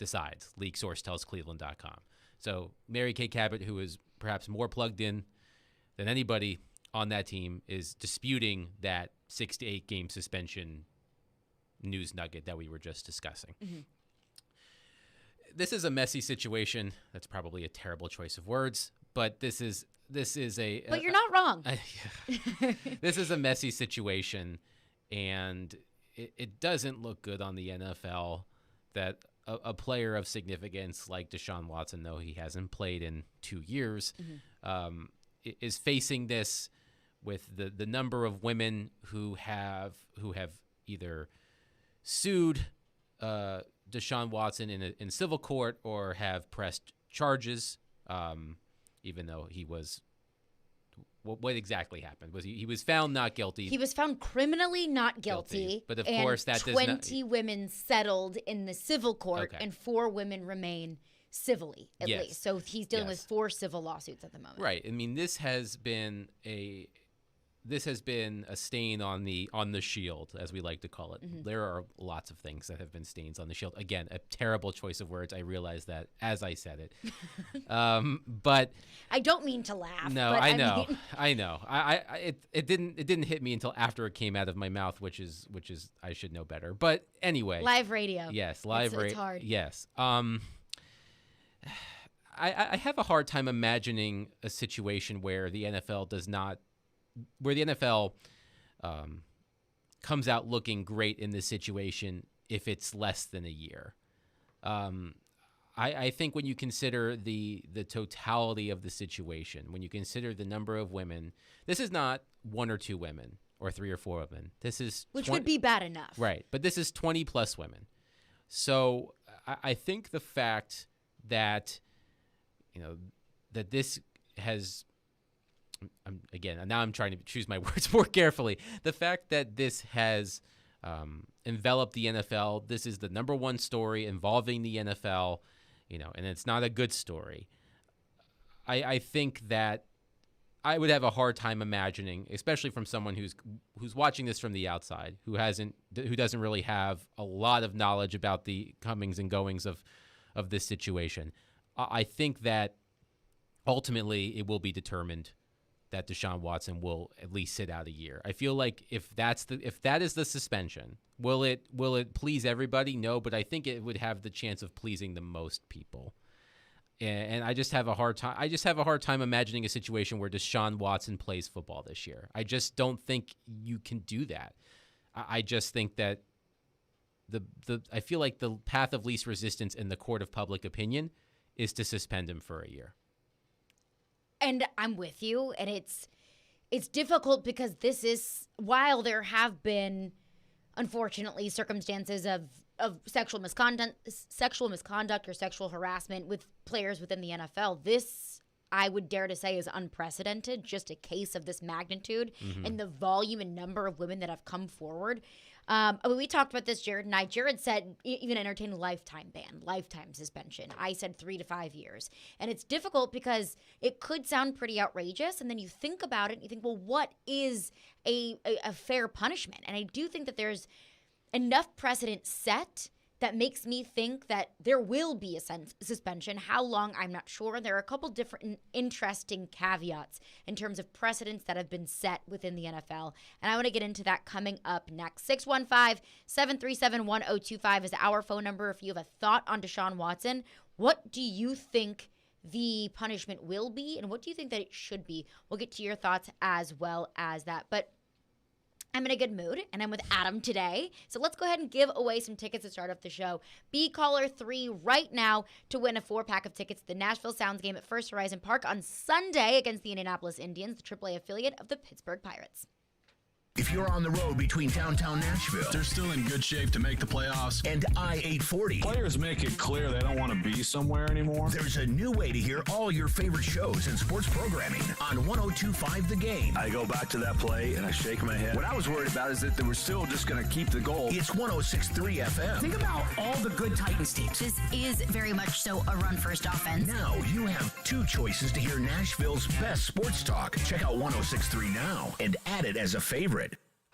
decides. League source tells Cleveland.com. So Mary Kay Cabot, who is perhaps more plugged in than anybody on that team, is disputing that 6 to 8 game suspension news nugget that we were just discussing. Mm-hmm. This is a messy situation. That's probably a terrible choice of words, but this is a. But you're not wrong. This is a messy situation, and it doesn't look good on the NFL that a player of significance like Deshaun Watson, though he hasn't played in 2 years, is facing this with the number of women who have either sued Deshaun Watson in civil court or have pressed charges, even though he was. What exactly happened? Was he was found not guilty? He was found criminally not guilty. But of course, that 20 women settled in the civil court, and 4 women remain civilly at least. So he's dealing with 4 civil lawsuits at the moment. Right. I mean, this has been a stain on the shield, as we like to call it. Mm-hmm. There are lots of things that have been stains on the shield. Again, a terrible choice of words. I realize that as I said it. But I don't mean to laugh. No, but I know. I know. It didn't hit me until after it came out of my mouth, which is I should know better. But anyway, live radio. Yes, live radio. It's hard. Yes. I have a hard time imagining a situation where the NFL comes out looking great in this situation if it's less than a year. I think when you consider the totality of the situation, when you consider the number of women, this is not 1 or 2 women or 3 or 4 women. This is which would be bad enough, right? But this is 20 plus women. So I think the fact that that this has. Now I'm trying to choose my words more carefully. The fact that this has enveloped the NFL, this is the number one story involving the NFL, and it's not a good story. I think that I would have a hard time imagining, especially from someone who's watching this from the outside, who doesn't really have a lot of knowledge about the comings and goings of this situation. I think that ultimately it will be determined that Deshaun Watson will at least sit out a year. I feel like if that is the suspension, will it please everybody? No, but I think it would have the chance of pleasing the most people. And I just have a hard time imagining a situation where Deshaun Watson plays football this year. I just don't think you can do that. I just think that I feel like the path of least resistance in the court of public opinion is to suspend him for a year. And I'm with you, and it's difficult because this is, while there have been, unfortunately, circumstances of sexual misconduct or sexual harassment with players within the NFL, this, I would dare to say, is unprecedented, just a case of this magnitude and the volume and number of women that have come forward. We talked about this, Jared and I. Jared said even entertain a lifetime ban, lifetime suspension. I said 3 to 5 years. And it's difficult because it could sound pretty outrageous. And then you think about it and you think, well, what is a fair punishment? And I do think that there's enough precedent set that makes me think that there will be a suspension. How long, I'm not sure. There are a couple different interesting caveats in terms of precedents that have been set within the NFL. And I want to get into that coming up next. 615-737-1025 is our phone number. If you have a thought on Deshaun Watson, what do you think the punishment will be? And what do you think that it should be? We'll get to your thoughts as well as that. But I'm in a good mood, and I'm with Adam today. So let's go ahead and give away some tickets to start off the show. Be caller 3 right now to win a 4-pack of tickets to the Nashville Sounds game at First Horizon Park on Sunday against the Indianapolis Indians, the AAA affiliate of the Pittsburgh Pirates. If you're on the road between downtown Nashville, they're still in good shape to make the playoffs, and I-840, players make it clear they don't want to be somewhere anymore. There's a new way to hear all your favorite shows and sports programming on 102.5 The Game. I go back to that play and I shake my head. What I was worried about is that they were still just going to keep the goal. It's 106.3 FM. Think about all the good Titans teams. This is very much so a run-first offense. Now you have 2 choices to hear Nashville's best sports talk. Check out 106.3 now and add it as a favorite.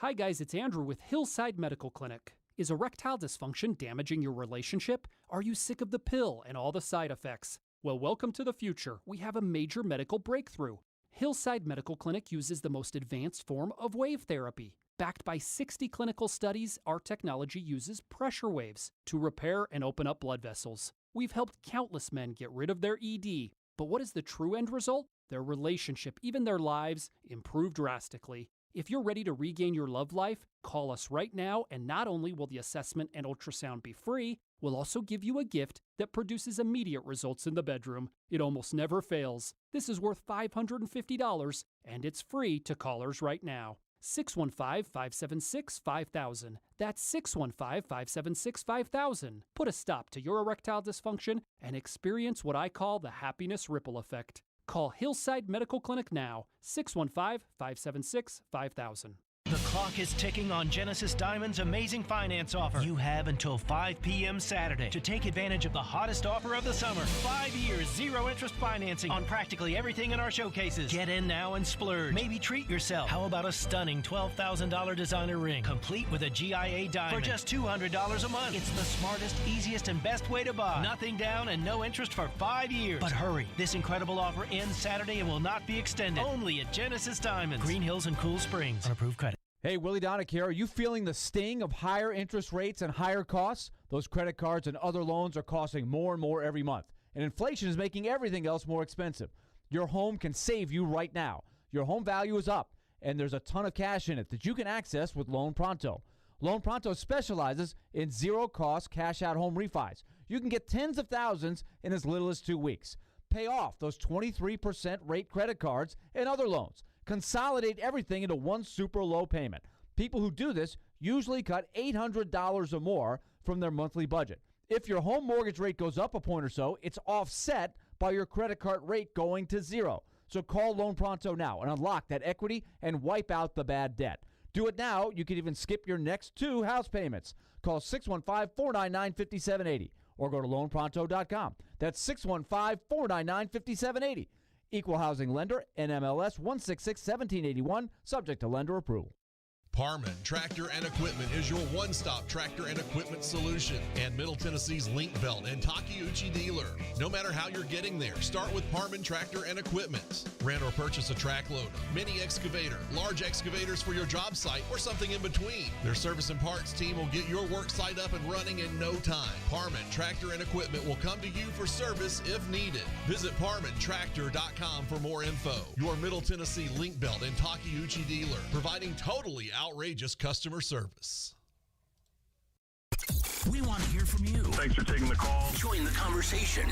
Hi guys, it's Andrew with Hillside Medical Clinic. Is erectile dysfunction damaging your relationship? Are you sick of the pill and all the side effects? Well, welcome to the future. We have a major medical breakthrough. Hillside Medical Clinic uses the most advanced form of wave therapy. Backed by 60 clinical studies, our technology uses pressure waves to repair and open up blood vessels. We've helped countless men get rid of their ED. But what is the true end result? Their relationship, even their lives, improve drastically. If you're ready to regain your love life, call us right now, and not only will the assessment and ultrasound be free, we'll also give you a gift that produces immediate results in the bedroom. It almost never fails. This is worth $550, and it's free to callers right now. 615-576-5000. That's 615-576-5000. Put a stop to your erectile dysfunction and experience what I call the happiness ripple effect. Call Hillside Medical Clinic now, 615-576-5000. The clock is ticking on Genesis Diamond's amazing finance offer. You have until 5 p.m. Saturday to take advantage of the hottest offer of the summer. 5 years, zero interest financing on practically everything in our showcases. Get in now and splurge. Maybe treat yourself. How about a stunning $12,000 designer ring, complete with a GIA diamond for just $200 a month? It's the smartest, easiest, and best way to buy. Nothing down and no interest for 5 years. But hurry, this incredible offer ends Saturday and will not be extended. Only at Genesis Diamonds, Green Hills and Cool Springs. Unapproved credit. Hey, Willie Donick here. Are you feeling the sting of higher interest rates and higher costs? Those credit cards and other loans are costing more and more every month, and inflation is making everything else more expensive. Your home can save you right now. Your home value is up, and there's a ton of cash in it that you can access with Loan Pronto. Loan Pronto specializes in zero-cost cash-out home refis. You can get tens of thousands in as little as 2 weeks. Pay off those 23% rate credit cards and other loans. Consolidate everything into one super low payment. People who do this usually cut $800 or more from their monthly budget. If your home mortgage rate goes up a point or so, it's offset by your credit card rate going to zero. So call Loan Pronto now and unlock that equity and wipe out the bad debt. Do it now. You can even skip your next 2 house payments. Call 615-499-5780 or go to loanpronto.com. That's 615-499-5780. Equal housing lender, NMLS 166-1781, subject to lender approval. Parman Tractor and Equipment is your one-stop tractor and equipment solution and Middle Tennessee's Link Belt and Takeuchi dealer. No matter how you're getting there, start with Parman Tractor and Equipment. Rent or purchase a track loader, mini excavator, large excavators for your job site, or something in between. Their service and parts team will get your work site up and running in no time. Parman Tractor and Equipment will come to you for service if needed. Visit ParmanTractor.com for more info. Your Middle Tennessee Link Belt and Takeuchi dealer, providing totally outrageous customer service. We want to hear from you. Thanks for taking the call. Join the conversation.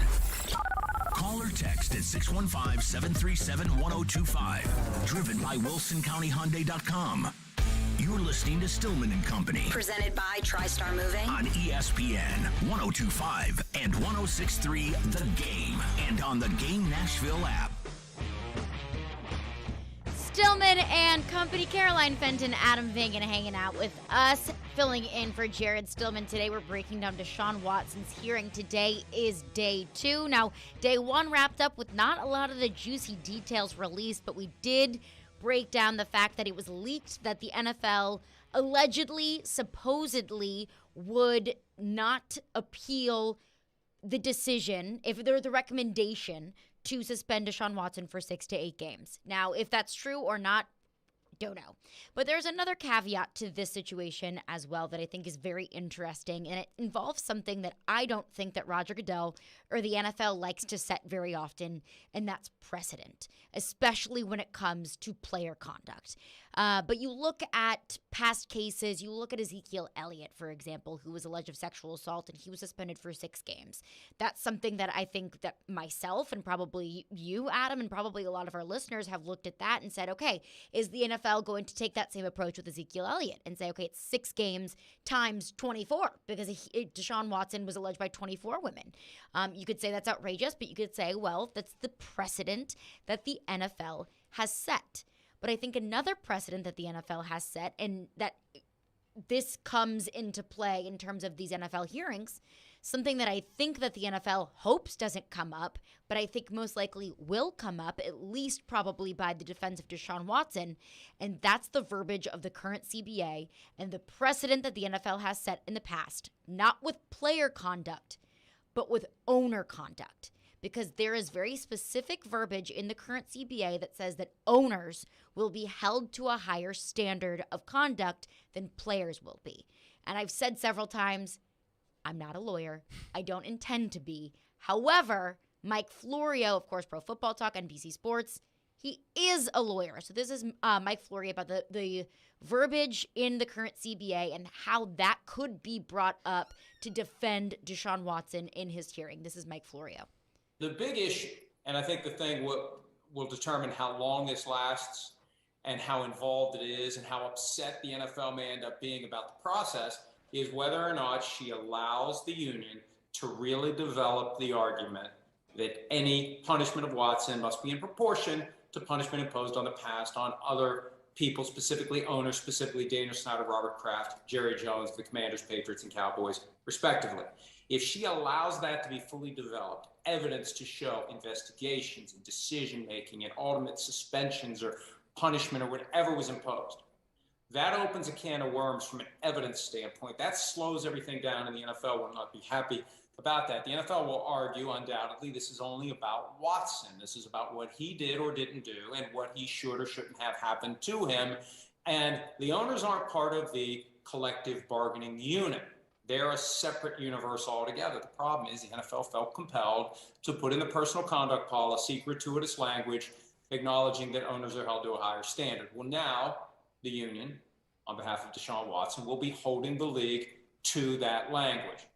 Call or text at 615-737-1025. Driven by WilsonCountyHyundai.com. You're listening to Stillman and Company. Presented by TriStar Moving. On ESPN 102.5 and 106.3 The Game. And on the Game Nashville app. Stillman and Company, Caroline Fenton, Adam Vingan hanging out with us, filling in for Jared Stillman. Today we're breaking down Deshaun Watson's hearing. Today is day 2. Now, day 1 wrapped up with not a lot of the juicy details released, but we did break down the fact that it was leaked that the NFL allegedly, supposedly, would not appeal the decision, if they're the recommendation, to suspend Deshaun Watson for 6 to 8 games. Now, if that's true or not, don't know. But there's another caveat to this situation as well that I think is very interesting, and it involves something that I don't think that Roger Goodell or the NFL likes to set very often, and that's precedent, especially when it comes to player conduct. But you look at past cases, you look at Ezekiel Elliott, for example, who was alleged of sexual assault, and he was suspended for 6 games. That's something that I think that myself and probably you, Adam, and probably a lot of our listeners have looked at that and said, okay, is the NFL going to take that same approach with Ezekiel Elliott and say, okay, it's 6 games times 24, because Deshaun Watson was alleged by 24 women. You could say that's outrageous, but you could say, well, that's the precedent that the NFL has set. But I think another precedent that the NFL has set, and that this comes into play in terms of these NFL hearings, something that I think that the NFL hopes doesn't come up, but I think most likely will come up, at least probably by the defense of Deshaun Watson, and that's the verbiage of the current CBA and the precedent that the NFL has set in the past, not with player conduct, but with owner conduct. Because there is very specific verbiage in the current CBA that says that owners will be held to a higher standard of conduct than players will be. And I've said several times, I'm not a lawyer. I don't intend to be. However, Mike Florio, of course, Pro Football Talk, NBC Sports, he is a lawyer. So this is Mike Florio about the verbiage in the current CBA and how that could be brought up to defend Deshaun Watson in his hearing. This is Mike Florio. The big issue, and I think the thing will determine how long this lasts and how involved it is and how upset the NFL may end up being about the process, is whether or not she allows the union to really develop the argument that any punishment of Watson must be in proportion to punishment imposed on the past on other people, specifically owners, specifically Daniel Snyder, Robert Kraft, Jerry Jones, the Commanders, Patriots, and Cowboys, respectively. If she allows that to be fully developed, evidence to show investigations and decision-making and ultimate suspensions or punishment or whatever was imposed, that opens a can of worms from an evidence standpoint. That slows everything down, and the NFL will not be happy about that. The NFL will argue, undoubtedly, this is only about Watson. This is about what he did or didn't do and what he should or shouldn't have happened to him. And the owners aren't part of the collective bargaining unit. They're a separate universe altogether. The problem is the NFL felt compelled to put in the personal conduct policy, gratuitous language, acknowledging that owners are held to a higher standard. Well, now the union, on behalf of Deshaun Watson, will be holding the league to that language.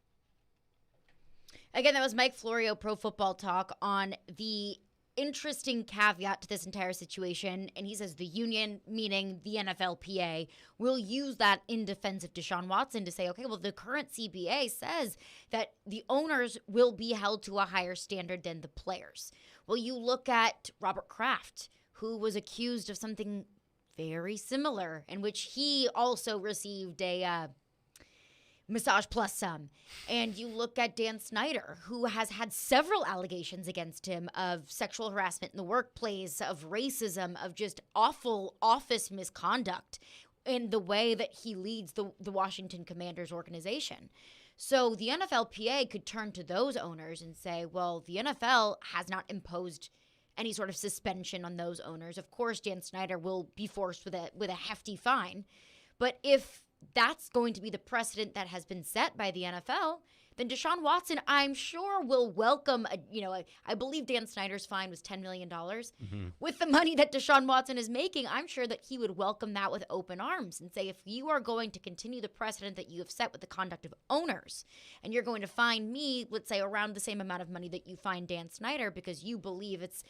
Again, that was Mike Florio, Pro Football Talk, on the interesting caveat to this entire situation. And he says the union, meaning the NFLPA, will use that in defense of Deshaun Watson to say, okay, well, the current CBA says that the owners will be held to a higher standard than the players. Well, you look at Robert Kraft, who was accused of something very similar, in which he also received a massage plus some. And you look at Dan Snyder, who has had several allegations against him of sexual harassment in the workplace, of racism, of just awful office misconduct in the way that he leads the Washington Commanders organization. So the NFLPA could turn to those owners and say, well, the NFL has not imposed any sort of suspension on those owners. Of course, Dan Snyder will be forced with a hefty fine. But if that's going to be the precedent that has been set by the NFL, then Deshaun Watson, I'm sure, will welcome, I believe Dan Snyder's fine was $10 million. Mm-hmm. With the money that Deshaun Watson is making, I'm sure that he would welcome that with open arms and say, if you are going to continue the precedent that you have set with the conduct of owners, and you're going to fine me, let's say, around the same amount of money that you fine Dan Snyder because you believe it's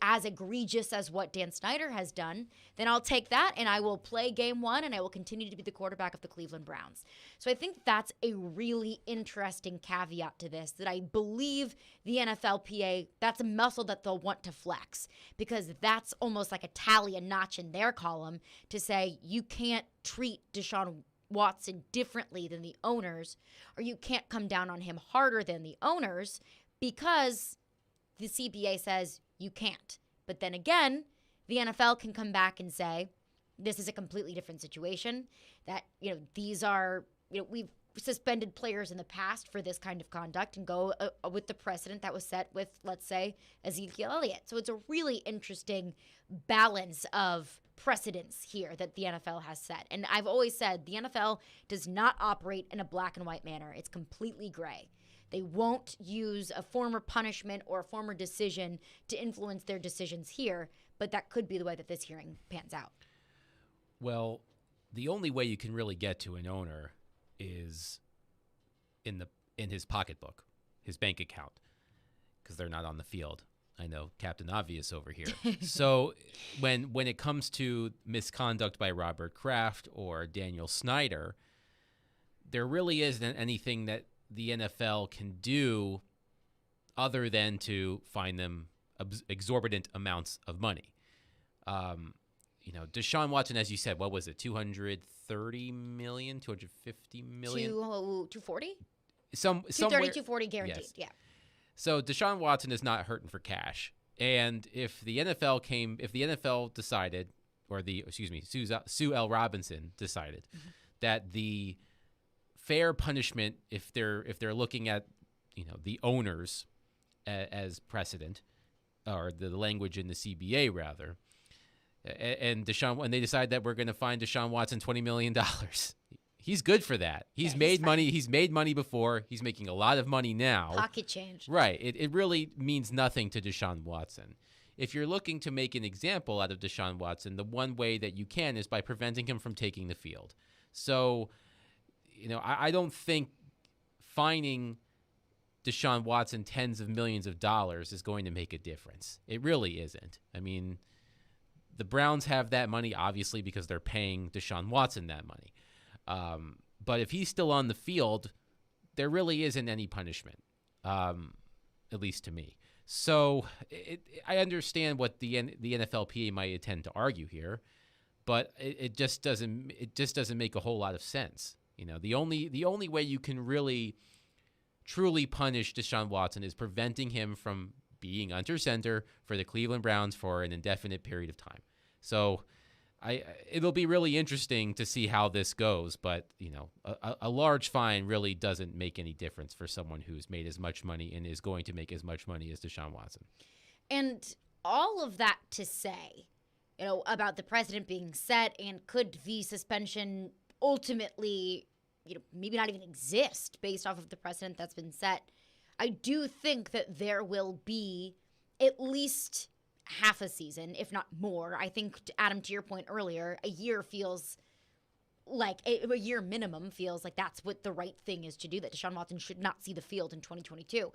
as egregious as what Dan Snyder has done, then I'll take that and I will play game one and I will continue to be the quarterback of the Cleveland Browns. So I think that's a really interesting caveat to this, that I believe the NFLPA, that's a muscle that they'll want to flex, because that's almost like a tally, a notch in their column to say you can't treat Deshaun Watson differently than the owners, or you can't come down on him harder than the owners because the CBA says you can't. But then again, the NFL can come back and say this is a completely different situation, that, these are, we've suspended players in the past for this kind of conduct and go with the precedent that was set with, let's say, Ezekiel Elliott. So it's a really interesting balance of precedents here that the NFL has set. And I've always said the NFL does not operate in a black and white manner. It's completely gray. They won't use a former punishment or a former decision to influence their decisions here, but that could be the way that this hearing pans out. Well, the only way you can really get to an owner is in his pocketbook, his bank account, because they're not on the field. I know, Captain Obvious over here. So when it comes to misconduct by Robert Kraft or Daniel Snyder, there really isn't anything that the NFL can do other than to fine them exorbitant amounts of money. Deshaun Watson, as you said, what was it, $230 million, $250 million? 240? somewhere 240 guaranteed. Yes. Yeah. So Deshaun Watson is not hurting for cash. And if the NFL decided, or Sue L. Robinson decided that the fair punishment, if they're looking at, the owners as precedent, or the language in the CBA rather, and they decide that we're going to fine Deshaun Watson $20 million. He's good for that. He's made money. He's made money before. He's making a lot of money now. Pocket change. Right. It really means nothing to Deshaun Watson. If you're looking to make an example out of Deshaun Watson, the one way that you can is by preventing him from taking the field. So, I don't think fining Deshaun Watson tens of millions of dollars is going to make a difference. It really isn't. I mean, the Browns have that money, obviously, because they're paying Deshaun Watson that money. But if he's still on the field, there really isn't any punishment, at least to me. So I understand what the NFLPA might intend to argue here, but it just doesn't make a whole lot of sense. The only way you can really truly punish Deshaun Watson is preventing him from being under center for the Cleveland Browns for an indefinite period of time. So it'll be really interesting to see how this goes, but a large fine really doesn't make any difference for someone who's made as much money and is going to make as much money as Deshaun Watson. And all of that to say, about the precedent being set, and could the suspension ultimately, maybe not even exist based off of the precedent that's been set, I do think that there will be at least half a season, if not more. I think, Adam, to your point earlier, a year feels like a year minimum feels like that's what the right thing is to do, that Deshaun Watson should not see the field in 2022.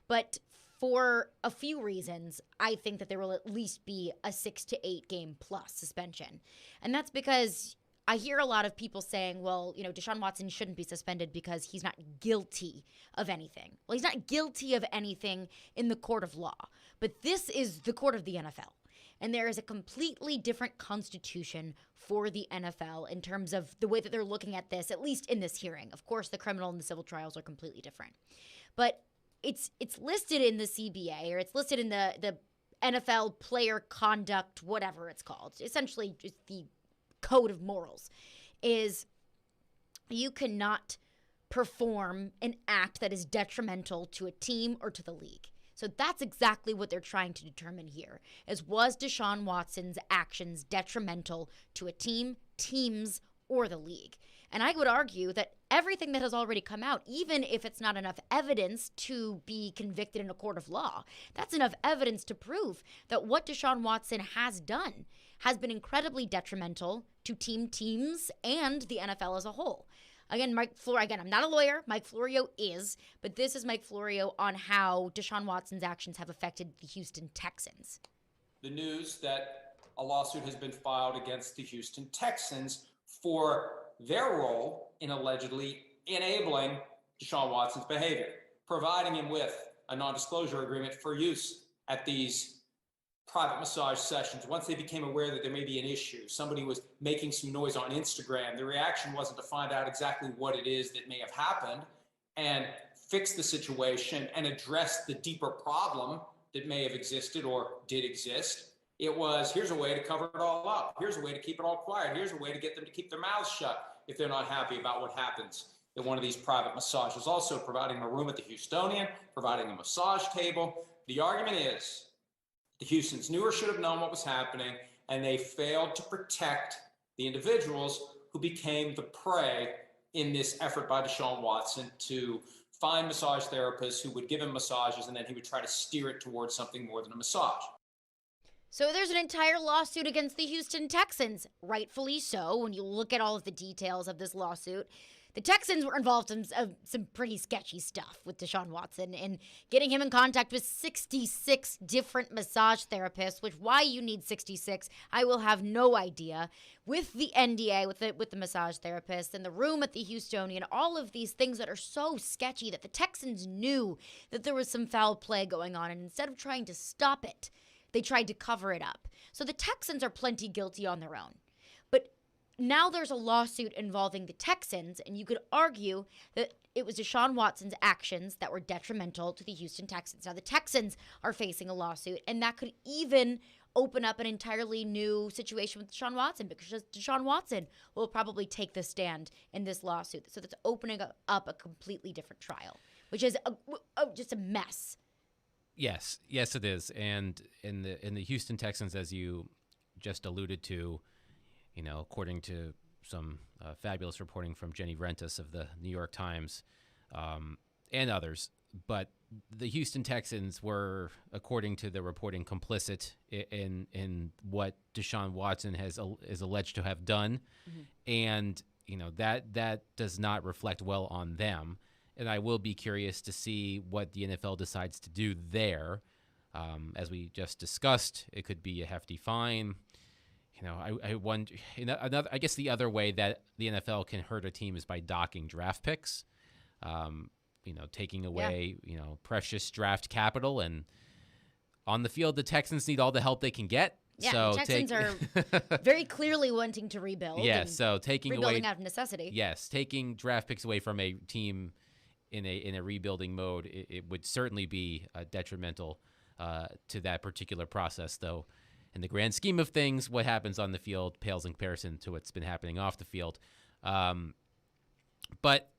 But for a few reasons, I think that there will at least be a 6 to 8 game plus suspension. And that's because I hear a lot of people saying, well, Deshaun Watson shouldn't be suspended because he's not guilty of anything. Well, he's not guilty of anything in the court of law, but this is the court of the NFL. And there is a completely different constitution for the NFL in terms of the way that they're looking at this, at least in this hearing. Of course, the criminal and the civil trials are completely different. But it's listed in the CBA, or it's listed in the NFL player conduct, whatever it's called. Essentially, just the code of morals is you cannot perform an act that is detrimental to a team or to the league. So that's exactly what they're trying to determine here, is was Deshaun Watson's actions detrimental to a team, teams, or the league? And I would argue that everything that has already come out, even if it's not enough evidence to be convicted in a court of law, that's enough evidence to prove that what Deshaun Watson has done has been incredibly detrimental to teams, and the NFL as a whole. Again, I'm not a lawyer. Mike Florio is, but this is Mike Florio on how Deshaun Watson's actions have affected the Houston Texans. The news that a lawsuit has been filed against the Houston Texans for their role in allegedly enabling Deshaun Watson's behavior, providing him with a non-disclosure agreement for use at these private massage sessions. Once they became aware that there may be an issue, somebody was making some noise on Instagram, the reaction wasn't to find out exactly what it is that may have happened and fix the situation and address the deeper problem that may have existed or did exist. It was, here's a way to cover it all up. Here's a way to keep it all quiet. Here's a way to get them to keep their mouths shut if they're not happy about what happens at one of these private massages. Also providing a room at the Houstonian, providing a massage table. The argument is the Houstons knew or should have known what was happening, and they failed to protect the individuals who became the prey in this effort by Deshaun Watson to find massage therapists who would give him massages, and then he would try to steer it towards something more than a massage. So there's an entire lawsuit against the Houston Texans, rightfully so. When you look at all of the details of this lawsuit, the Texans were involved in some pretty sketchy stuff with Deshaun Watson and getting him in contact with 66 different massage therapists, which why you need 66, I will have no idea. With the NDA, with the massage therapist and the room at the Houstonian, all of these things that are so sketchy that the Texans knew that there was some foul play going on, and instead of trying to stop it, they tried to cover it up. So the Texans are plenty guilty on their own. But now there's a lawsuit involving the Texans, and you could argue that it was Deshaun Watson's actions that were detrimental to the Houston Texans. Now the Texans are facing a lawsuit, and that could even open up an entirely new situation with Deshaun Watson, because Deshaun Watson will probably take the stand in this lawsuit. So that's opening up a completely different trial, which is just a mess. Yes, it is. And in the Houston Texans, as you just alluded to, according to some fabulous reporting from Jenny Rentas of the New York Times and others, but the Houston Texans were, according to the reporting, complicit in what Deshaun Watson is alleged to have done, and that does not reflect well on them. And I will be curious to see what the NFL decides to do there. As we just discussed, it could be a hefty fine. I wonder. I guess the other way that the NFL can hurt a team is by docking draft picks. Taking away, precious draft capital, and on the field, the Texans need all the help they can get. Yeah, so the Texans are very clearly wanting to rebuild. Yeah, so rebuilding out of necessity. Yes, taking draft picks away from a team in a rebuilding mode, it would certainly be detrimental to that particular process, though. In the grand scheme of things, what happens on the field pales in comparison to what's been happening off the field. But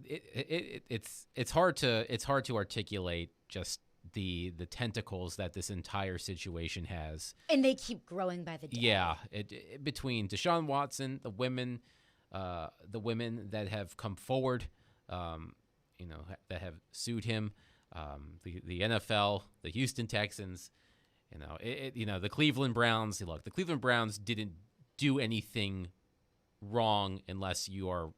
it's hard to articulate just the tentacles that this entire situation has, and they keep growing by the day. Yeah, between Deshaun Watson, the women that have come forward, that have sued him, the NFL, the Houston Texans, the Cleveland Browns. Look, the Cleveland Browns didn't do anything wrong unless you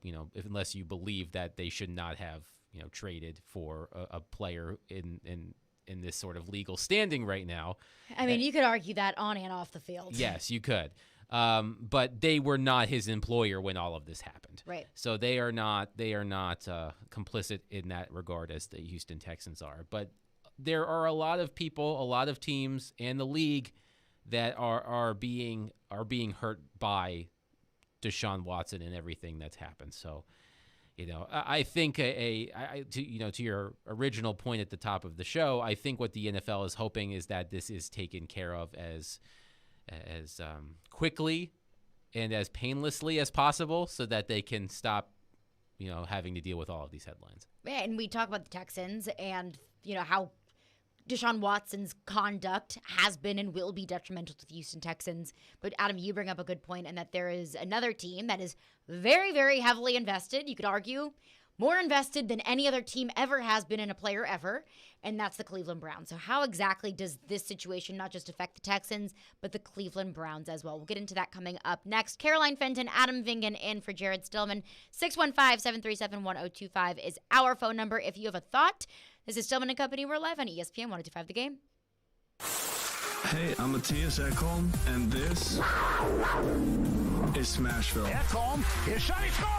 believe that they should not have traded for a player in this sort of legal standing right now. I mean, you could argue that on and off the field. Yes, you could. But they were not his employer when all of this happened. Right. So they are not complicit in that regard as the Houston Texans are. But there are a lot of people, a lot of teams, and the league that are being hurt by Deshaun Watson and everything that's happened. So, I think to your original point at the top of the show, I think what the NFL is hoping is that this is taken care of as quickly and as painlessly as possible, so that they can stop, having to deal with all of these headlines. Yeah, and we talk about the Texans and how Deshaun Watson's conduct has been and will be detrimental to the Houston Texans. But Adam, you bring up a good point, and that there is another team that is very, very heavily invested. You could argue more invested than any other team ever has been in a player ever, and that's the Cleveland Browns. So how exactly does this situation not just affect the Texans, but the Cleveland Browns as well? We'll get into that coming up next. Caroline Fenton, Adam Vingan in for Jared Stillman. 615-737-1025 is our phone number if you have a thought. This is Stillman & Company. We're live on ESPN 102.5 The Game. Hey, I'm Matthias Ekholm, and this is Smashville. Ekholm, his shot, he scores!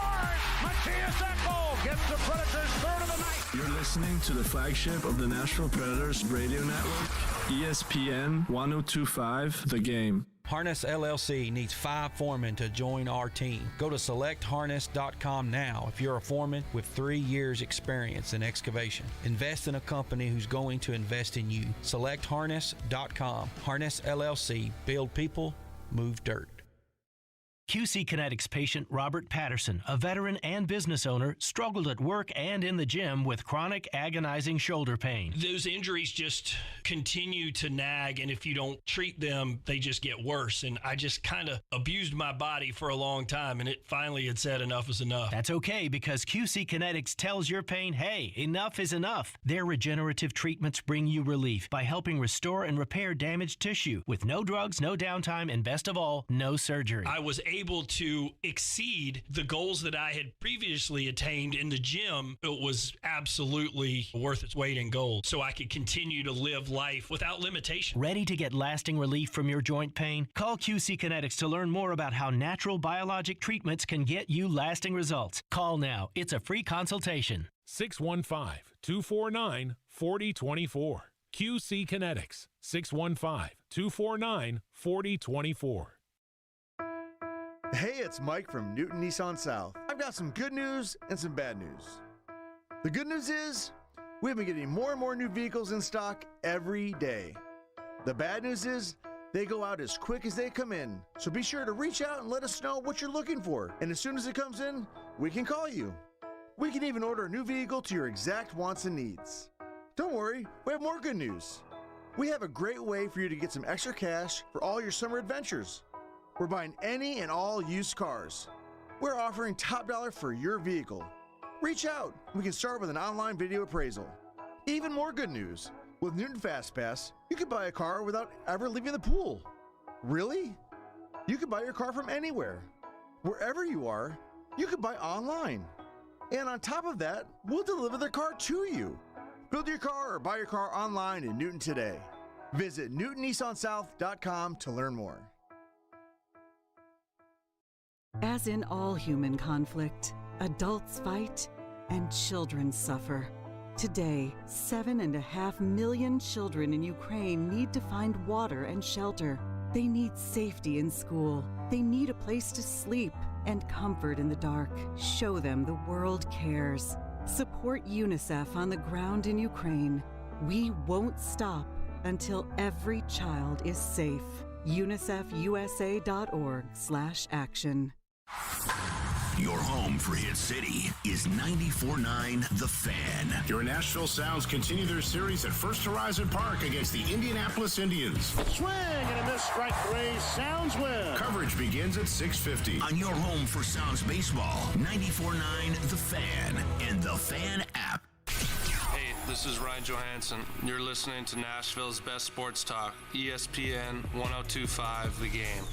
Matthias Ekholm gets the Predators' third of the night. You're listening to the flagship of the Nashville Predators radio network, ESPN 102.5 The Game. Harness LLC needs 5 foremen to join our team. Go to selectharness.com now if you're a foreman with 3 years experience in excavation. Invest in a company who's going to invest in you. Selectharness.com. Harness LLC. Build people, move dirt. QC Kinetics patient Robert Patterson, a veteran and business owner, struggled at work and in the gym with chronic agonizing shoulder pain. Those injuries just continue to nag, and if you don't treat them, they just get worse. And I just kind of abused my body for a long time, and it finally had said enough is enough. That's okay, because QC Kinetics tells your pain, hey, enough is enough. Their regenerative treatments bring you relief by helping restore and repair damaged tissue with no drugs, no downtime, and best of all, no surgery. I was able to exceed the goals that I had previously attained in the gym. It was absolutely worth its weight in gold, so I could continue to live life without limitation. Ready to get lasting relief from your joint pain? Call QC Kinetics to learn more about how natural biologic treatments can get you lasting results. Call now. It's a free consultation. 615-249-4024. QC Kinetics. 615-249-4024. Hey, it's Mike from Newton Nissan South. I've got some good news and some bad news. The good news is we've been getting more and more new vehicles in stock every day. The bad news is they go out as quick as they come in, so be sure to reach out and let us know what you're looking for. And as soon as it comes in, we can call you. We can even order a new vehicle to your exact wants and needs. Don't worry, we have more good news. We have a great way for you to get some extra cash for all your summer adventures. We're buying any and all used cars. We're offering top dollar for your vehicle. Reach out. We can start with an online video appraisal. Even more good news. With Newton Fast Pass, you can buy a car without ever leaving the pool. Really? You can buy your car from anywhere. Wherever you are, you can buy online. And on top of that, we'll deliver the car to you. Build your car or buy your car online in Newton today. Visit newtonnissansouth.com to learn more. As in all human conflict, adults fight and children suffer. Today, 7.5 million children in Ukraine need to find water and shelter. They need safety in school. They need a place to sleep and comfort in the dark. Show them the world cares. Support UNICEF on the ground in Ukraine. We won't stop until every child is safe. UNICEFUSA.org/action. Your home for Hit City is 94.9 The Fan. Your Nashville Sounds continue their series at First Horizon Park against the Indianapolis Indians. Swing and a miss, strike three. Sounds win. Coverage begins at 6:50. On your home for Sounds baseball, 94.9 The Fan and The Fan app. Hey, this is Ryan Johansson. You're listening to Nashville's best sports talk, ESPN 102.5 The Game.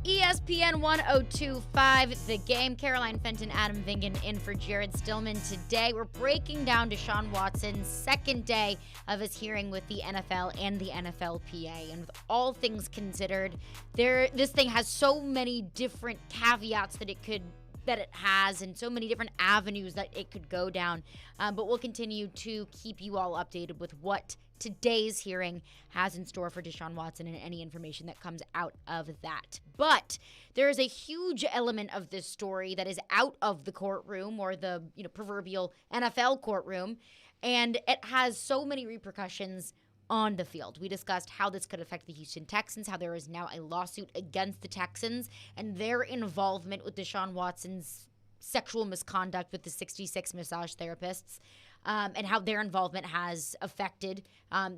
ESPN 102.5 The Game. Caroline Fenton, Adam Vingan in for Jared Stillman. Today we're breaking down Deshaun Watson's second day of his hearing with the NFL and the NFLPA. And with all things considered, this thing has so many different caveats that it has, and so many different avenues that it could go down. But we'll continue to keep you all updated with what today's hearing has in store for Deshaun Watson and any information that comes out of that. But there is a huge element of this story that is out of the courtroom, or the proverbial NFL courtroom, and it has so many repercussions on the field. We discussed how this could affect the Houston Texans, how there is now a lawsuit against the Texans and their involvement with Deshaun Watson's sexual misconduct with the 66 massage therapists, and how their involvement has affected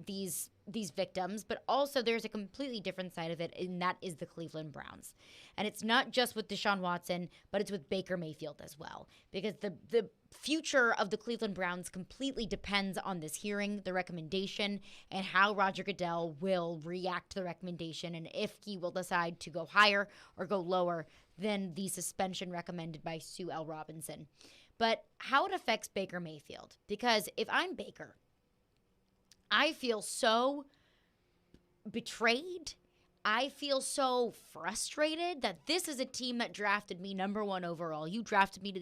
these victims. But also there's a completely different side of it, and that is the Cleveland Browns. And it's not just with Deshaun Watson, but it's with Baker Mayfield as well, because the future of the Cleveland Browns completely depends on this hearing, the recommendation, and how Roger Goodell will react to the recommendation, and if he will decide to go higher or go lower than the suspension recommended by Sue L. Robinson. But how it affects Baker Mayfield, because if I'm Baker, I feel so betrayed. I feel so frustrated that this is a team that drafted me number 1 overall. You drafted me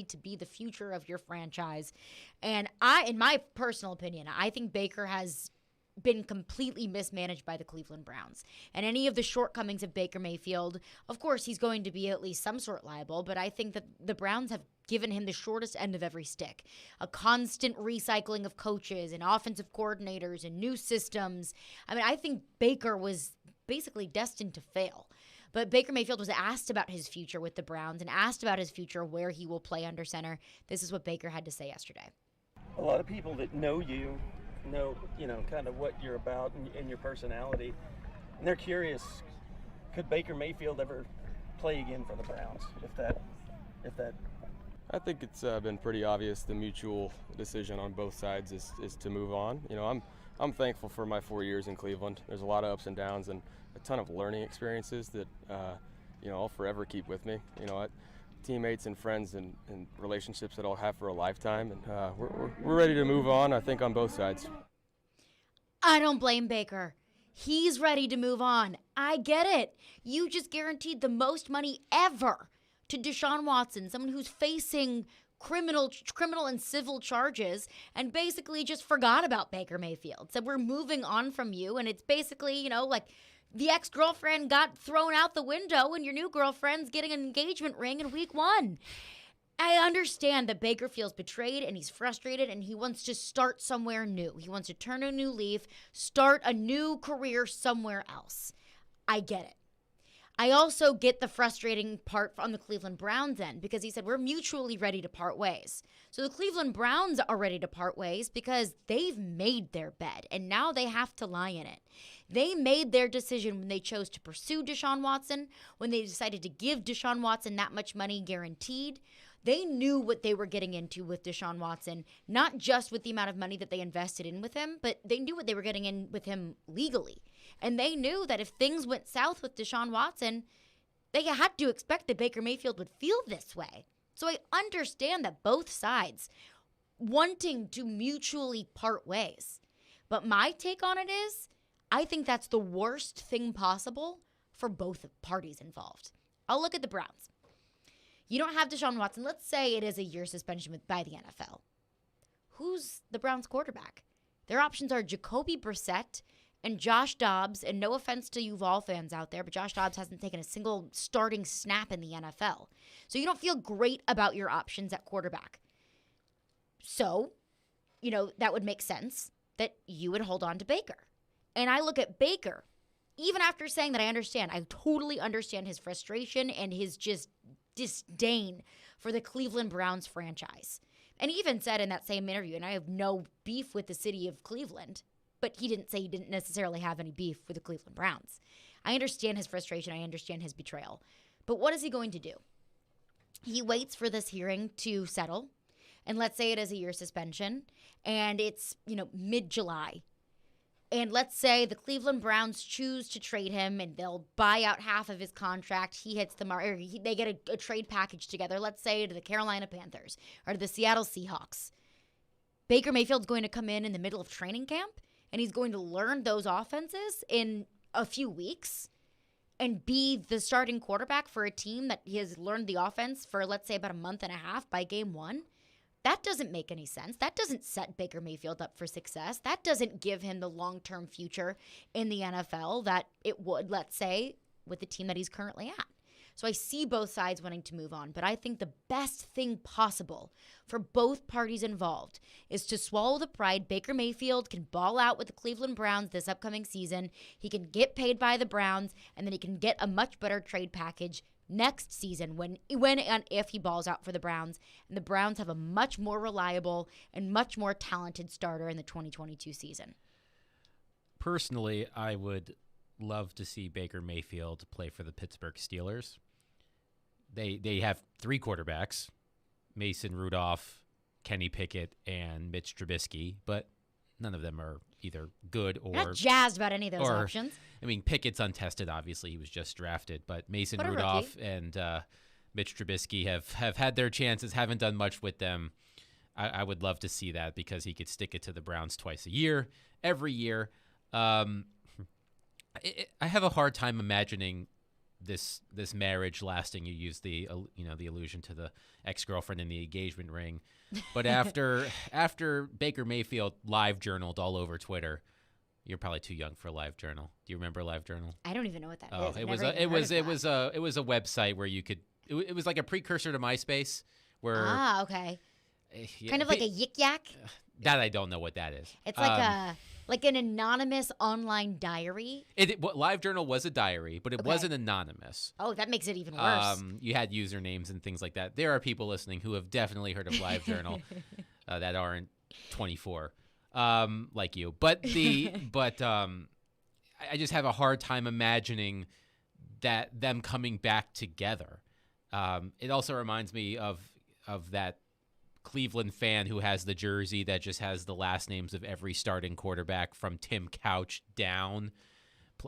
to be the future of your franchise. And in my personal opinion, I think Baker has been completely mismanaged by the Cleveland Browns. And any of the shortcomings of Baker Mayfield, of course, he's going to be at least some sort liable, but I think that the Browns have given him the shortest end of every stick. A constant recycling of coaches and offensive coordinators and new systems. I mean, I think Baker was basically destined to fail. But Baker Mayfield was asked about his future with the Browns and asked about his future, where he will play under center. This is what Baker had to say yesterday. A lot of people that know you know, kind of what you're about and your personality. And they're curious, could Baker Mayfield ever play again for the Browns if that I think it's been pretty obvious the mutual decision on both sides is to move on. I'm thankful for my 4 years in Cleveland. There's a lot of ups and downs and a ton of learning experiences that I'll forever keep with me. Teammates and friends and relationships that I'll have for a lifetime, and we're ready to move on, I think, on both sides. I don't blame Baker. He's ready to move on. I get it. You just guaranteed the most money ever to Deshaun Watson, someone who's facing criminal and civil charges, and basically just forgot about Baker Mayfield. Said, we're moving on from you, and it's basically, the ex-girlfriend got thrown out the window and your new girlfriend's getting an engagement ring in week 1. I understand that Baker feels betrayed and he's frustrated and he wants to start somewhere new. He wants to turn a new leaf, start a new career somewhere else. I get it. I also get the frustrating part on the Cleveland Browns end because he said, we're mutually ready to part ways. So the Cleveland Browns are ready to part ways because they've made their bed and now they have to lie in it. They made their decision when they chose to pursue Deshaun Watson, when they decided to give Deshaun Watson that much money guaranteed. They knew what they were getting into with Deshaun Watson, not just with the amount of money that they invested in with him, but they knew what they were getting in with him legally. And they knew that if things went south with Deshaun Watson, they had to expect that Baker Mayfield would feel this way. So I understand that both sides wanting to mutually part ways. But my take on it is, I think that's the worst thing possible for both parties involved. I'll look at the Browns. You don't have Deshaun Watson. Let's say it is a year suspension by the NFL. Who's the Browns quarterback? Their options are Jacoby Brissett and Josh Dobbs. And no offense to you Vol fans out there, but Josh Dobbs hasn't taken a single starting snap in the NFL. So you don't feel great about your options at quarterback. So, that would make sense that you would hold on to Baker. And I look at Baker, even after saying that I totally understand his frustration and his just disdain for the Cleveland Browns franchise. And he even said in that same interview, and I have no beef with the city of Cleveland, but he didn't say he didn't necessarily have any beef with the Cleveland Browns. I understand his frustration. I understand his betrayal. But what is he going to do? He waits for this hearing to settle. And let's say it is a year suspension and it's, mid-July. And let's say the Cleveland Browns choose to trade him and they'll buy out half of his contract. He hits the mark, they get a trade package together, let's say to the Carolina Panthers or to the Seattle Seahawks. Baker Mayfield's going to come in the middle of training camp and he's going to learn those offenses in a few weeks and be the starting quarterback for a team that he has learned the offense for, let's say, about a month and a half by game 1. That doesn't make any sense. That doesn't set Baker Mayfield up for success. That doesn't give him the long-term future in the NFL that it would, let's say, with the team that he's currently at. So I see both sides wanting to move on, but I think the best thing possible for both parties involved is to swallow the pride. Baker Mayfield can ball out with the Cleveland Browns this upcoming season. He can get paid by the Browns, and then he can get a much better trade package next season when and if he balls out for the Browns, and the Browns have a much more reliable and much more talented starter in the 2022 season. Personally, I would love to see Baker Mayfield play for the Pittsburgh Steelers. They have 3 quarterbacks, Mason Rudolph, Kenny Pickett, and Mitch Trubisky, but none of them are either good or... You're not jazzed about any of those options. I mean, Pickett's untested, obviously. He was just drafted. But Mason Rudolph and Mitch Trubisky have had their chances, haven't done much with them. I would love to see that because he could stick it to the Browns twice a year, every year. I have a hard time imagining this marriage lasting. You use the allusion to the ex-girlfriend and the engagement ring. But after Baker Mayfield live journaled all over Twitter, you're probably too young for LiveJournal. Do you remember LiveJournal? I don't even know what that is. It was a website where you could. It was like a precursor to MySpace. Where okay. Kind of like a Yik Yak. That I don't know what that is. It's like an anonymous online diary. LiveJournal was a diary, but it wasn't anonymous. Oh, that makes it even worse. You had usernames and things like that. There are people listening who have definitely heard of LiveJournal that aren't 24. Like you, but I just have a hard time imagining that them coming back together. It also reminds me of that Cleveland fan who has the jersey that just has the last names of every starting quarterback from Tim Couch down.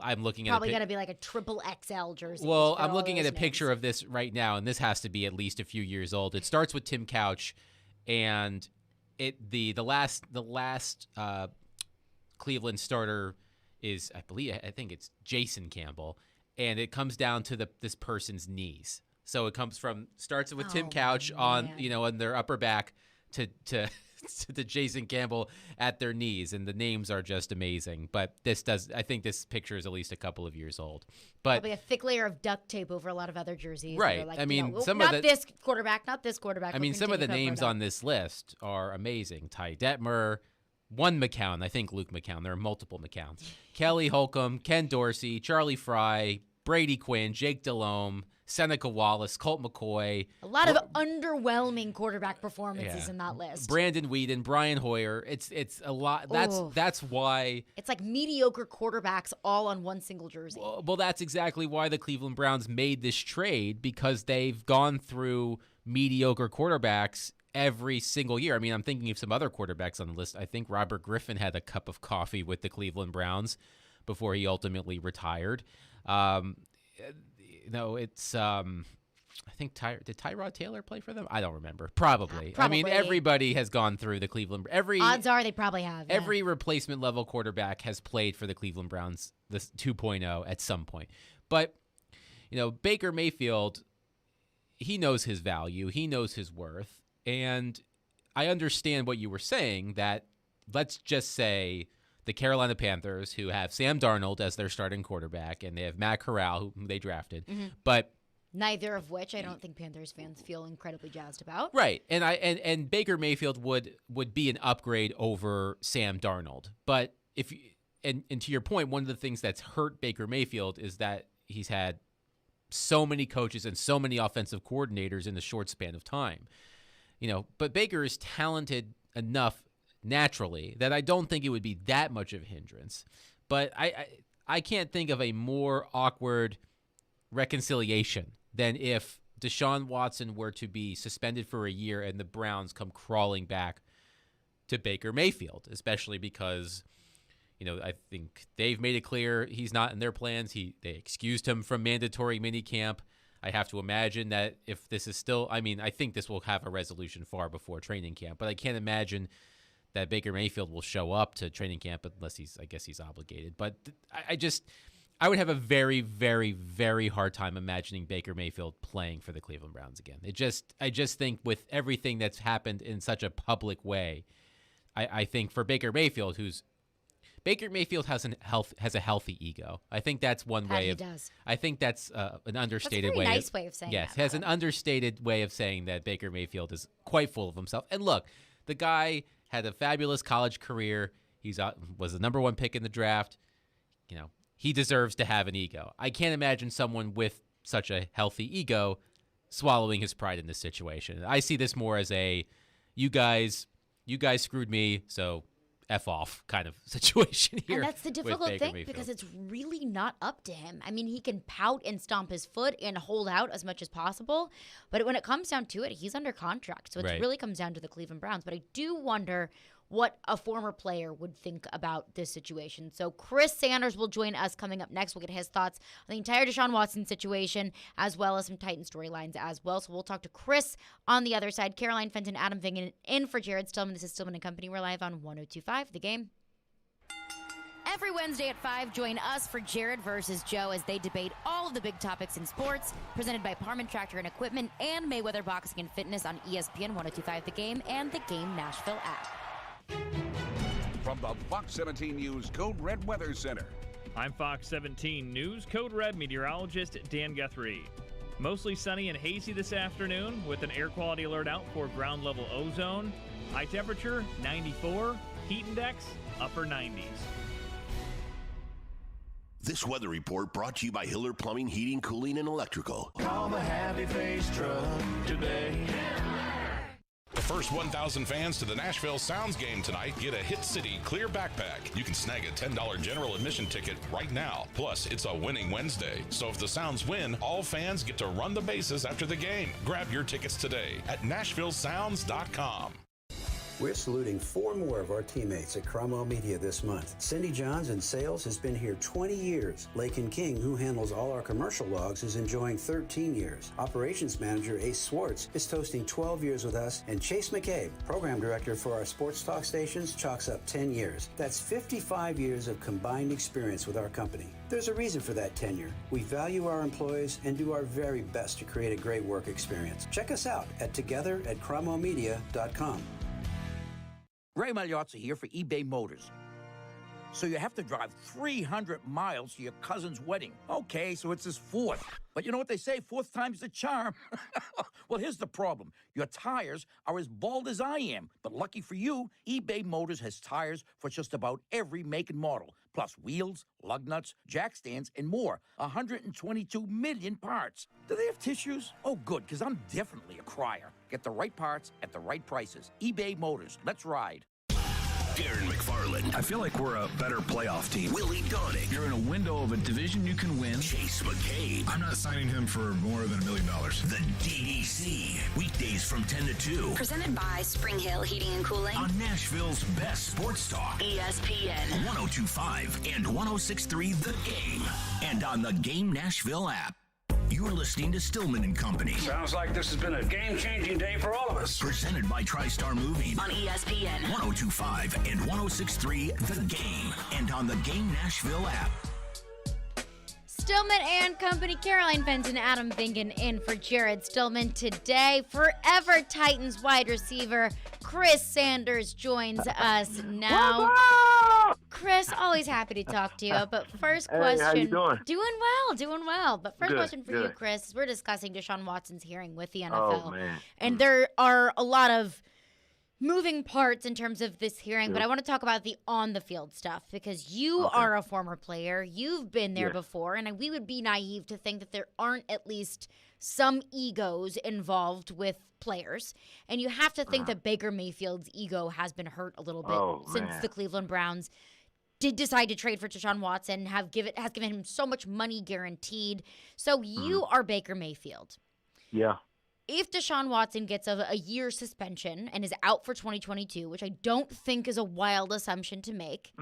I'm looking at probably got to be like a triple XL jersey. Well, I'm looking at a picture of this right now, and this has to be at least a few years old. It starts with Tim Couch, and the last Cleveland starter is, I think it's Jason Campbell, and it comes down to this person's knees. So it starts with Tim Couch on their upper back to to Jason Campbell at their knees, and the names are just amazing. But I think this picture is at least a couple of years old. But there'll be a thick layer of duct tape over a lot of other jerseys. Right. Like, I mean, this quarterback, not this quarterback. I mean, some of the names on this list are amazing. Ty Detmer, one McCown, I think Luke McCown. There are multiple McCowns. Kelly Holcomb, Ken Dorsey, Charlie Fry, Brady Quinn, Jake Delhomme, Seneca Wallace, Colt McCoy. A lot of underwhelming quarterback performances in that list. Brandon Weeden, Brian Hoyer. It's a lot. That's why it's like mediocre quarterbacks all on one single jersey. Well, that's exactly why the Cleveland Browns made this trade, because they've gone through mediocre quarterbacks every single year. I mean, I'm thinking of some other quarterbacks on the list. I think Robert Griffin had a cup of coffee with the Cleveland Browns before he ultimately retired. It's I think did Tyrod Taylor play for them? I don't remember. Probably. I mean, everybody has gone through the Cleveland. Odds are they probably have. Yeah. Every replacement level quarterback has played for the Cleveland Browns, this 2.0 at some point. But Baker Mayfield, he knows his value. He knows his worth. And I understand what you were saying, that let's just say the Carolina Panthers, who have Sam Darnold as their starting quarterback, and they have Matt Corral, who they drafted, but neither of which I don't think Panthers fans feel incredibly jazzed about. Right, and Baker Mayfield would be an upgrade over Sam Darnold. But and to your point, one of the things that's hurt Baker Mayfield is that he's had so many coaches and so many offensive coordinators in a short span of time. But Baker is talented enough naturally that I don't think it would be that much of a hindrance. But I can't think of a more awkward reconciliation than if Deshaun Watson were to be suspended for a year and the Browns come crawling back to Baker Mayfield, especially because I think they've made it clear he's not in their plans. They excused him from mandatory minicamp. I have to imagine that if this is still, I think this will have a resolution far before training camp, but I can't imagine that Baker Mayfield will show up to training camp unless he's obligated. But I would have a very, very, very hard time imagining Baker Mayfield playing for the Cleveland Browns again. I just think with everything that's happened in such a public way, I think for Baker Mayfield, Baker Mayfield has a healthy ego. I think that's one way of. Does. I think that's an understated way. Nice way of saying. Yes, that, has an understated way of saying that Baker Mayfield is quite full of himself. And look, the guy had a fabulous college career. Was the number one pick in the draft. He deserves to have an ego. I can't imagine someone with such a healthy ego swallowing his pride in this situation. I see this more as a you guys screwed me, so F off kind of situation here. And that's the difficult thing, because it's really not up to him. I mean, he can pout and stomp his foot and hold out as much as possible, but when it comes down to it, he's under contract. So it really comes down to the Cleveland Browns. But I do wonder what a former player would think about this situation. So Chris Sanders will join us coming up next. We'll get his thoughts on the entire Deshaun Watson situation, as well as some Titan storylines as well. So we'll talk to Chris on the other side. Caroline Fenton, Adam Vingen in for Jared Stillman. This is Stillman & Company. We're live on 102.5 The Game. Every Wednesday at 5, join us for Jared versus Joe as they debate all of the big topics in sports, presented by Parman Tractor and Equipment and Mayweather Boxing and Fitness on ESPN 102.5 The Game and the Game Nashville app. From the Fox 17 News Code Red Weather Center, I'm Fox 17 News Code Red meteorologist Dan Guthrie. Mostly sunny and hazy this afternoon with an air quality alert out for ground level ozone. High temperature 94, heat index upper 90s. This weather report brought to you by Hiller Plumbing, Heating, Cooling, and Electrical. Call the Happy Face Truck today. The first 1,000 fans to the Nashville Sounds game tonight get a Hit City clear backpack. You can snag a $10 general admission ticket right now. Plus, it's a winning Wednesday. So if the Sounds win, all fans get to run the bases after the game. Grab your tickets today at NashvilleSounds.com. We're saluting 4 more of our teammates at Cromwell Media this month. Cindy Johns in sales has been here 20 years. Lakin King, who handles all our commercial logs, is enjoying 13 years. Operations Manager Ace Swartz is toasting 12 years with us. And Chase McCabe, Program Director for our Sportstalk stations, chalks up 10 years. That's 55 years of combined experience with our company. There's a reason for that tenure. We value our employees and do our very best to create a great work experience. Check us out at together@cromwellmedia.com. Gray Magliozzi here for eBay Motors. So you have to drive 300 miles to your cousin's wedding. Okay, so it's his fourth. But you know what they say, fourth time's the charm. Well, here's the problem. Your tires are as bald as I am. But lucky for you, eBay Motors has tires for just about every make and model. Plus wheels, lug nuts, jack stands, and more. 122 million parts. Do they have tissues? Oh, good, because I'm definitely a crier. Get the right parts at the right prices. eBay Motors. Let's ride. Darren McFarland. I feel like we're a better playoff team. Willie Donick. You're in a window of a division you can win. Chase McCabe. I'm not signing him for more than $1 million. The DDC. Weekdays from 10 to 2. Presented by Spring Hill Heating and Cooling. On Nashville's best sports talk. ESPN. 102.5 and 106.3 The Game. And on the Game Nashville app. You're listening to Stillman and Company. Sounds like this has been a game-changing day for all of us. Presented by TriStar Moving. On ESPN. 102.5 and 106.3 The Game. And on the Game Nashville app. Stillman and Company, Caroline Fenton, Adam Vingan in for Jared Stillman today. Forever Titans wide receiver Chris Sanders joins us now. Chris, always happy to talk to you. But first question. Hey, how you doing? Doing well. But first question for you, Chris, is we're discussing Deshaun Watson's hearing with the NFL. Oh, man. And there are a lot of moving parts in terms of this hearing, but I want to talk about the on-the-field stuff because you are a former player. You've been there before, and we would be naive to think that there aren't at least some egos involved with players. And you have to think that Baker Mayfield's ego has been hurt a little bit since the Cleveland Browns did decide to trade for Deshaun Watson, has given him so much money guaranteed. So you are Baker Mayfield. Yeah. If Deshaun Watson gets a year suspension and is out for 2022, which I don't think is a wild assumption to make,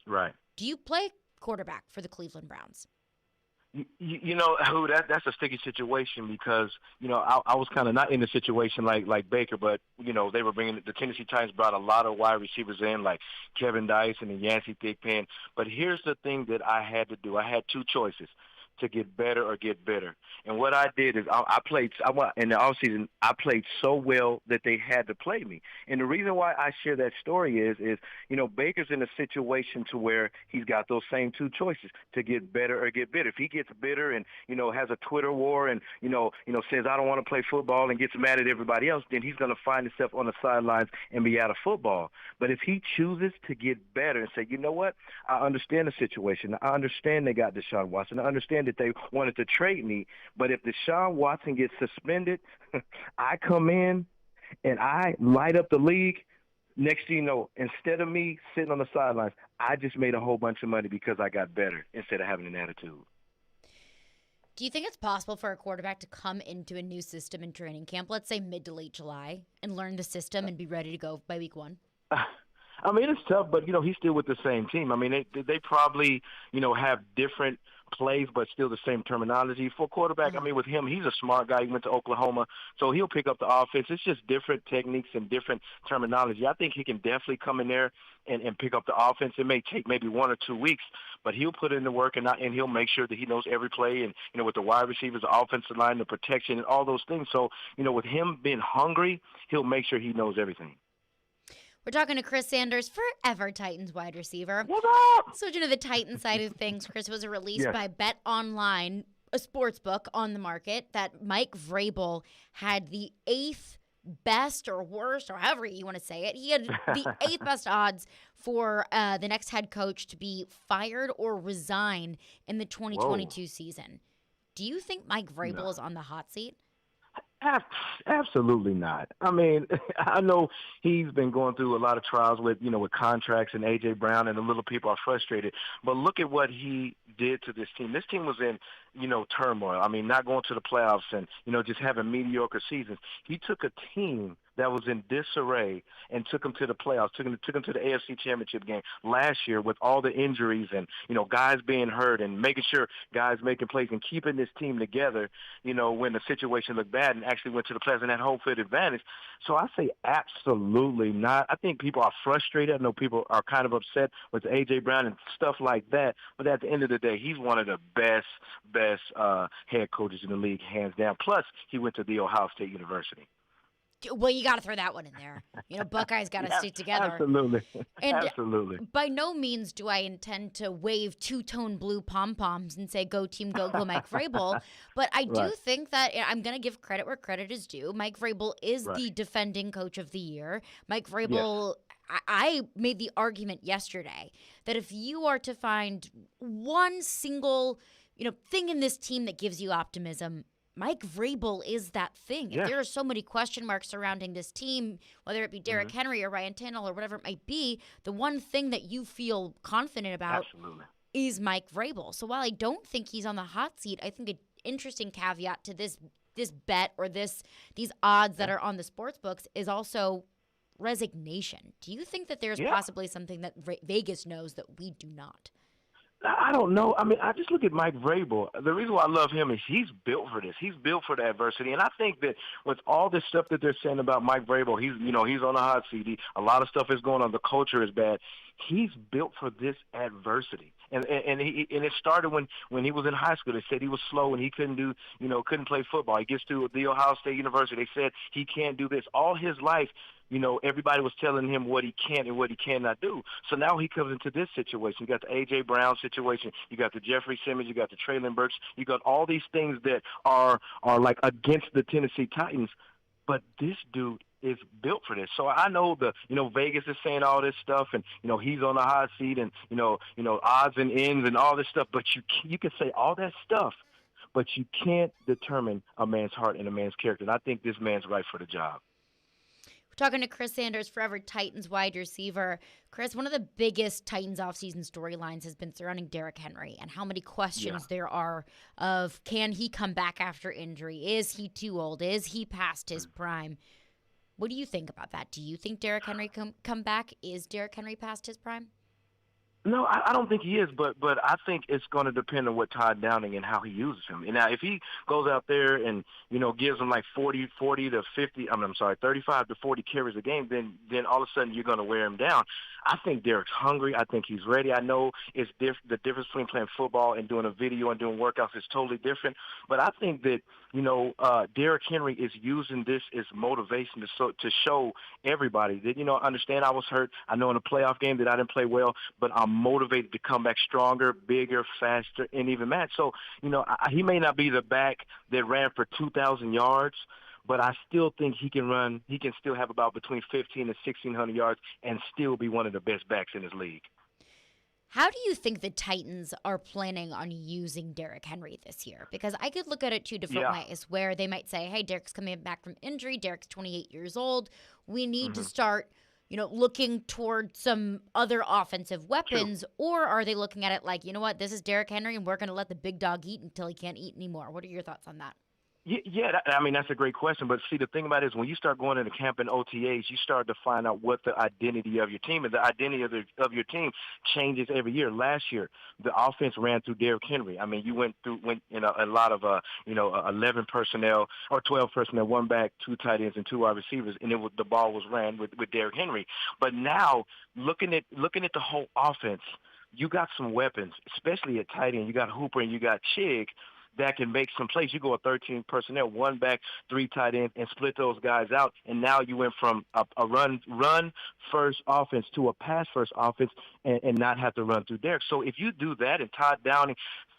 right? Do you play quarterback for the Cleveland Browns? You know, that's a sticky situation because, you know, I was kind of not in a situation like Baker, but, you know, they were bringing the Tennessee Titans brought a lot of wide receivers in like Kevin Dyson and Yancey Thigpen. But here's the thing that I had to do. I had two choices. To get better or get bitter. And what I did is I played in the offseason, I played so well that they had to play me. And the reason why I share that story is, you know, Baker's in a situation to where he's got those same two choices, to get better or get bitter. If he gets bitter and, you know, has a Twitter war and, you know, says I don't want to play football and gets mad at everybody else, then he's going to find himself on the sidelines and be out of football. But if he chooses to get better and say, you know what, I understand the situation. I understand they got Deshaun Watson. I understand that they wanted to trade me, but if Deshaun Watson gets suspended, I come in and I light up the league. Next thing you know, instead of me sitting on the sidelines, I just made a whole bunch of money because I got better instead of having an attitude. Do you think it's possible for a quarterback to come into a new system in training camp, let's say mid to late July, and learn the system and be ready to go by week one? I mean, it's tough, but, you know, he's still with the same team. I mean, they probably, you know, have different plays, but still the same terminology. For quarterback, I mean, with him, he's a smart guy. He went to Oklahoma, so he'll pick up the offense. It's just different techniques and different terminology. I think he can definitely come in there and pick up the offense. It may take maybe 1 or 2 weeks, but he'll put in the work and he'll make sure that he knows every play and, you know, with the wide receivers, the offensive line, the protection, and all those things. So, you know, with him being hungry, he'll make sure he knows everything. We're talking to Chris Sanders, forever Titans wide receiver. What up? Switching to the Titans side of things, Chris, was a release by Bet Online, a sports book on the market, that Mike Vrabel had the 8th best or worst, or however you want to say it. He had the 8th best odds for the next head coach to be fired or resign in the 2022 season. Do you think Mike Vrabel is on the hot seat? Absolutely not. I mean, I know he's been going through a lot of trials with, you know, with contracts and A.J. Brown, and the little people are frustrated. But look at what he did to this team. This team was in, you know, turmoil. I mean, not going to the playoffs and, you know, just having mediocre seasons. He took a team that was in disarray and took them to the playoffs, took them to the AFC Championship game last year with all the injuries and, you know, guys being hurt and making sure guys making plays and keeping this team together, you know, when the situation looked bad, and actually went to the playoffs and had home field advantage. So I say absolutely not. I think people are frustrated. I know people are kind of upset with A.J. Brown and stuff like that. But at the end of the day, he's one of the best head coaches in the league, hands down. Plus, he went to The Ohio State University. Well, you got to throw that one in there. Buckeyes got to stick together. Absolutely. And Absolutely. by no means do I intend to wave two-tone blue pom-poms and say, go team, go Mike Vrabel. But I do think that I'm going to give credit where credit is due. Mike Vrabel is the defending coach of the year. Mike Vrabel, I made the argument yesterday that if you are to find one single, thing in this team that gives you optimism, Mike Vrabel is that thing. If there are so many question marks surrounding this team, whether it be Derrick Henry or Ryan Tannehill or whatever it might be, the one thing that you feel confident about is Mike Vrabel. So while I don't think he's on the hot seat, I think an interesting caveat to this bet or these odds that are on the sports books is also resignation. Do you think that there's possibly something that Vegas knows that we do not? I don't know. I mean, I just look at Mike Vrabel. The reason why I love him is he's built for this. He's built for the adversity. And I think that with all this stuff that they're saying about Mike Vrabel, he's on the hot seat. A lot of stuff is going on. The culture is bad. He's built for this adversity. And it started when he was in high school. They said he was slow and he couldn't play football. He gets to the Ohio State University. They said he can't do this. All his life, everybody was telling him what he can and what he cannot do. So now he comes into this situation. You got the A.J. Brown situation. You got the Jeffrey Simmons. You got the Traylon Burks. You got all these things that are like against the Tennessee Titans. But this dude is built for this. So I know Vegas is saying all this stuff and, he's on the hot seat and, odds and ends and all this stuff. But you can say all that stuff, but you can't determine a man's heart and a man's character. And I think this man's right for the job. Talking to Chris Sanders, forever Titans wide receiver. Chris, one of the biggest Titans offseason storylines has been surrounding Derrick Henry and how many questions there are of can he come back after injury? Is he too old? Is he past his prime? What do you think about that? Do you think Derrick Henry come back? Is Derrick Henry past his prime? No, I don't think he is, but I think it's going to depend on what Todd Downing and how he uses him. And now if he goes out there and, gives him like 40 to 50, 35 to 40 carries a game, then all of a sudden you're going to wear him down. I think Derrick's hungry. I think he's ready. I know it's the difference between playing football and doing a video and doing workouts is totally different. But I think that, Derrick Henry is using this as motivation to show everybody that, understand I was hurt. I know in a playoff game that I didn't play well, but I'm motivated to come back stronger, bigger, faster, and even mad. So, he may not be the back that ran for 2,000 yards, but I still think he can run. He can still have about between 1,500 and 1,600 yards and still be one of the best backs in his league. How do you think the Titans are planning on using Derrick Henry this year? Because I could look at it two different ways, where they might say, hey, Derrick's coming back from injury. Derrick's 28 years old. We need to start, looking toward some other offensive weapons. Or are they looking at it like, this is Derrick Henry and we're going to let the big dog eat until he can't eat anymore? What are your thoughts on that? Yeah, that's a great question. But see, the thing about it is when you start going into camp and OTAs, you start to find out what the identity of your team is. The identity of your team changes every year. Last year, the offense ran through Derrick Henry. I mean, you went a lot of 11 personnel or 12 personnel, one back, two tight ends, and two wide receivers, and the ball was ran with Derrick Henry. But now, looking at the whole offense, you got some weapons, especially at tight end. You got Hooper and you got Chig that can make some plays. You go a 13 personnel, one back, three tight ends, and split those guys out. And now you went from a run-first offense to a pass-first offense and not have to run through Derrick. So if you do that and Todd Downing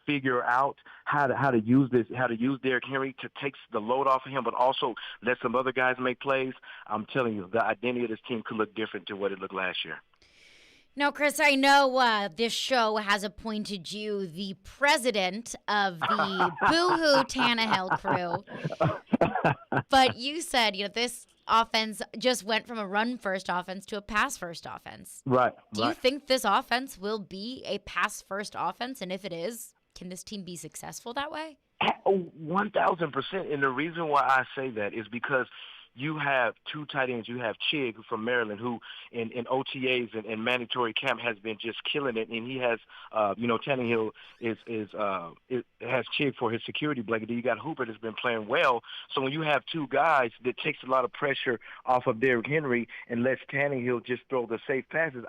figure out how to use Derrick Henry to take the load off of him, but also let some other guys make plays, I'm telling you, the identity of this team could look different to what it looked last year. Now, Chris, I know this show has appointed you the president of the Boo-Hoo Tannehill crew. But you said, this offense just went from a run-first offense to a pass-first offense. Right. Do you think this offense will be a pass-first offense? And if it is, can this team be successful that way? 1,000%. And the reason why I say that is because you have two tight ends. You have Chig from Maryland, who in OTAs and mandatory camp has been just killing it, and he has, Tannehill has Chig for his security blanket. You got Hooper that's been playing well. So when you have two guys, that takes a lot of pressure off of Derrick Henry and lets Tannehill just throw the safe passes.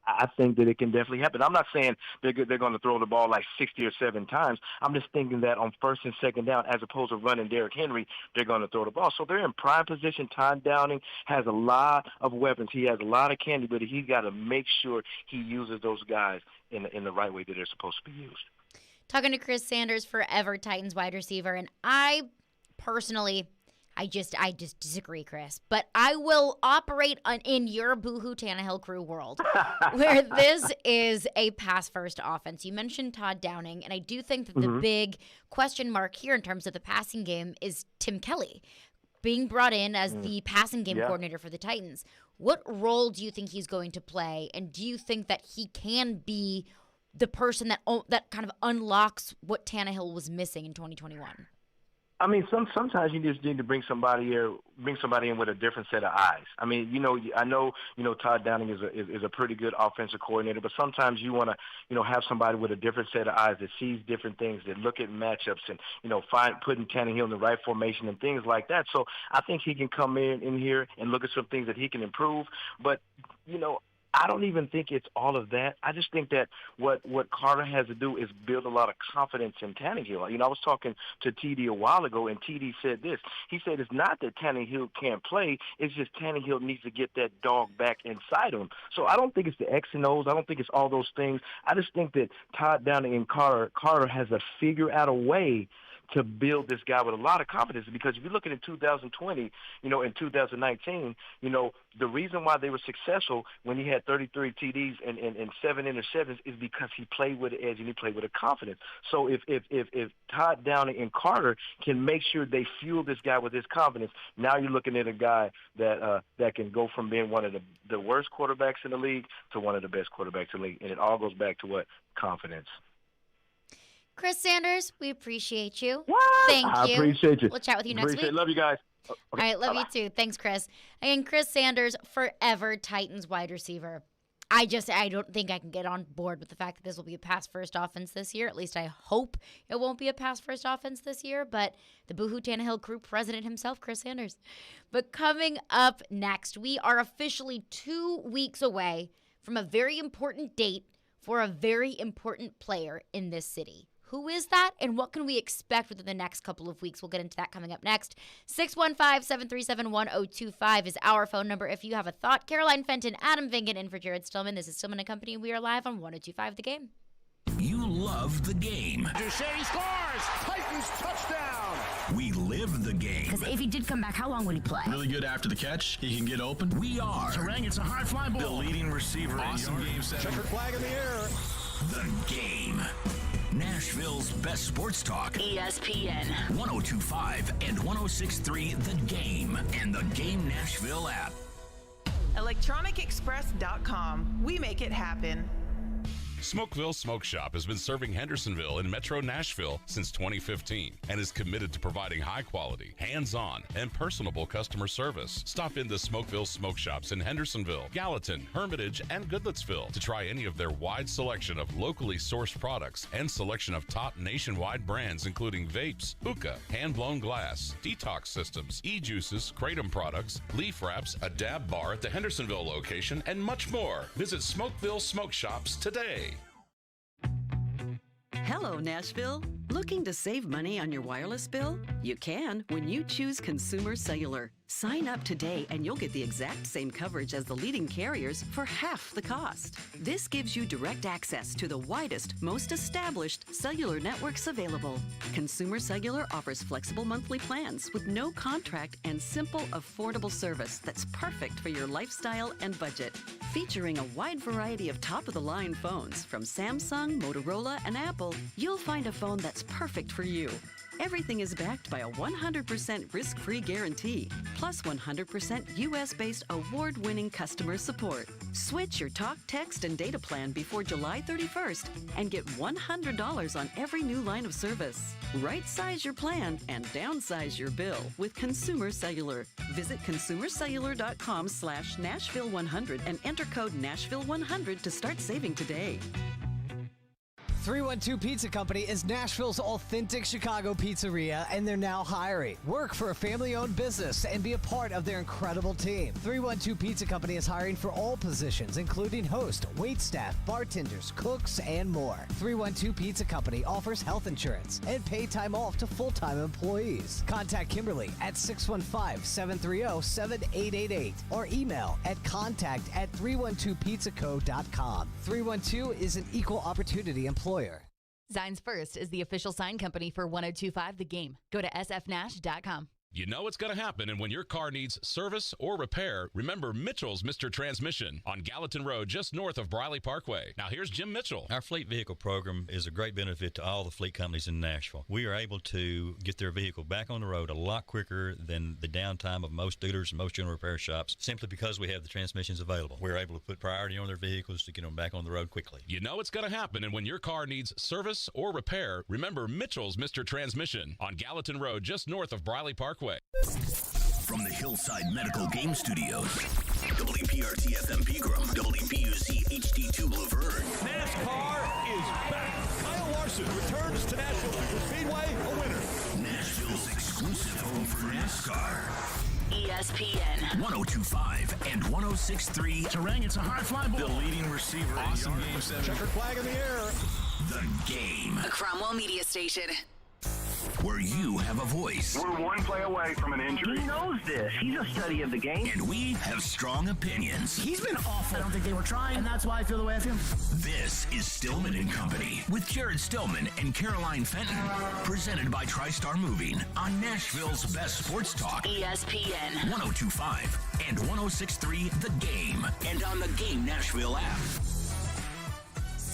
I think that it can definitely happen. I'm not saying they're going to throw the ball like 60 or 7 times. I'm just thinking that on first and second down, as opposed to running Derrick Henry, they're going to throw the ball. So they're in prime position. Todd Downing has a lot of weapons. He has a lot of candy, but he's got to make sure he uses those guys in the right way that they're supposed to be used. Talking to Chris Sanders, forever Titans wide receiver, and I personally, I just disagree, Chris. But I will operate in your Boohoo Tannehill crew world, where this is a pass-first offense. You mentioned Todd Downing, and I do think that the big question mark here in terms of the passing game is Tim Kelly being brought in as the passing game coordinator for the Titans. What role do you think he's going to play, and do you think that he can be the person that kind of unlocks what Tannehill was missing in 2021? I mean, sometimes you just need to bring somebody in with a different set of eyes. I mean, I know Todd Downing is a pretty good offensive coordinator, but sometimes you want to, have somebody with a different set of eyes that sees different things, that look at matchups and, putting Tannehill in the right formation and things like that. So I think he can come in here and look at some things that he can improve. But, I don't even think it's all of that. I just think that what Carter has to do is build a lot of confidence in Tannehill. I was talking to TD a while ago, and TD said this. He said it's not that Tannehill can't play. It's just Tannehill needs to get that dog back inside him. So I don't think it's the X and O's. I don't think it's all those things. I just think that Todd Downing and Carter has to figure out a way to build this guy with a lot of confidence, because if you're looking at 2020, in 2019, the reason why they were successful when he had 33 TDs and 7 interceptions is because he played with an edge and he played with a confidence. So if Todd Downing and Carter can make sure they fuel this guy with his confidence, now you're looking at a guy that can go from being one of the worst quarterbacks in the league to one of the best quarterbacks in the league, and it all goes back to what? Confidence. Chris Sanders, we appreciate you. What? Thank you. I appreciate you. We'll chat with you next week. Love you guys. All right, love you too. Thanks, Chris. And Chris Sanders, forever Titans wide receiver. I don't think I can get on board with the fact that this will be a pass-first offense this year. At least I hope it won't be a pass-first offense this year. But the Boohoo Tannehill crew president himself, Chris Sanders. But coming up next, we are officially 2 weeks away from a very important date for a very important player in this city. Who is that, and what can we expect within the next couple of weeks? We'll get into that coming up next. 615-737-1025 is our phone number if you have a thought. Caroline Fenton, Adam Vingan, in for Jared Stillman. This is Stillman & Company, and we are live on 1025 The Game. You love the game. Duchesne scores! Titans touchdown! We live the game. Because if he did come back, how long would he play? Really good after the catch. He can get open. We are Terang, it's a high fly ball. the leading receiver. Awesome game 7. Checkered flag in the air. The Game. Nashville's best sports talk. ESPN 1025 and 1063 The Game and the Game Nashville app. ElectronicExpress.com. We make it happen. Smokeville Smoke Shop has been serving Hendersonville and Metro Nashville since 2015 and is committed to providing high quality, hands-on, and personable customer service. Stop in the Smokeville Smoke Shops in Hendersonville, Gallatin, Hermitage, and Goodlettsville to try any of their wide selection of locally sourced products and selection of top nationwide brands including vapes, hookah, hand-blown glass, detox systems, e-juices, kratom products, leaf wraps, a dab bar at the Hendersonville location, and much more. Visit Smokeville Smoke Shops today. Hello, Nashville. Looking to save money on your wireless bill? You can when you choose Consumer Cellular. Sign up today and you'll get the exact same coverage as the leading carriers for half the cost. This gives you direct access to the widest, most established cellular networks available. Consumer Cellular offers flexible monthly plans with no contract and simple, affordable service that's perfect for your lifestyle and budget. Featuring a wide variety of top-of-the-line phones from Samsung, Motorola, and Apple, you'll find a phone that's perfect for you. Everything is backed by a 100% risk-free guarantee, plus 100% U.S.-based award-winning customer support. Switch your talk, text, and data plan before July 31st and get $100 on every new line of service. Right-size your plan and downsize your bill with Consumer Cellular. Visit consumercellular.com/Nashville100 and enter code Nashville100 to start saving today. 312 Pizza Company is Nashville's authentic Chicago pizzeria, and they're now hiring. Work for a family-owned business and be a part of their incredible team. 312 Pizza Company is hiring for all positions, including host, waitstaff, bartenders, cooks, and more. 312 Pizza Company offers health insurance and paid time off to full-time employees. Contact Kimberly at 615-730-7888 or email at contact@312pizzaco.com. 312 is an equal opportunity employer. Signs First is the official sign company for 1025 The Game. Go to sfnash.com. You know it's going to happen, and when your car needs service or repair, remember Mitchell's Mr. Transmission on Gallatin Road, just north of Briley Parkway. Now here's Jim Mitchell. Our fleet vehicle program is a great benefit to all the fleet companies in Nashville. We are able to get their vehicle back on the road a lot quicker than the downtime of most dealers and most general repair shops, simply because we have the transmissions available. We're able to put priority on their vehicles to get them back on the road quickly. You know it's going to happen, and when your car needs service or repair, remember Mitchell's Mr. Transmission on Gallatin Road, just north of Briley Parkway. From the Hillside Medical Game Studios, WPRT-FM Pegram, WPUC HD2 Laverne. NASCAR is back. Kyle Larson returns to Nashville Superspeedway a winner. Nashville's exclusive home for NASCAR. ESPN 1025 and 1063. Terang, it's a high fly ball. The leading receiver. Awesome game 7. Checkered flag in the air. The Game. A Cromwell Media Station. Where you have a voice. We're one play away from an injury. He knows this. He's a study of the game. And we have strong opinions. He's been awful. I don't think they were trying, and that's why I feel the way I feel. This is Stillman and Company with Jared Stillman and Caroline Fenton. Presented by TriStar Moving on Nashville's best sports talk. ESPN 1025 and 1063 The Game. And on the Game Nashville app.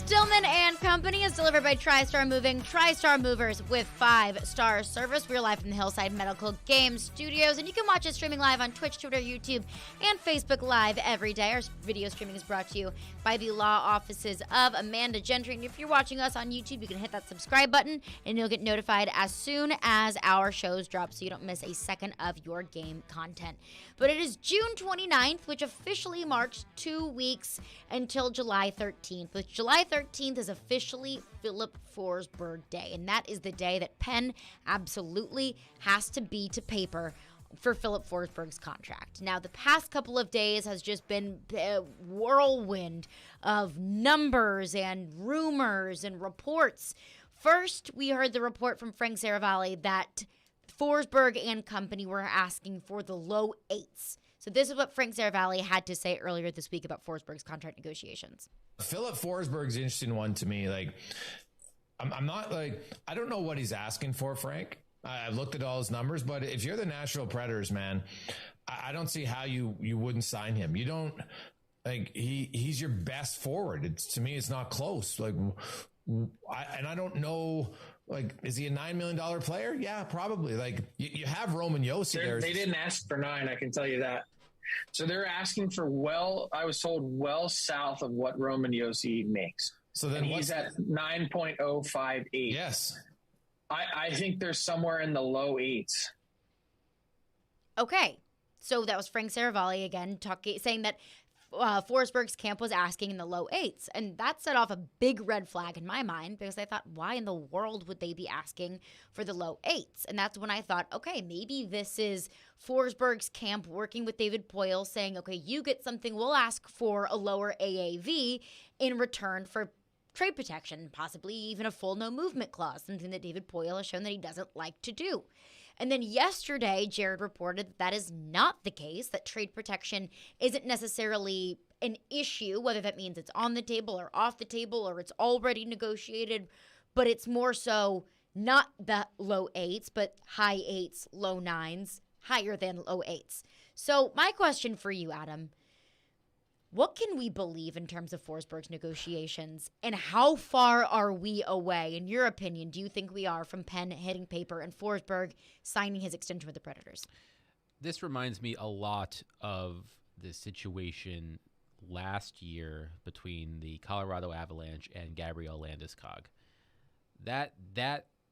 Stillman and Company is delivered by TriStar Moving. TriStar Movers with 5-star service. We're live from the Hillside Medical Game Studios, and you can watch us streaming live on Twitch, Twitter, YouTube, and Facebook Live every day. Our video streaming is brought to you by the law offices of Amanda Gentry. And if you're watching us on YouTube, you can hit that subscribe button, and you'll get notified as soon as our shows drop, so you don't miss a second of your game content. But it is June 29th, which officially marks 2 weeks until July 13th, which July 13th is officially Philip Forsberg Day, and that is the day that pen absolutely has to be to paper for Philip Forsberg's contract. Now, the past couple of days has just been a whirlwind of numbers and rumors and reports. First, we heard the report from Frank Saravalli that Forsberg and company were asking for the low 8s. So this is what Frank Saravalli had to say earlier this week about Forsberg's contract negotiations. Philip Forsberg's an interesting one to me. Like, I'm not like, I don't know what he's asking for, Frank. I've looked at all his numbers, but if you're the Nashville Predators, man, I don't see how you wouldn't sign him. You don't, like, he's your best forward. To me, it's not close. Like, I don't know. Like, is he a $9 million player? Yeah, probably. Like, you have Roman Josi there. They didn't ask for 9, I can tell you that. So they're asking for I was told well south of what Roman Josi makes. So then he's at 9.058. Yes. I think they're somewhere in the low 8s. Okay. So that was Frank Saravalli again saying that Forsberg's camp was asking in the low 8s. And that set off a big red flag in my mind because I thought, why in the world would they be asking for the low 8s? And that's when I thought, okay, maybe this is Forsberg's camp working with David Poile saying, okay, you get something, we'll ask for a lower AAV in return for trade protection, possibly even a full no movement clause, something that David Poile has shown that he doesn't like to do. And then yesterday, Jared reported that is not the case, that trade protection isn't necessarily an issue, whether that means it's on the table or off the table or it's already negotiated, but it's more so not the low 8s, but high 8s, low 9s, higher than low 8s. So my question for you, Adam, what can we believe in terms of Forsberg's negotiations, and how far are we away, in your opinion, do you think we are from pen hitting paper and Forsberg signing his extension with the Predators? This reminds me a lot of the situation last year between the Colorado Avalanche and Gabriel Landeskog. That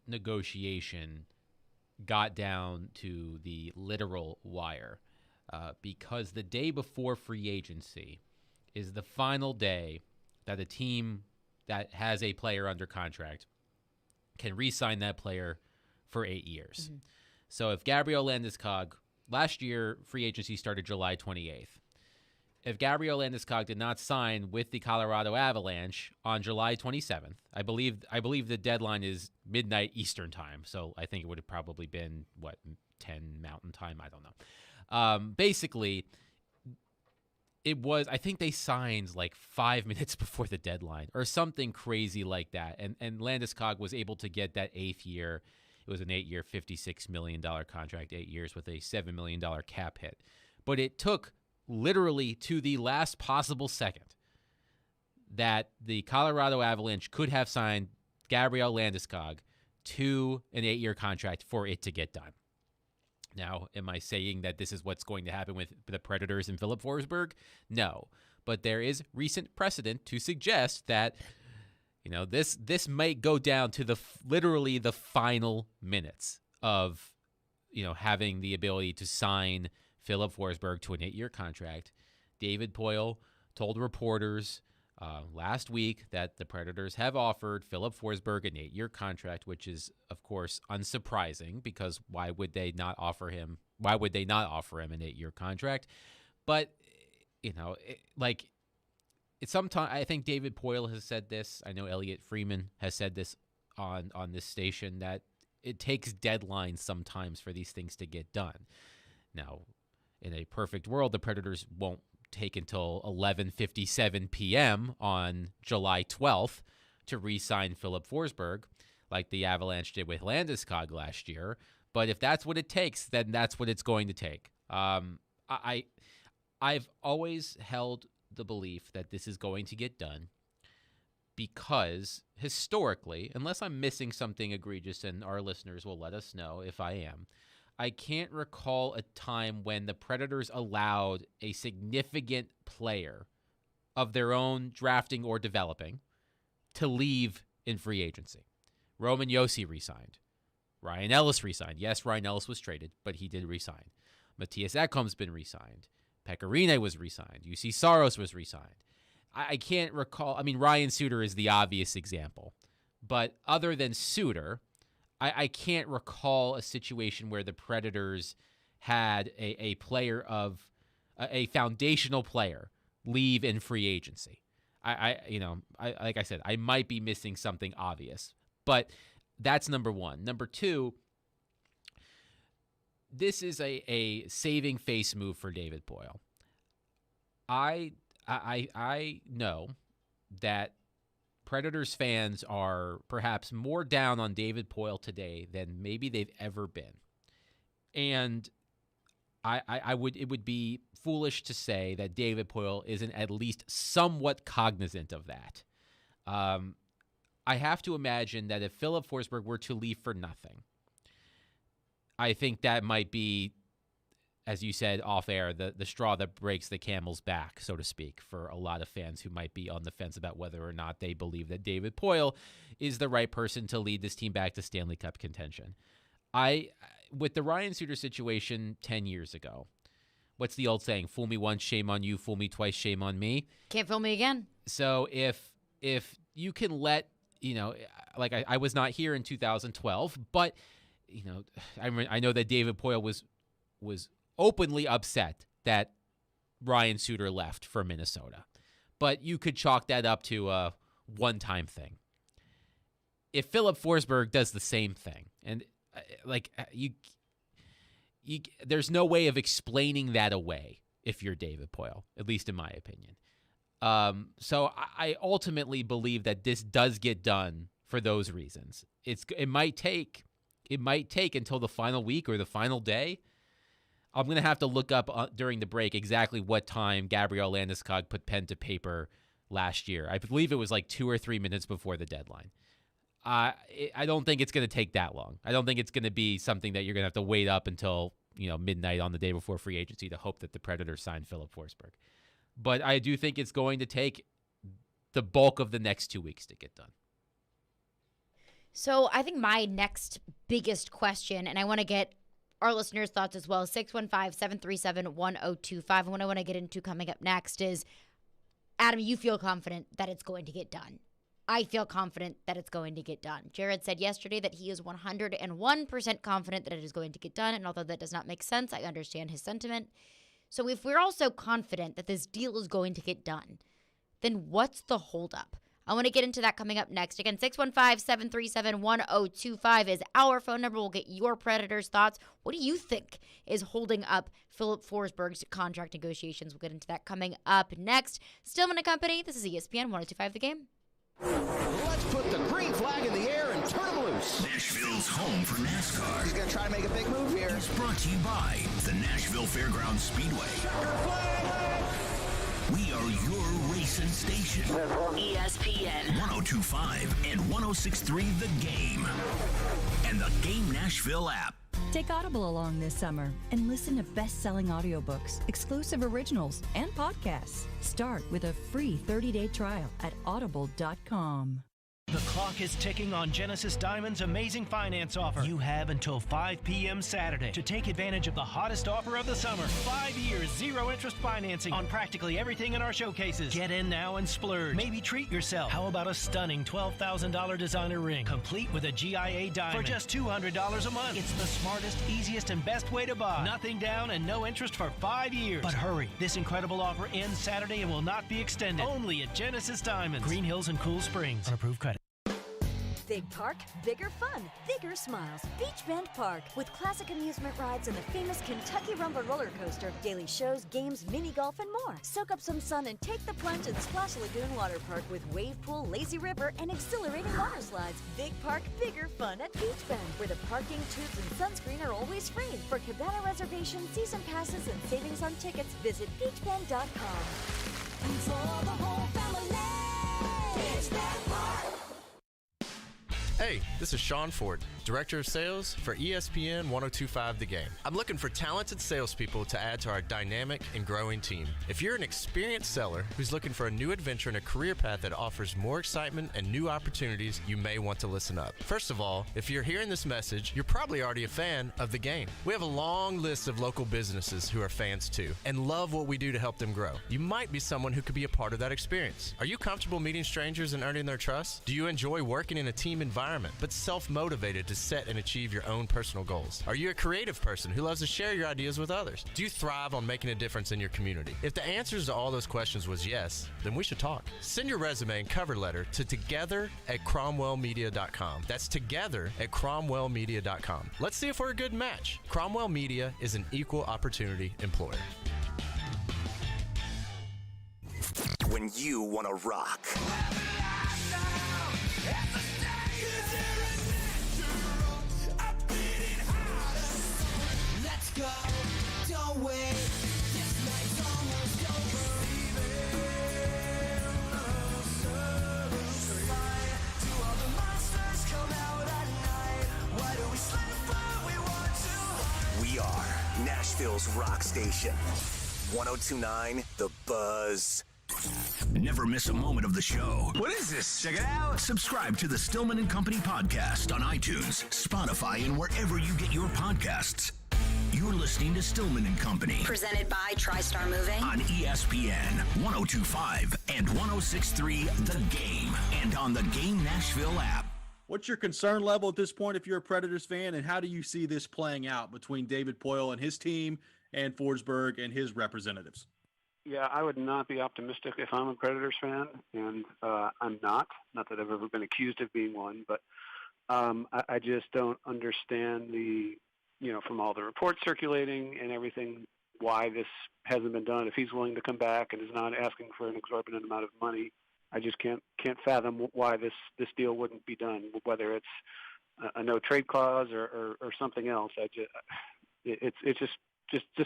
negotiation got down to the literal wire because the day before free agency is the final day that a team that has a player under contract can re-sign that player for 8 years. Mm-hmm. So if Gabriel Landeskog, last year free agency started July 28th. If Gabriel Landeskog did not sign with the Colorado Avalanche on July 27th, I believe the deadline is midnight Eastern time, so I think it would have probably been, 10 Mountain time? I don't know. Basically, I think they signed like 5 minutes before the deadline or something crazy like that, and Landeskog was able to get that 8th year. It was an 8-year, $56 million contract, 8 years with a $7 million cap hit. But it took literally to the last possible second that the Colorado Avalanche could have signed Gabriel Landeskog to an 8-year contract for it to get done. Now, am I saying that this is what's going to happen with the Predators and Philip Forsberg? No. But there is recent precedent to suggest that this might go down to literally the final minutes of, having the ability to sign Philip Forsberg to an 8-year contract. David Poile told reporters last week that the Predators have offered Philip Forsberg an 8-year contract, which is, of course, unsurprising because why would they not offer him an 8-year contract? But, sometimes I think David Poile has said this. I know Elliot Freeman has said this on this station, that it takes deadlines sometimes for these things to get done. Now, in a perfect world, the Predators won't take until 11:57 p.m. on July 12th to re-sign Philip Forsberg, like the Avalanche did with Landeskog last year. But if that's what it takes, then that's what it's going to take. I've always held the belief that this is going to get done because historically, unless I'm missing something egregious, and our listeners will let us know if I am, I can't recall a time when the Predators allowed a significant player of their own drafting or developing to leave in free agency. Roman Josi resigned. Ryan Ellis resigned. Yes, Ryan Ellis was traded, but he did resign. Matthias Ekholm's been resigned. Pecorine was resigned. UC Saros was resigned. I can't recall. I mean, Ryan Suter is the obvious example. But other than Suter, I can't recall a situation where the Predators had a player of a foundational player leave in free agency. Like I said, I might be missing something obvious, but that's number one. Number two, this is a saving face move for David Poile. I know that Predators fans are perhaps more down on David Poile today than maybe they've ever been. And it would be foolish to say that David Poile isn't at least somewhat cognizant of that. I have to imagine that if Philip Forsberg were to leave for nothing, I think that might be, as you said off air, the straw that breaks the camel's back, so to speak, for a lot of fans who might be on the fence about whether or not they believe that David Poile is the right person to lead this team back to Stanley Cup contention. With the Ryan Suter situation 10 years ago, what's the old saying? Fool me once, shame on you. Fool me twice, shame on me. Can't fool me again. So if you can let, I was not here in 2012, but I know that David Poile was openly upset that Ryan Suter left for Minnesota, but you could chalk that up to a one-time thing. If Philip Forsberg does the same thing, and there's no way of explaining that away if you're David Poile, at least in my opinion. So I ultimately believe that this does get done for those reasons. It might take until the final week or the final day. I'm going to have to look up during the break exactly what time Gabriel Landeskog put pen to paper last year. I believe it was like 2 or 3 minutes before the deadline. I don't think it's going to take that long. I don't think it's going to be something that you're going to have to wait up until midnight on the day before free agency to hope that the Predators sign Philip Forsberg. But I do think it's going to take the bulk of the next 2 weeks to get done. So I think my next biggest question, and I want to get our listeners' thoughts as well, 615-737-1025. And what I want to get into coming up next is, Adam, you feel confident that it's going to get done. I feel confident that it's going to get done. Jared said yesterday that he is 101% confident that it is going to get done, and although that does not make sense, I understand his sentiment. So if we're also confident that this deal is going to get done, then what's the holdup? I want to get into that coming up next. Again, 615-737-1025 is our phone number. We'll get your Predators' thoughts. What do you think is holding up Philip Forsberg's contract negotiations? We'll get into that coming up next. Stillman & Company, this is ESPN 1025 The Game. Let's put the green flag in the air and turn them loose. Nashville's home for NASCAR. He's going to try to make a big move here. It's brought to you by the Nashville Fairgrounds Speedway. We are your racing station. ESPN 1025 and 1063 The Game. And the Game Nashville app. Take Audible along this summer and listen to best-selling audiobooks, exclusive originals, and podcasts. Start with a free 30-day trial at audible.com. The clock is ticking on Genesis Diamond's amazing finance offer. You have until 5 p.m. Saturday to take advantage of the hottest offer of the summer. 5 years, zero interest financing on practically everything in our showcases. Get in now and splurge. Maybe treat yourself. How about a stunning $12,000 designer ring, complete with a GIA diamond for just $200 a month? It's the smartest, easiest, and best way to buy. Nothing down and no interest for 5 years. But hurry, this incredible offer ends Saturday and will not be extended. Only at Genesis Diamonds, Green Hills and Cool Springs. On approved credit. Big Park, bigger fun, bigger smiles. Beach Bend Park with classic amusement rides and the famous Kentucky Rumble roller coaster, daily shows, games, mini golf, and more. Soak up some sun and take the plunge in Splash Lagoon Water Park with wave pool, lazy river, and exhilarating water slides. Big Park, bigger fun at Beach Bend, where the parking, tubes, and sunscreen are always free. For cabana reservations, season passes, and savings on tickets, visit beachbend.com. For the whole family, Beach Bend Park. Hey, this is Sean Ford, Director of Sales for ESPN 1025 The Game. I'm looking for talented salespeople to add to our dynamic and growing team. If you're an experienced seller who's looking for a new adventure and a career path that offers more excitement and new opportunities, you may want to listen up. First of all, if you're hearing this message, you're probably already a fan of The Game. We have a long list of local businesses who are fans too and love what we do to help them grow. You might be someone who could be a part of that experience. Are you comfortable meeting strangers and earning their trust? Do you enjoy working in a team environment, but self-motivated to set and achieve your own personal goals? Are you a creative person who loves to share your ideas with others? Do you thrive on making a difference in your community? If the answers to all those questions was yes, then we should talk. Send your resume and cover letter to together@cromwellmedia.com. That's together@cromwellmedia.com. Let's see if we're a good match. Cromwell Media is an equal opportunity employer. When you want to rock. Go, don't wait. This night's almost over. Do all the monsters come out at night? Why do we sleep when we want to hide? We are Nashville's rock station. 1029 The Buzz. Never miss a moment of the show. What is this? Check it out. Subscribe to the Stillman & Company podcast on iTunes, Spotify, and wherever you get your podcasts. You're listening to Stillman & Company. Presented by TriStar Moving. On ESPN 1025 and 1063 The Game. And on the Game Nashville app. What's your concern level at this point if you're a Predators fan, and how do you see this playing out between David Poile and his team and Forsberg and his representatives? Yeah, I would not be optimistic if I'm a Predators fan, and I'm not. Not that I've ever been accused of being one, but I just don't understand from all the reports circulating and everything, why this hasn't been done. If he's willing to come back and is not asking for an exorbitant amount of money, I just can't fathom why this deal wouldn't be done, whether it's a no trade clause or something else. It's just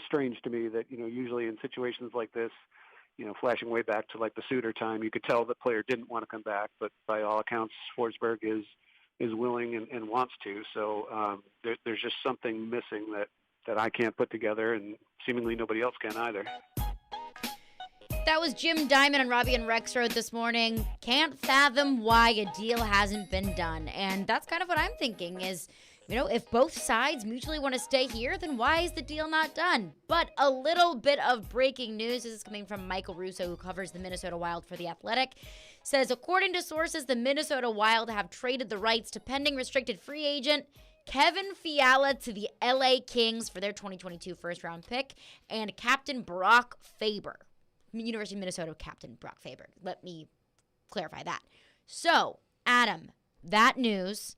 strange to me that, usually in situations like this, flashing way back to like the Suter time, you could tell the player didn't want to come back, but by all accounts, Forsberg is willing and wants to. So there's just something missing that I can't put together, and seemingly nobody else can either. That was Jim Diamond and Robbie and Rexroad this morning. Can't fathom why a deal hasn't been done. And that's kind of what I'm thinking is, if both sides mutually want to stay here, then why is the deal not done? But a little bit of breaking news. This is coming from Michael Russo, who covers the Minnesota Wild for The Athletic. says, according to sources, the Minnesota Wild have traded the rights to pending restricted free agent Kevin Fiala to the LA Kings for their 2022 first-round pick and Captain Brock Faber. University of Minnesota Captain Brock Faber. Let me clarify that. So, Adam, that news,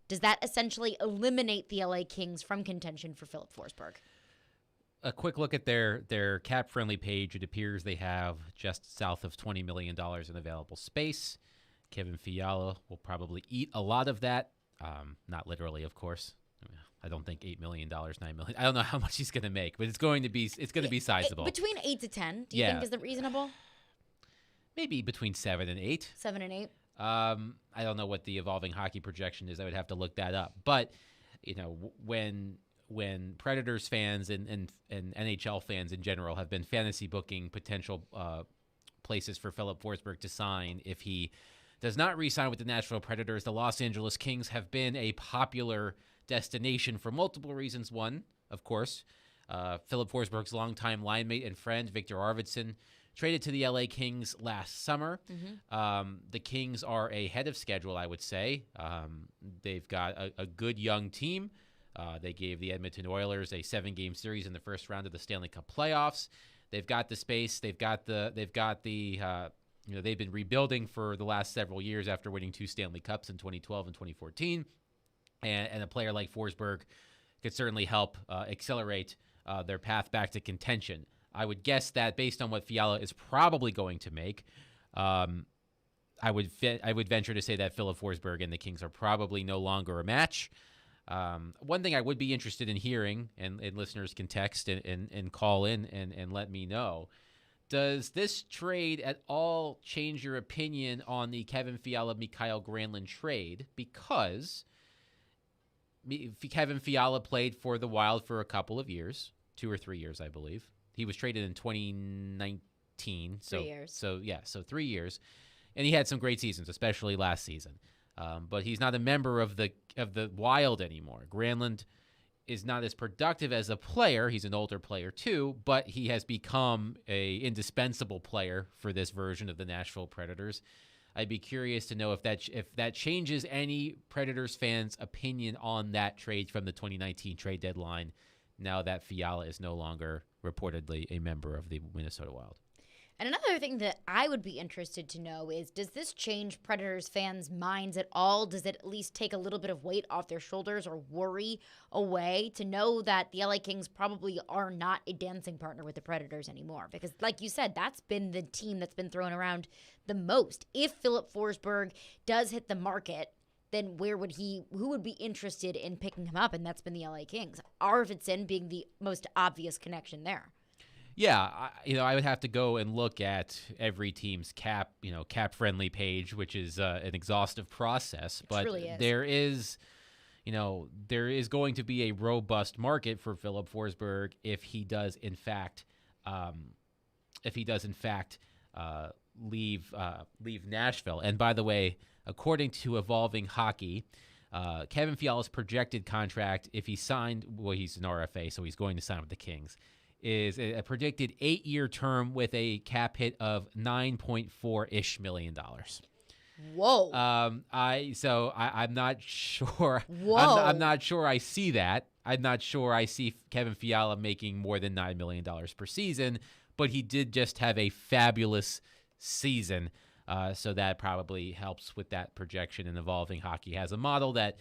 does that essentially eliminate the LA Kings from contention for Philip Forsberg? A quick look at their cap-friendly page. It appears they have just south of $20 million in available space. Kevin Fiala will probably eat a lot of that. Not literally, of course. I don't think $8 million, $9 million. I don't know how much he's going to make, but it's going to be sizable. Between 8 to 10, do you think is that reasonable? Maybe between 7 and 8. 7 and 8. I don't know what the evolving hockey projection is. I would have to look that up. But when Predators fans and NHL fans in general have been fantasy booking potential places for Philip Forsberg to sign if he does not re-sign with the Nashville Predators, the Los Angeles Kings have been a popular destination for multiple reasons. One, of course, Philip Forsberg's longtime line mate and friend, Victor Arvidsson, traded to the LA Kings last summer. The Kings are ahead of schedule, I would say. They've got a good young team. They gave the Edmonton Oilers a 7-game series in the first round of the Stanley Cup playoffs. They've got the space. They've been rebuilding for the last several years after winning 2 Stanley Cups in 2012 and 2014. And a player like Forsberg could certainly help accelerate their path back to contention. I would guess that based on what Fiala is probably going to make, I would venture to say that Philip Forsberg and the Kings are probably no longer a match. One thing I would be interested in hearing, and listeners can text and call in and let me know, does this trade at all change your opinion on the Kevin Fiala-Mikael Granlund trade? Because Kevin Fiala played for the Wild for a couple of years, 2 or 3 years, I believe. He was traded in 2019. 3 years. So 3 years. And he had some great seasons, especially last season. But he's not a member of the Wild anymore. Granlund is not as productive as a player. He's an older player too, but he has become a indispensable player for this version of the Nashville Predators. I'd be curious to know if that changes any Predators fans' opinion on that trade from the 2019 trade deadline, now that Fiala is no longer reportedly a member of the Minnesota Wild. And another thing that I would be interested to know is, does this change Predators fans' minds at all? Does it at least take a little bit of weight off their shoulders or worry away to know that the LA Kings probably are not a dancing partner with the Predators anymore? Because like you said, that's been the team that's been thrown around the most. If Philip Forsberg does hit the market, then who would be interested in picking him up? And that's been the LA Kings. Arvidsson being the most obvious connection there. Yeah, I would have to go and look at every team's cap-friendly page, which is an exhaustive process. But truly is. there is going to be a robust market for Philip Forsberg if he does in fact leave Nashville. And by the way, according to Evolving Hockey, Kevin Fiala's projected contract, if he signed, he's an RFA, so he's going to sign with the Kings, is a predicted 8-year term with a cap hit of $9.4-ish million. Whoa. I'm not sure. Whoa. I'm not sure I see that. I'm not sure I see Kevin Fiala making more than $9 million per season, but he did just have a fabulous season. So that probably helps with that projection. And Evolving Hockey has a model that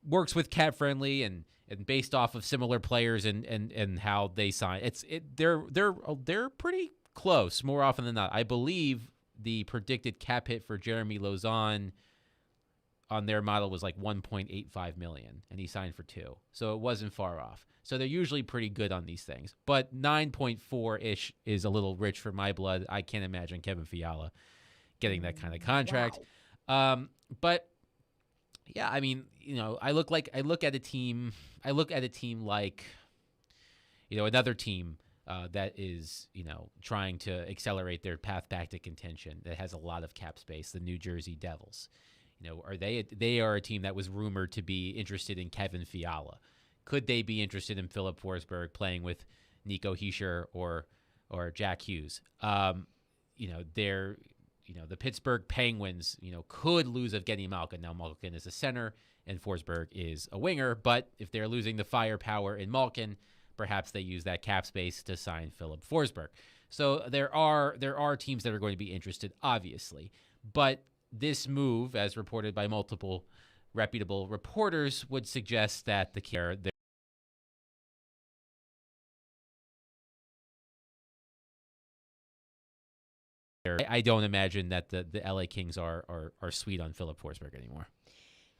works with cap friendly and based off of similar players and how they sign. They're pretty close more often than not. I believe the predicted cap hit for Jeremy Lauzon on their model was like $1.85 million, and he signed for $2 million. So it wasn't far off. So they're usually pretty good on these things. But 9.4-ish is a little rich for my blood. I can't imagine Kevin Fiala getting that kind of contract. Wow. But yeah, I mean, I look at a team like, another team that is, trying to accelerate their path back to contention that has a lot of cap space, the New Jersey Devils. They are a team that was rumored to be interested in Kevin Fiala. Could they be interested in Philip Forsberg playing with Nico Hischier or Jack Hughes? the Pittsburgh Penguins, could lose Evgeny Malkin. Now Malkin is a center and Forsberg is a winger, but if they're losing the firepower in Malkin, perhaps they use that cap space to sign Philip Forsberg. So there are teams that are going to be interested, obviously. But this move, as reported by multiple reputable reporters, would suggest that I don't imagine that the LA Kings are sweet on Philip Forsberg anymore.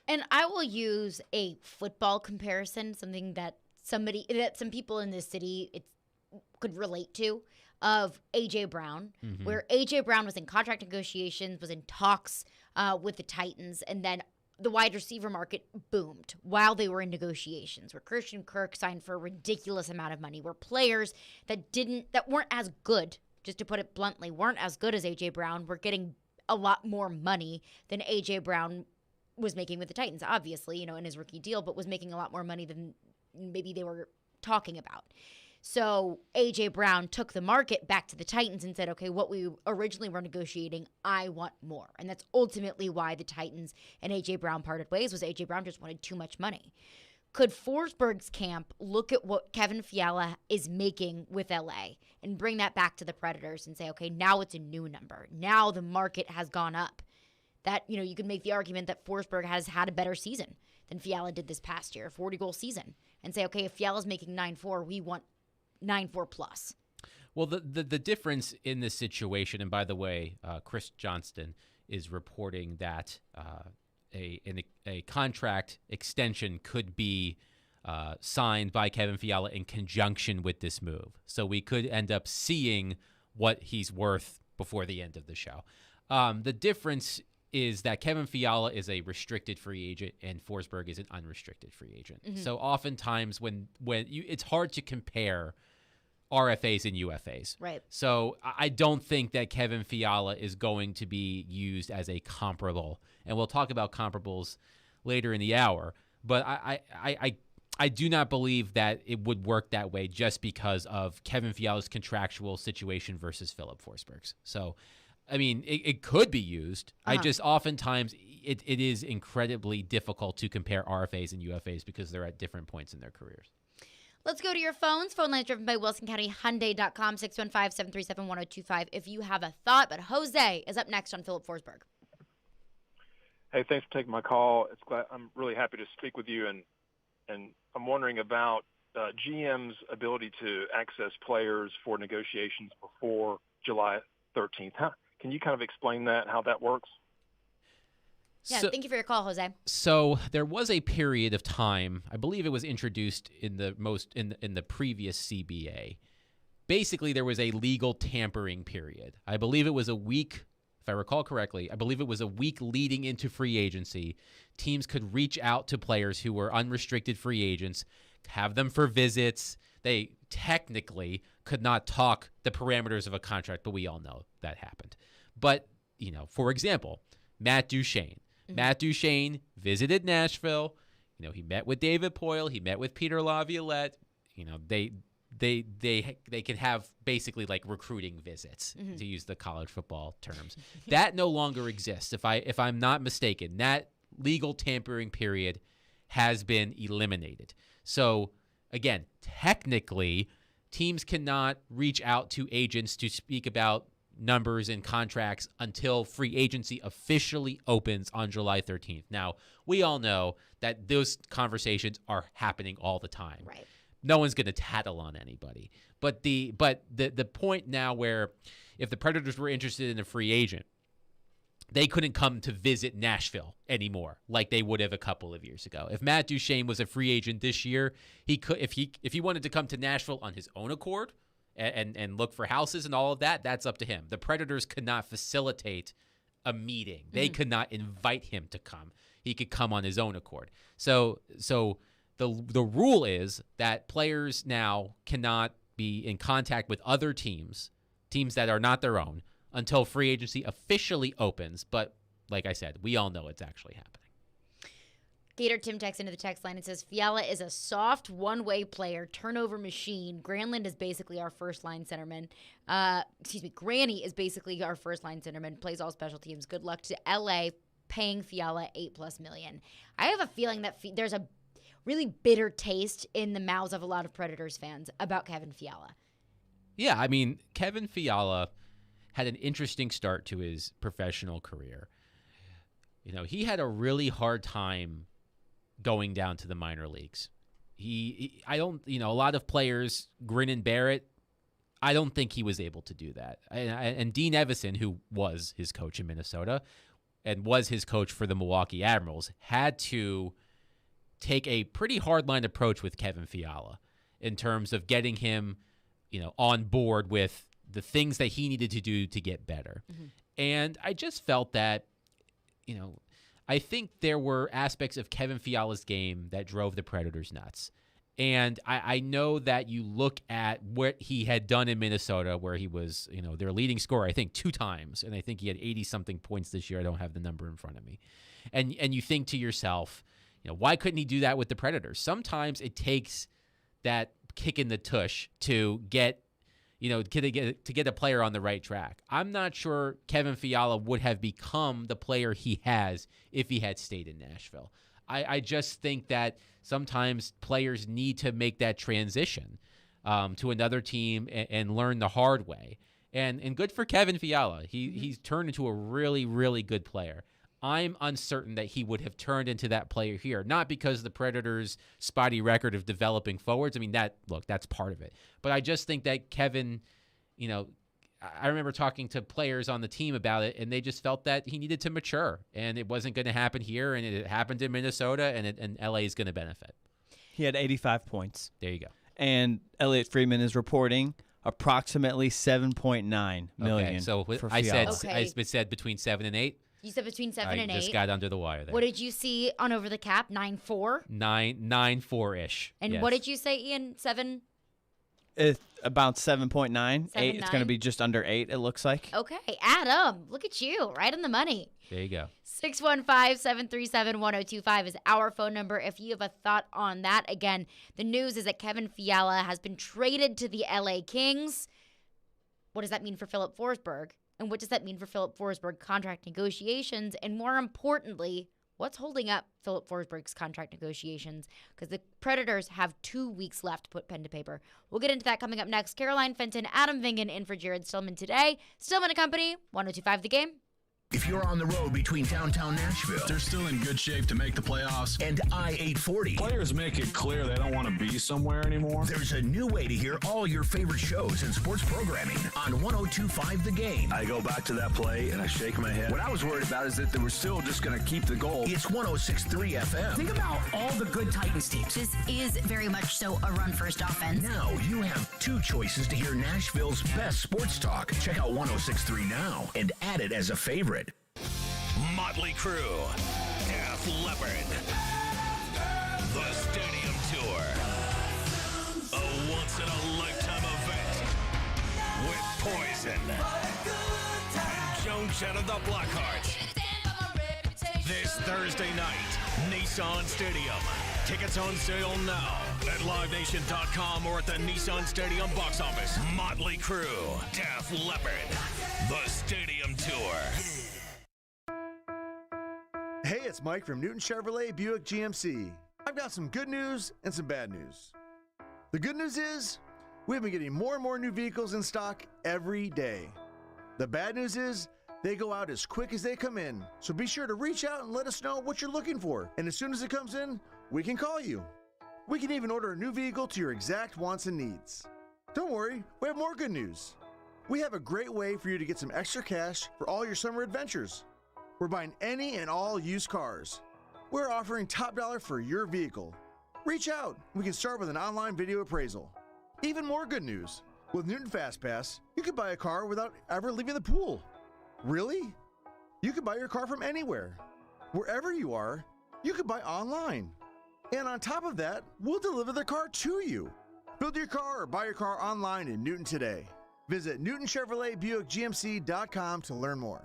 And I will use a football comparison, something that some people in this city could relate to, of A.J. Brown, where A.J. Brown was in contract negotiations, was in talks with the Titans, and then the wide receiver market boomed while they were in negotiations, where Christian Kirk signed for a ridiculous amount of money, where players that weren't as good, just to put it bluntly, weren't as good as A.J. Brown, were getting a lot more money than A.J. Brown was making with the Titans, obviously, in his rookie deal, but was making a lot more money than maybe they were talking about. So A.J. Brown took the market back to the Titans and said, okay, what we originally were negotiating, I want more. And that's ultimately why the Titans and A.J. Brown parted ways, was A.J. Brown just wanted too much money. Could Forsberg's camp look at what Kevin Fiala is making with LA and bring that back to the Predators and say, okay, now it's a new number. Now the market has gone up. That, you could make the argument that Forsberg has had a better season than Fiala did this past year, a 40-goal season, and say, okay, if Fiala's making 9.4, we want 9.4 plus. Well, the difference in this situation, and by the way, Chris Johnston is reporting that a contract extension could be signed by Kevin Fiala in conjunction with this move. So we could end up seeing what he's worth before the end of the show. The difference is that Kevin Fiala is a restricted free agent and Forsberg is an unrestricted free agent. Mm-hmm. So oftentimes when it's hard to compare RFAs and UFAs. Right. So I don't think that Kevin Fiala is going to be used as a comparable. And we'll talk about comparables later in the hour. But I do not believe that it would work that way just because of Kevin Fiala's contractual situation versus Philip Forsberg's. So, I mean, it could be used. I just oftentimes it is incredibly difficult to compare RFAs and UFAs because they're at different points in their careers. Let's go to your phones. Phone line driven by WilsonCountyHyundai.com, 615-737-1025 if you have a thought. But Jose is up next on Philip Forsberg. Hey, thanks for taking my call. I'm really happy to speak with you, and I'm wondering about GM's ability to access players for negotiations before July 13th. Can you kind of explain that, how that works? Yeah, thank you for your call, Jose. So there was a period of time, I believe it was introduced in the previous CBA. Basically, there was a legal tampering period. I believe it was a week, if I recall correctly, I believe it was a week leading into free agency. Teams could reach out to players who were unrestricted free agents, have them for visits. They technically could not talk the parameters of a contract, but we all know that happened. But, for example, Matt Duchene. Mm-hmm. Matt Duchene visited Nashville. He met with David Poile. He met with Peter Laviolette. They can have basically like recruiting visits, mm-hmm. to use the college football terms. That no longer exists. If I'm not mistaken, that legal tampering period has been eliminated. So again, technically, teams cannot reach out to agents to speak about numbers and contracts until free agency officially opens on July 13th. Now, we all know that those conversations are happening all the time. Right. No one's going to tattle on anybody. But the point now where if the Predators were interested in a free agent, they couldn't come to visit Nashville anymore like they would have a couple of years ago. If Matt Duchene was a free agent this year, he could if he wanted to come to Nashville on his own accord and look for houses and all of that, that's up to him. The Predators could not facilitate a meeting. They could not invite him to come. He could come on his own accord. So the rule is that players now cannot be in contact with other teams that are not their own, until free agency officially opens. But like I said, we all know it's actually happening. Theater Tim texts into the text line and says, Fiala is a soft one-way player, turnover machine. Granlund is basically our first-line centerman. Granny is basically our first-line centerman, plays all special teams. Good luck to LA paying Fiala $8+ million. I have a feeling that there's a really bitter taste in the mouths of a lot of Predators fans about Kevin Fiala. Yeah, I mean, Kevin Fiala had an interesting start to his professional career. You know, he had a really hard time going down to the minor leagues. A lot of players grin and bear it. I don't think he was able to do that. And Dean Evison, who was his coach in Minnesota and was his coach for the Milwaukee Admirals, had to take a pretty hardline approach with Kevin Fiala in terms of getting him, on board with the things that he needed to do to get better. Mm-hmm. And I just felt that, I think there were aspects of Kevin Fiala's game that drove the Predators nuts. And I know that you look at what he had done in Minnesota, where he was, their leading scorer, I think 2 times. And I think he had 80-something points this year. I don't have the number in front of me. And you think to yourself, why couldn't he do that with the Predators? Sometimes it takes that kick in the tush to get a player on the right track. I'm not sure Kevin Fiala would have become the player he has if he had stayed in Nashville. I just think that sometimes players need to make that transition to another team and learn the hard way. And good for Kevin Fiala. He's turned into a really, really good player. I'm uncertain that he would have turned into that player here, not because of the Predators' spotty record of developing forwards. I mean, that's part of it. But I just think that Kevin, I remember talking to players on the team about it, and they just felt that he needed to mature, and it wasn't going to happen here, and it happened in Minnesota, and LA is going to benefit. He had 85 points. There you go. And Elliot Friedman is reporting approximately $7.9 million. Okay, so I said between 7 and 8. You said between 7 and 8. I just got under the wire there. What did you see on Over the Cap? 9.4? 9.4-ish. And yes. what did you say, Ian? 7? It's about 7.9. 8. It's going to be just under 8, it looks like. Okay. Adam, look at you. Right on the money. There you go. 615-737-1025 is our phone number if you have a thought on that. Again, the news is that Kevin Fiala has been traded to the LA Kings. What does that mean for Philip Forsberg? And what does that mean for Philip Forsberg contract negotiations? And more importantly, what's holding up Philip Forsberg's contract negotiations? Because the Predators have 2 weeks left to put pen to paper. We'll get into that coming up next. Caroline Fenton, Adam Vingan in for Jared Stillman today. Stillman & Company, 102.5 The Game. If you're on the road between downtown Nashville, they're still in good shape to make the playoffs, and I-840. Players make it clear they don't want to be somewhere anymore. There's a new way to hear all your favorite shows and sports programming on 102.5 The Game. I go back to that play and I shake my head. What I was worried about is that they were still just going to keep the goal. It's 106.3 FM. Think about all the good Titans teams. This is very much so a run-first offense. Now you have 2 choices to hear Nashville's best sports talk. Check out 106.3 now and add it as a favorite. Motley Crue, Def Leppard, the Stadium Tour, a once-in-a-lifetime event with Poison and Joan Jett of the Blackhearts. This Thursday night, Nissan Stadium. Tickets on sale now at LiveNation.com or at the Nissan Stadium box office. Motley Crue, Def Leppard, the Stadium Tour. Hey, it's Mike from Newton Chevrolet Buick GMC. I've got some good news and some bad news. The good news is we've been getting more and more new vehicles in stock every day. The bad news is they go out as quick as they come in. So be sure to reach out and let us know what you're looking for. And as soon as it comes in, we can call you. We can even order a new vehicle to your exact wants and needs. Don't worry, we have more good news. We have a great way for you to get some extra cash for all your summer adventures. We're buying any and all used cars. We're offering top dollar for your vehicle. Reach out. We can start with an online video appraisal. Even more good news. With Newton Fast Pass, you can buy a car without ever leaving the pool. Really? You can buy your car from anywhere. Wherever you are, you can buy online. And on top of that, we'll deliver the car to you. Build your car or buy your car online in Newton today. Visit NewtonChevroletBuickGMC.com to learn more.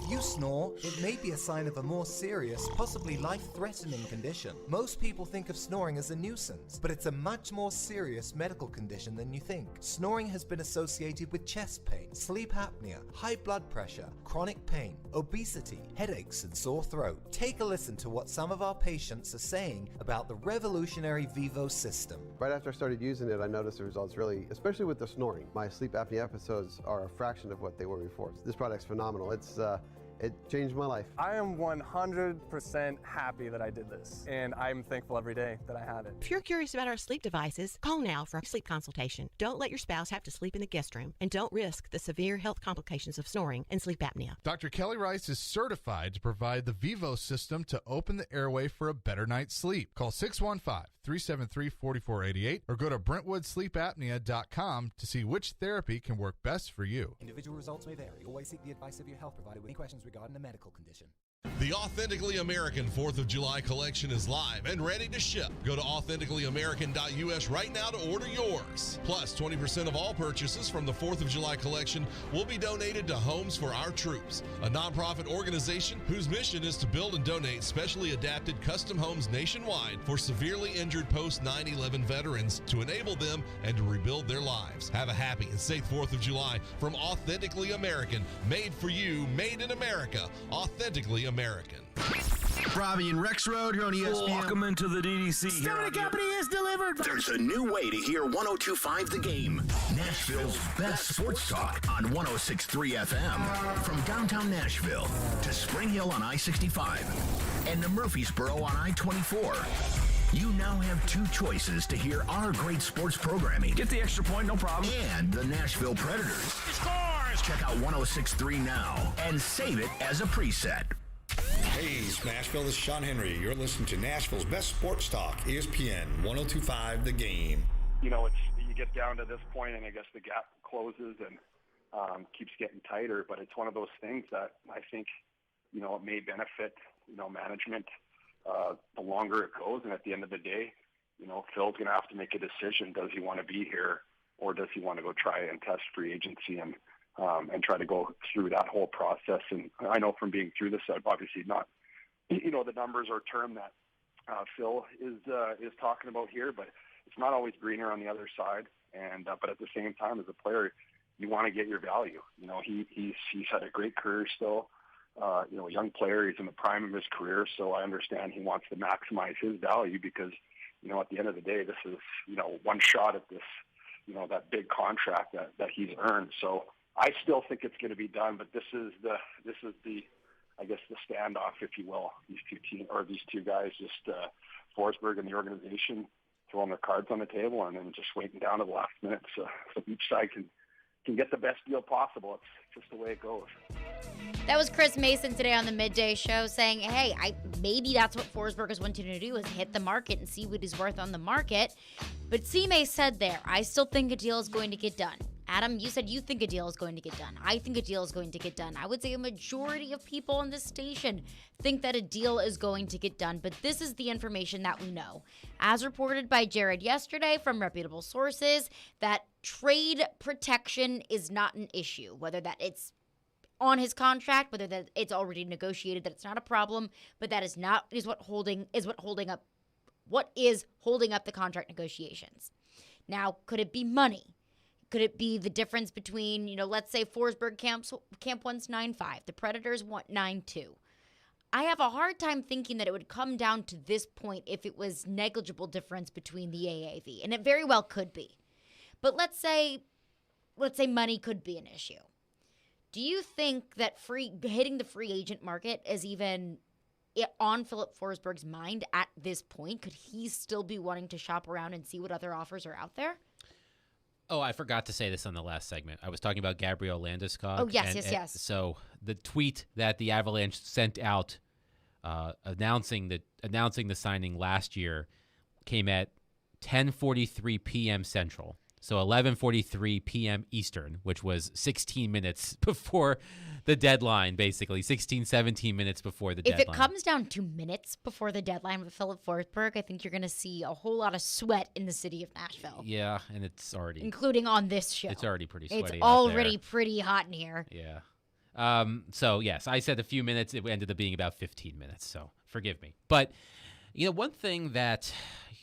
If you snore, it may be a sign of a more serious, possibly life-threatening condition. Most people think of snoring as a nuisance, but it's a much more serious medical condition than you think. Snoring has been associated with chest pain, sleep apnea, high blood pressure, chronic pain, obesity, headaches, and sore throat. Take a listen to what some of our patients are saying about the revolutionary Vivo system. Right after I started using it, I noticed the results really, especially with the snoring. My sleep apnea episodes are a fraction of what they were before. This product's phenomenal. It changed my life. I am 100% happy that I did this, and I'm thankful every day that I have it. If you're curious about our sleep devices, call now for a sleep consultation. Don't let your spouse have to sleep in the guest room, and don't risk the severe health complications of snoring and sleep apnea. Dr. Kelly Rice is certified to provide the Vivo system to open the airway for a better night's sleep. Call 615-373-4488 or go to BrentwoodSleepApnea.com to see which therapy can work best for you. Individual results may vary. Always seek the advice of your health provider with any questions regarding a medical condition. The Authentically American 4th of July collection is live and ready to ship. Go to AuthenticallyAmerican.us right now to order yours. Plus, 20% of all purchases from the 4th of July collection will be donated to Homes for Our Troops, a nonprofit organization whose mission is to build and donate specially adapted custom homes nationwide for severely injured post 9/11 veterans to enable them and to rebuild their lives. Have a happy and safe 4th of July from Authentically American. Made for you, made in America. Authentically American. Robbie and Rex Road here on ESPN. Welcome into the DDC. Stillman Company is delivered. There's a new way to hear 102.5 The Game. Nashville's best sports talk on 106.3 FM. From downtown Nashville to Spring Hill on I-65 and to Murfreesboro on I-24. You now have two choices to hear our great sports programming. Get the extra point, no problem. And the Nashville Predators. Scores! Check out 106.3 now and save it as a preset. Hey, it's Nashville. This is Sean Henry. You're listening to Nashville's best sports talk, ESPN 102.5 The Game. You know, you get down to this point, and I guess the gap closes and keeps getting tighter. But it's one of those things that I think, you know, it may benefit, you know, management the longer it goes. And at the end of the day, you know, Phil's going to have to make a decision. Does he want to be here, or does he want to go try and test free agency and try to go through that whole process? And I know from being through this, obviously not, you know, the numbers or term that Phil is talking about here, but it's not always greener on the other side. And but at the same time, as a player, you want to get your value. You know, he's had a great career still. You know, a young player. He's in the prime of his career, so I understand he wants to maximize his value because, you know, at the end of the day, this is, you know, one shot at this, you know, that big contract that he's earned. So I still think it's going to be done, but this is the I guess the standoff, if you will. These two guys, just Forsberg and the organization, throwing their cards on the table and then just waiting down to the last minute so each side can get the best deal possible. It's just the way it goes. That was Chris Mason today on the Midday Show saying, hey, maybe that's what Forsberg is wanting to do, is hit the market and see what he's worth on the market. But C-May said there, I still think a deal is going to get done. Adam, you said you think a deal is going to get done. I think a deal is going to get done. I would say a majority of people on this station think that a deal is going to get done, but this is the information that we know. As reported by Jared yesterday from reputable sources, that trade protection is not an issue, whether that it's on his contract, whether that it's already negotiated, that it's not a problem, but that is what is holding up the contract negotiations. Now, could it be money? Could it be the difference between, let's say Forsberg camp wants 9.5, the Predators want 9.2. I have a hard time thinking that it would come down to this point if it was negligible difference between the AAV, and it very well could be. But let's say money could be an issue. Do you think that hitting the free agent market is even on Philip Forsberg's mind at this point? Could he still be wanting to shop around and see what other offers are out there? Oh, I forgot to say this on the last segment. I was talking about Gabriel Landeskog. Oh, yes. So the tweet that the Avalanche sent out announcing the signing last year came at 10:43 p.m. Central. So 11:43 p.m. Eastern, which was 16 minutes before the deadline, basically. 17 minutes before the deadline. If it comes down to minutes before the deadline with Philip Forsberg, I think you're going to see a whole lot of sweat in the city of Nashville. Yeah, and it's already... Including on this show. It's already pretty sweaty. It's already pretty hot in here. Yeah. So yes, I said a few minutes. It ended up being about 15 minutes. So forgive me. But one thing that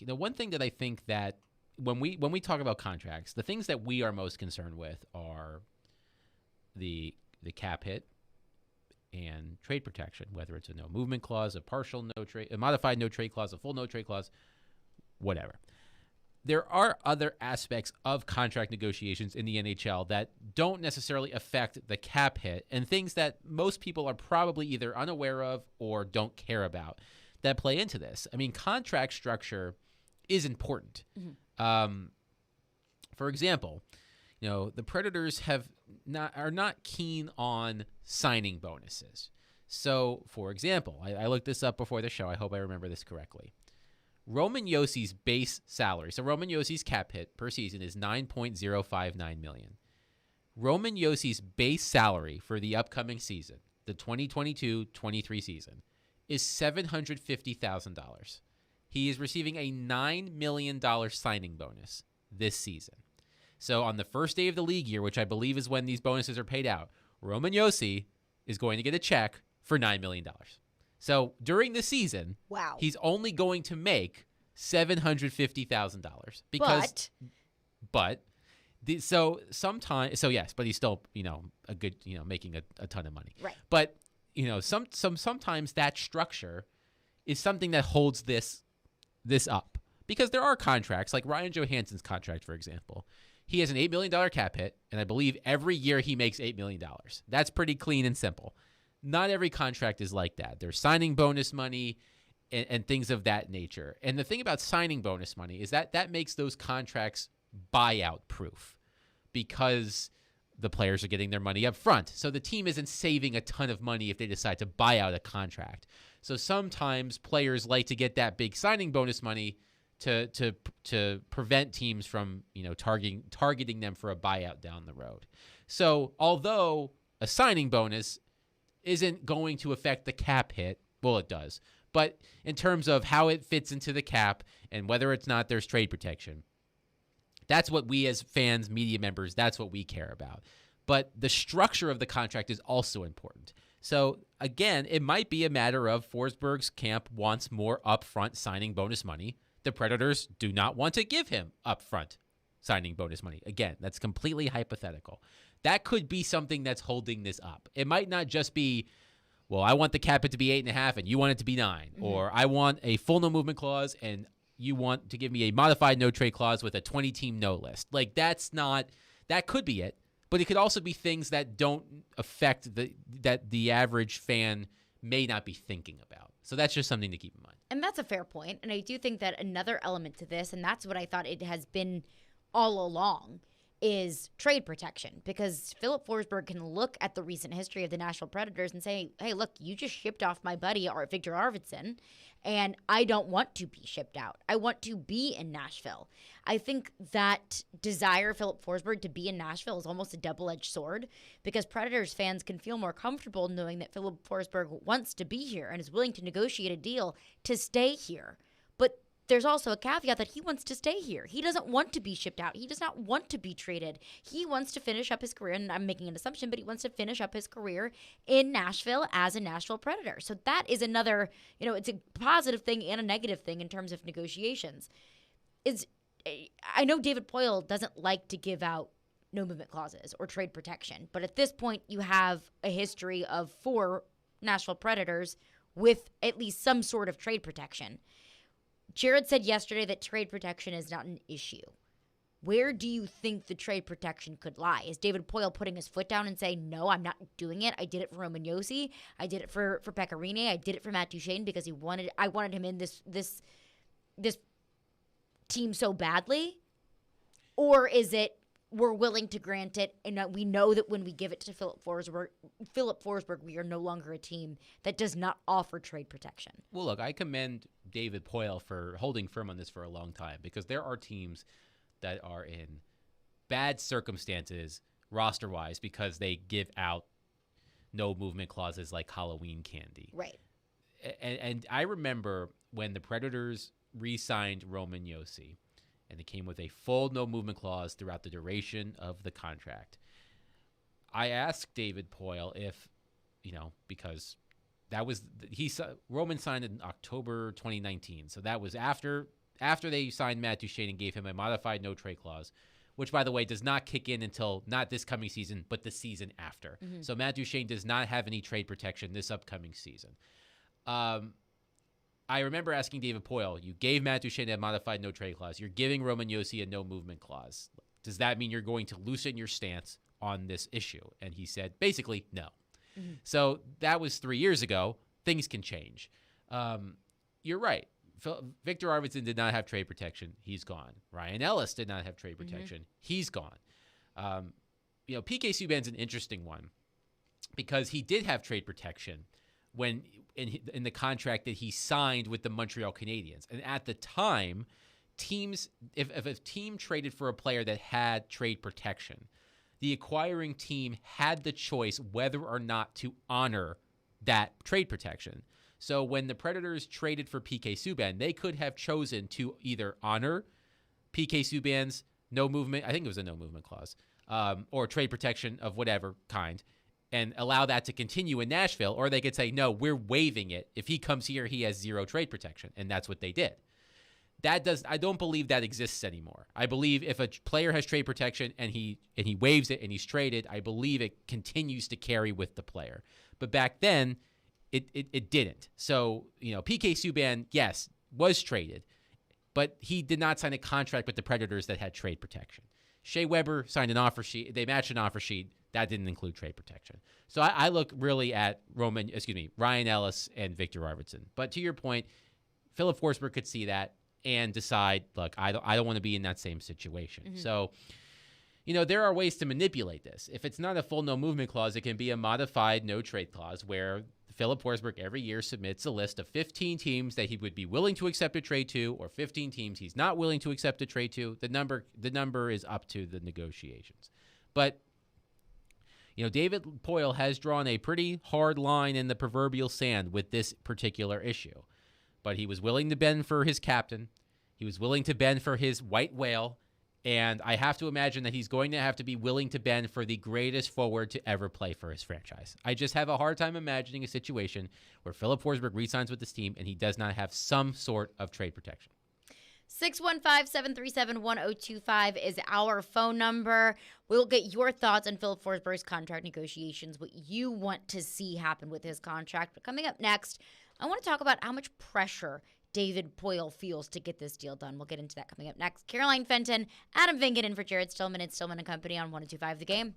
I think that when we talk about contracts, the things that we are most concerned with are the cap hit and trade protection, whether it's a no movement clause, a partial no trade, a modified no trade clause, a full no trade clause, whatever. There are other aspects of contract negotiations in the NHL that don't necessarily affect the cap hit, and things that most people are probably either unaware of or don't care about that play into this. I mean, contract structure is important. Mm-hmm. For example, the Predators are not keen on signing bonuses. So, for example, I looked this up before the show. I hope I remember this correctly. Roman Jossi's base salary, so Roman Jossi's cap hit per season is $9.059 million. Roman Jossi's base salary for the upcoming season, the 2022-23 season, is $750,000. He is receiving a $9 million signing bonus this season. So on the first day of the league year, which I believe is when these bonuses are paid out, Roman Josi is going to get a check for $9 million. So during the season, wow, he's only going to make $750,000 because, but he's still, a good, making a ton of money. Right. But, sometimes that structure is something that holds this up, because there are contracts like Ryan Johansson's contract, for example. He has an $8 million cap hit, and I believe every year he makes $8 million. That's pretty clean and simple. Not every contract is like that. There's signing bonus money and things of that nature. And the thing about signing bonus money is that makes those contracts buyout proof, because the players are getting their money up front. So the team isn't saving a ton of money if they decide to buy out a contract. So sometimes players like to get that big signing bonus money to prevent teams from targeting them for a buyout down the road. So although a signing bonus isn't going to affect the cap hit, well, it does, but in terms of how it fits into the cap and whether it's not there's trade protection, that's what we as fans, media members, that's what we care about. But the structure of the contract is also important. So again, it might be a matter of Forsberg's camp wants more upfront signing bonus money. The Predators do not want to give him upfront signing bonus money. Again, that's completely hypothetical. That could be something that's holding this up. It might not just be, well, I want the cap hit to be 8.5 and you want it to be 9, mm-hmm. or I want a full no movement clause and you want to give me a modified no trade clause with a 20-team no list. Like, that could be it, but it could also be things that don't affect that the average fan may not be thinking about. So that's just something to keep in mind. And that's a fair point. And I do think that another element to this, and that's what I thought it has been all along, is trade protection. Because Philip Forsberg can look at the recent history of the Nashville Predators and say, hey, look, you just shipped off my buddy, Victor Arvidsson, and I don't want to be shipped out. I want to be in Nashville. I think that desire of Philip Forsberg to be in Nashville is almost a double-edged sword, because Predators fans can feel more comfortable knowing that Philip Forsberg wants to be here and is willing to negotiate a deal to stay here. But there's also a caveat that he wants to stay here. He doesn't want to be shipped out. He does not want to be traded. He wants to finish up his career, and I'm making an assumption, but he wants to finish up his career in Nashville as a Nashville Predator. So that is another, it's a positive thing and a negative thing in terms of negotiations. I know David Poile doesn't like to give out no movement clauses or trade protection, but at this point you have a history of 4 Nashville Predators with at least some sort of trade protection. Jared said yesterday that trade protection is not an issue. Where do you think the trade protection could lie? Is David Poile putting his foot down and saying, no, I'm not doing it? I did it for Roman Josi. I did it for Pekka Rinne. I did it for Matt Duchene because I wanted him in this team so badly? Or is it we're willing to grant it, and we know that when we give it to Philip Forsberg, we are no longer a team that does not offer trade protection? Well, look, I commend David Poile for holding firm on this for a long time, because there are teams that are in bad circumstances roster-wise because they give out no movement clauses like Halloween candy. Right. And I remember when the Predators re-signed Roman Josi, and it came with a full no movement clause throughout the duration of the contract. I asked David Poyle if, because that was Roman signed in October 2019, so that was after they signed Matt Duchene and gave him a modified no trade clause, which, by the way, does not kick in until not this coming season, but the season after. Mm-hmm. So Matt Duchene does not have any trade protection this upcoming season. I remember asking David Poyle, you gave Matt Duchene a modified no trade clause. You're giving Roman Josi a no movement clause. Does that mean you're going to loosen your stance on this issue? And he said, basically, no. Mm-hmm. So that was 3 years ago. Things can change. You're right. Victor Arvidsson did not have trade protection. He's gone. Ryan Ellis did not have trade protection. Mm-hmm. He's gone. PK Subban's an interesting one because he did have trade protection when in the contract that he signed with the Montreal Canadiens. And at the time, teams, if a team traded for a player that had trade protection, the acquiring team had the choice whether or not to honor that trade protection. So when the Predators traded for PK Subban, they could have chosen to either honor PK Subban's no movement, I think it was a no movement clause, or trade protection of whatever kind, and allow that to continue in Nashville, or they could say, no, we're waiving it. If he comes here, he has zero trade protection, and that's what they did. I don't believe that exists anymore. I believe if a player has trade protection and he waives it and he's traded, I believe it continues to carry with the player. But back then, it didn't. So, PK Subban, yes, was traded, but he did not sign a contract with the Predators that had trade protection. Shea Weber signed an offer sheet. They matched an offer sheet. That didn't include trade protection. So I look really at Ryan Ellis and Victor Arvidsson. But to your point, Philip Forsberg could see that and decide, look, I don't want to be in that same situation. Mm-hmm. So, there are ways to manipulate this. If it's not a full no movement clause, it can be a modified no trade clause where Philip Forsberg every year submits a list of 15 teams that he would be willing to accept a trade to, or 15 teams he's not willing to accept a trade to. The number is up to the negotiations. But David Poyle has drawn a pretty hard line in the proverbial sand with this particular issue. But he was willing to bend for his captain. He was willing to bend for his white whale. And I have to imagine that he's going to have to be willing to bend for the greatest forward to ever play for his franchise. I just have a hard time imagining a situation where Philip Forsberg re-signs with this team and he does not have some sort of trade protection. 615-737-1025 is our phone number. We'll get your thoughts on Philip Forsberg's contract negotiations, what you want to see happen with his contract. But coming up next, I want to talk about how much pressure David Poyle feels to get this deal done. We'll get into that coming up next. Caroline Fenton, Adam Vingan in for Jared Stillman. It's Stillman & Company on 102.5 The Game.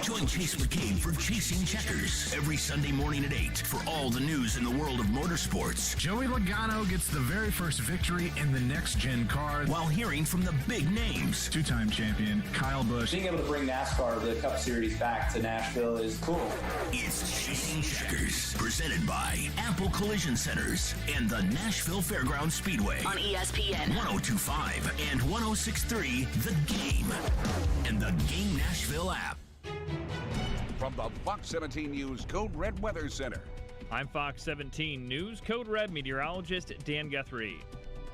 Join Chase McCabe for Chasing Checkers every Sunday morning at 8 for all the news in the world of motorsports. Joey Logano gets the very first victory in the next-gen car while hearing from the big names. Two-time champion Kyle Busch. Being able to bring NASCAR, the Cup Series, back to Nashville is cool. It's Chasing Checkers, presented by Ample Collision Centers and the Nashville Fairgrounds Speedway. On ESPN 102.5 and 106.3 The Game. And the Game Nashville app. From the Fox 17 News Code Red Weather Center. I'm Fox 17 News Code Red meteorologist Dan Guthrie.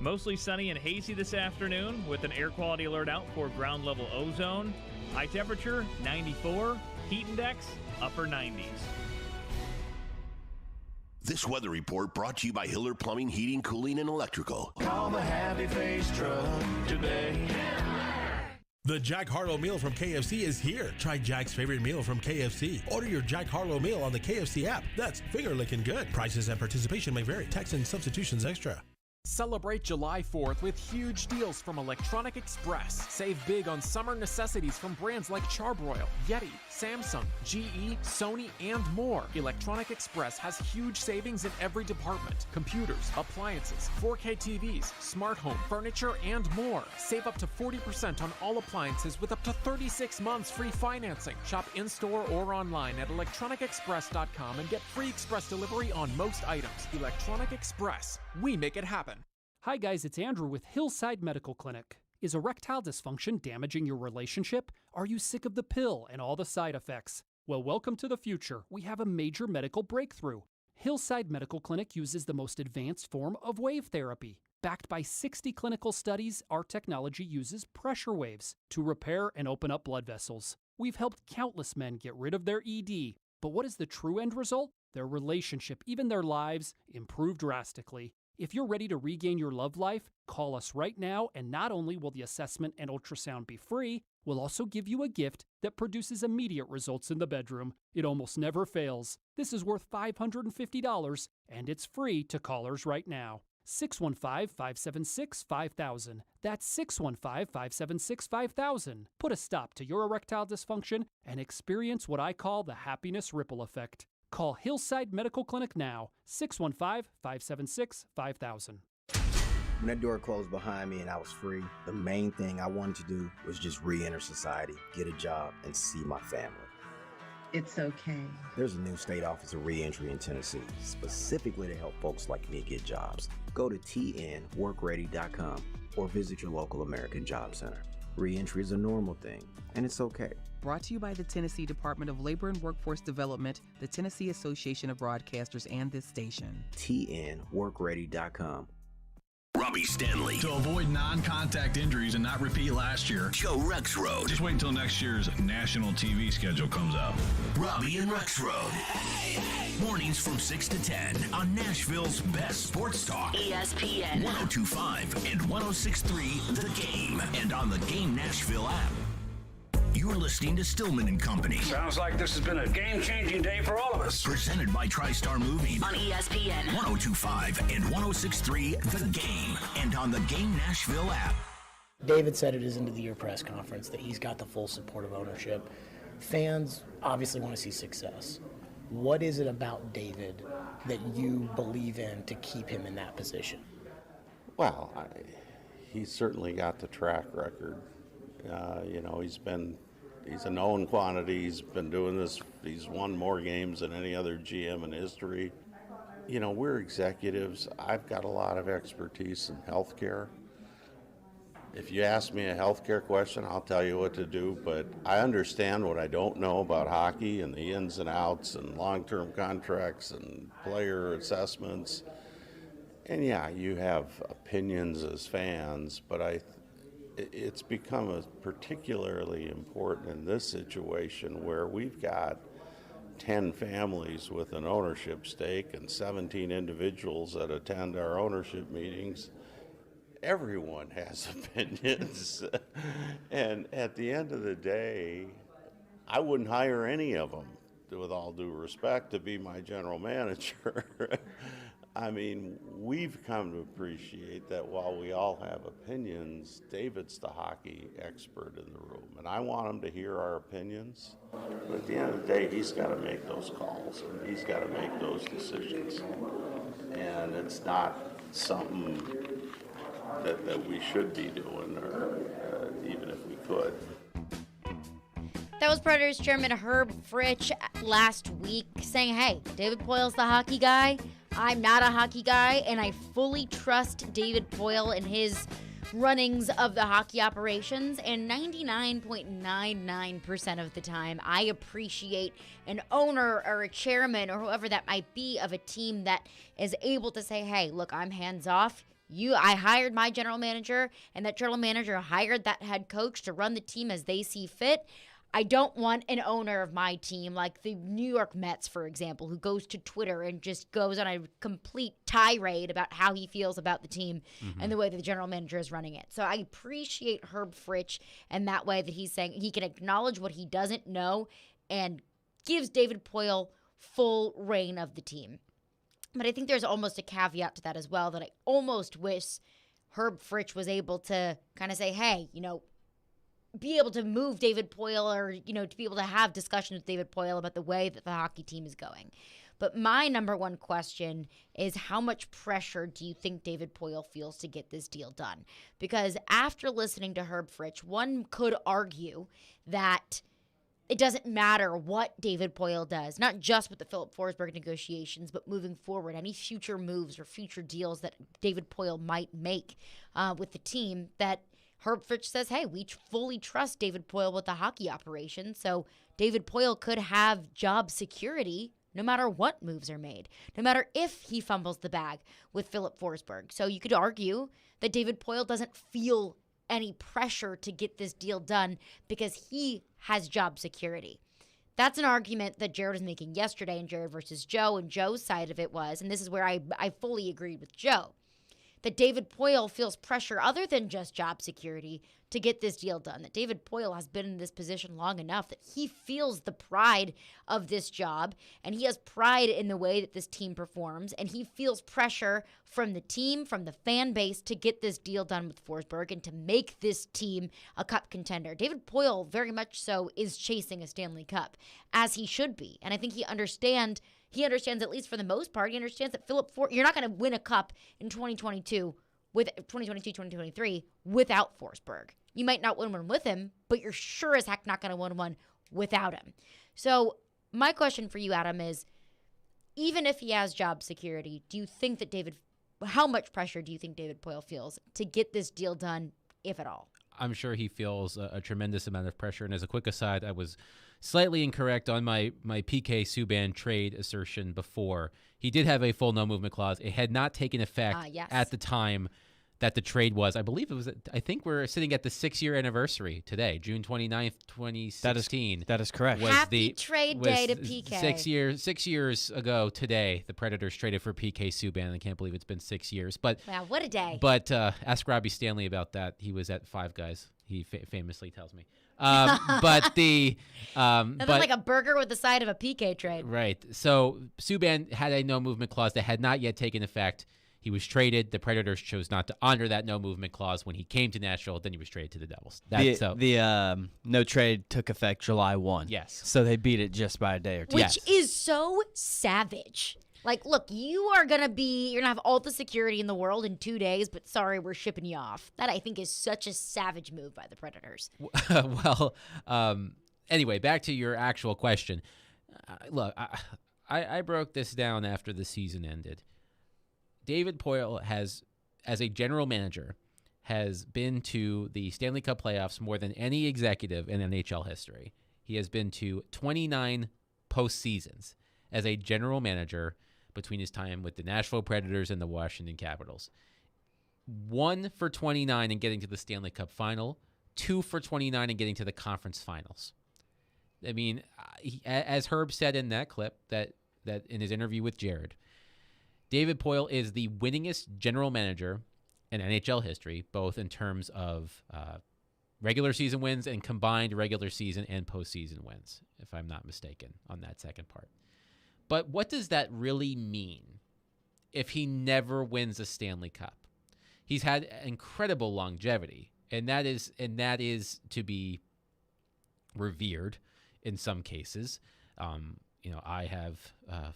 Mostly sunny and hazy this afternoon with an air quality alert out for ground level ozone. High temperature 94, heat index upper 90s. This weather report brought to you by Hiller Plumbing, Heating, Cooling, and Electrical. Call the Happy Face Truck today. The Jack Harlow meal from KFC is here. Try Jack's favorite meal from KFC. Order your Jack Harlow meal on the KFC app. That's finger-licking good. Prices and participation may vary. Tax and substitutions extra. Celebrate July 4th with huge deals from Electronic Express. Save big on summer necessities from brands like Charbroil, Yeti, Samsung, GE, Sony, and more. Electronic Express has huge savings in every department. Computers, appliances, 4K TVs, smart home, furniture, and more. Save up to 40% on all appliances with up to 36 months free financing. Shop in-store or online at electronicexpress.com and get free express delivery on most items. Electronic Express. We make it happen. Hi guys, it's Andrew with Hillside Medical Clinic. Is erectile dysfunction damaging your relationship? Are you sick of the pill and all the side effects? Well, welcome to the future. We have a major medical breakthrough. Hillside Medical Clinic uses the most advanced form of wave therapy. Backed by 60 clinical studies, our technology uses pressure waves to repair and open up blood vessels. We've helped countless men get rid of their ED. But what is the true end result? Their relationship, even their lives, improve drastically. If you're ready to regain your love life, call us right now, and not only will the assessment and ultrasound be free, we'll also give you a gift that produces immediate results in the bedroom. It almost never fails. This is worth $550, and it's free to callers right now. 615-576-5000. That's 615-576-5000. Put a stop to your erectile dysfunction and experience what I call the happiness ripple effect. Call Hillside Medical Clinic now, 615-576-5000. When that door closed behind me and I was free, the main thing I wanted to do was just re-enter society, get a job, and see my family. It's okay. There's a new state office of Reentry in Tennessee, specifically to help folks like me get jobs. Go to tnworkready.com or visit your local American Job Center. Reentry is a normal thing, and it's okay. Brought to you by the Tennessee Department of Labor and Workforce Development, the Tennessee Association of Broadcasters, and this station. tnworkready.com. Robbie Stanley. To avoid non-contact injuries and not repeat last year, Joe Rexroad. Just wait until next year's national TV schedule comes out. Robbie and Rexroad. Mornings from 6 to 10 on Nashville's best sports talk. ESPN 102.5 and 106.3 The Game. And on the Game Nashville app. You're listening to Stillman and Company. Sounds like this has been a game-changing day for all of us. Presented by TriStar Movies. on ESPN 102.5 and 106.3 The Game. And on the Game Nashville app. David said at his end-of-the-year press conference that he's got the full support of ownership. Fans obviously want to see success. What is it about David that you believe in to keep him in that position? Well, he's certainly got the track record. He's a known quantity. He's been doing this. He's won more games than any other GM in history. We're executives. I've got a lot of expertise in healthcare. If you ask me a healthcare question, I'll tell you what to do, but I understand what I don't know about hockey and the ins and outs and long-term contracts and player assessments. And yeah, you have opinions as fans, but it's become particularly important in this situation where we've got 10 families with an ownership stake and 17 individuals that attend our ownership meetings. Everyone has opinions. And at the end of the day, I wouldn't hire any of them, with all due respect, to be my general manager. I mean, we've come to appreciate that while we all have opinions, David's the hockey expert in the room, and I want him to hear our opinions. But at the end of the day, he's got to make those calls, and he's got to make those decisions. And it's not something that we should be doing, or even if we could. That was Predators chairman Herb Fritch last week saying, hey, David Poyle's the hockey guy. I'm not a hockey guy, and I fully trust David Poyle in his runnings of the hockey operations, and 99.99% of the time, I appreciate an owner or a chairman or whoever that might be of a team that is able to say, hey, look, I'm hands off. I hired my general manager, and that general manager hired that head coach to run the team as they see fit. I don't want an owner of my team like the New York Mets, for example, who goes to Twitter and just goes on a complete tirade about how he feels about the team and the way that the general manager is running it. So I appreciate Herb Fritch and that way that he's saying he can acknowledge what he doesn't know and gives David Poyle full reign of the team. But I think there's almost a caveat to that as well, that I almost wish Herb Fritch was able to kind of say, hey, be able to move David Poyle or, to be able to have discussions with David Poyle about the way that the hockey team is going. But my number one question is, how much pressure do you think David Poyle feels to get this deal done? Because after listening to Herb Fritch, one could argue that it doesn't matter what David Poyle does, not just with the Philip Forsberg negotiations, but moving forward, any future moves or future deals that David Poyle might make with the team, that Herb Fritch says, hey, we fully trust David Poyle with the hockey operation, so David Poyle could have job security no matter what moves are made, no matter if he fumbles the bag with Philip Forsberg. So you could argue that David Poyle doesn't feel any pressure to get this deal done because he has job security. That's an argument that Jared was making yesterday in Jared versus Joe, and Joe's side of it was, and this is where I fully agreed with Joe, that David Poile feels pressure other than just job security to get this deal done, that David Poile has been in this position long enough that he feels the pride of this job, and he has pride in the way that this team performs, and he feels pressure from the team, from the fan base to get this deal done with Forsberg and to make this team a cup contender. David Poile very much so is chasing a Stanley Cup, as he should be, and I think he understands, at least for the most part, he understands that you're not going to win a cup in 2022-2023 without Forsberg. You might not win one with him, but you're sure as heck not going to win one without him. So my question for you, Adam, is even if he has job security, do you think that how much pressure do you think David Poile feels to get this deal done, if at all? I'm sure he feels a tremendous amount of pressure. And as a quick aside, I was slightly incorrect on my PK Subban trade assertion before. He did have a full no movement clause. It had not taken effect at the time that the trade was. I believe it was, I think we're sitting at the 6-year anniversary today, June 29th, 2016. That is correct. Happy trade day to PK. 6 years ago today, the Predators traded for PK Subban. I can't believe it's been 6 years. But wow, what a day. But ask Robbie Stanley about that. He was at Five Guys, he famously tells me. But nothing like a burger with the side of a PK trade. Right. So Subban had a no movement clause that had not yet taken effect. He was traded. The Predators chose not to honor that no movement clause when he came to Nashville. Then he was traded to the Devils. The no trade took effect July 1. Yes. So they beat it just by a day or two. Which is so savage. Like, look, you're going to have all the security in the world in 2 days, but sorry, we're shipping you off. That, I think, is such a savage move by the Predators. Well, anyway, back to your actual question. Look, I broke this down after the season ended. David Poile has, as a general manager, has been to the Stanley Cup playoffs more than any executive in NHL history. He has been to 29 postseasons as a general manager between his time with the Nashville Predators and the Washington Capitals. 1 for 29 in getting to the Stanley Cup final, 2 for 29 in getting to the conference finals. I mean, as Herb said in that clip, that in his interview with Jared, David Poile is the winningest general manager in NHL history, both in terms of regular season wins and combined regular season and postseason wins, if I'm not mistaken on that second part. But what does that really mean if he never wins a Stanley Cup? He's had incredible longevity, and that is to be revered in some cases. I have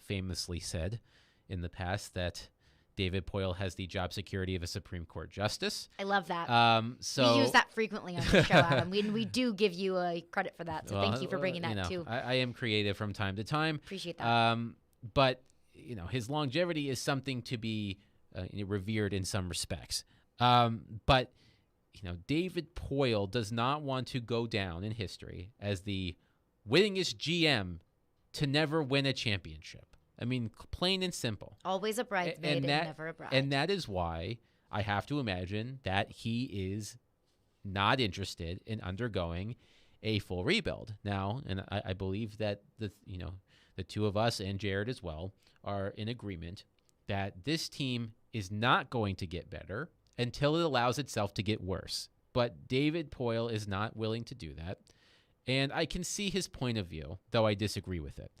famously said in the past that David Poile has the job security of a Supreme Court justice. I love that. So we use that frequently on the show, Adam. We do give you a credit for that, so thank you for bringing that too. I am creative from time to time. Appreciate that. But his longevity is something to be revered in some respects. But David Poile does not want to go down in history as the winningest GM to never win a championship. I mean, plain and simple. Always a bridesmaid and never a bride. And that is why I have to imagine that he is not interested in undergoing a full rebuild now. And I believe that the two of us and Jared as well are in agreement that this team is not going to get better until it allows itself to get worse. But David Poile is not willing to do that. And I can see his point of view, though I disagree with it.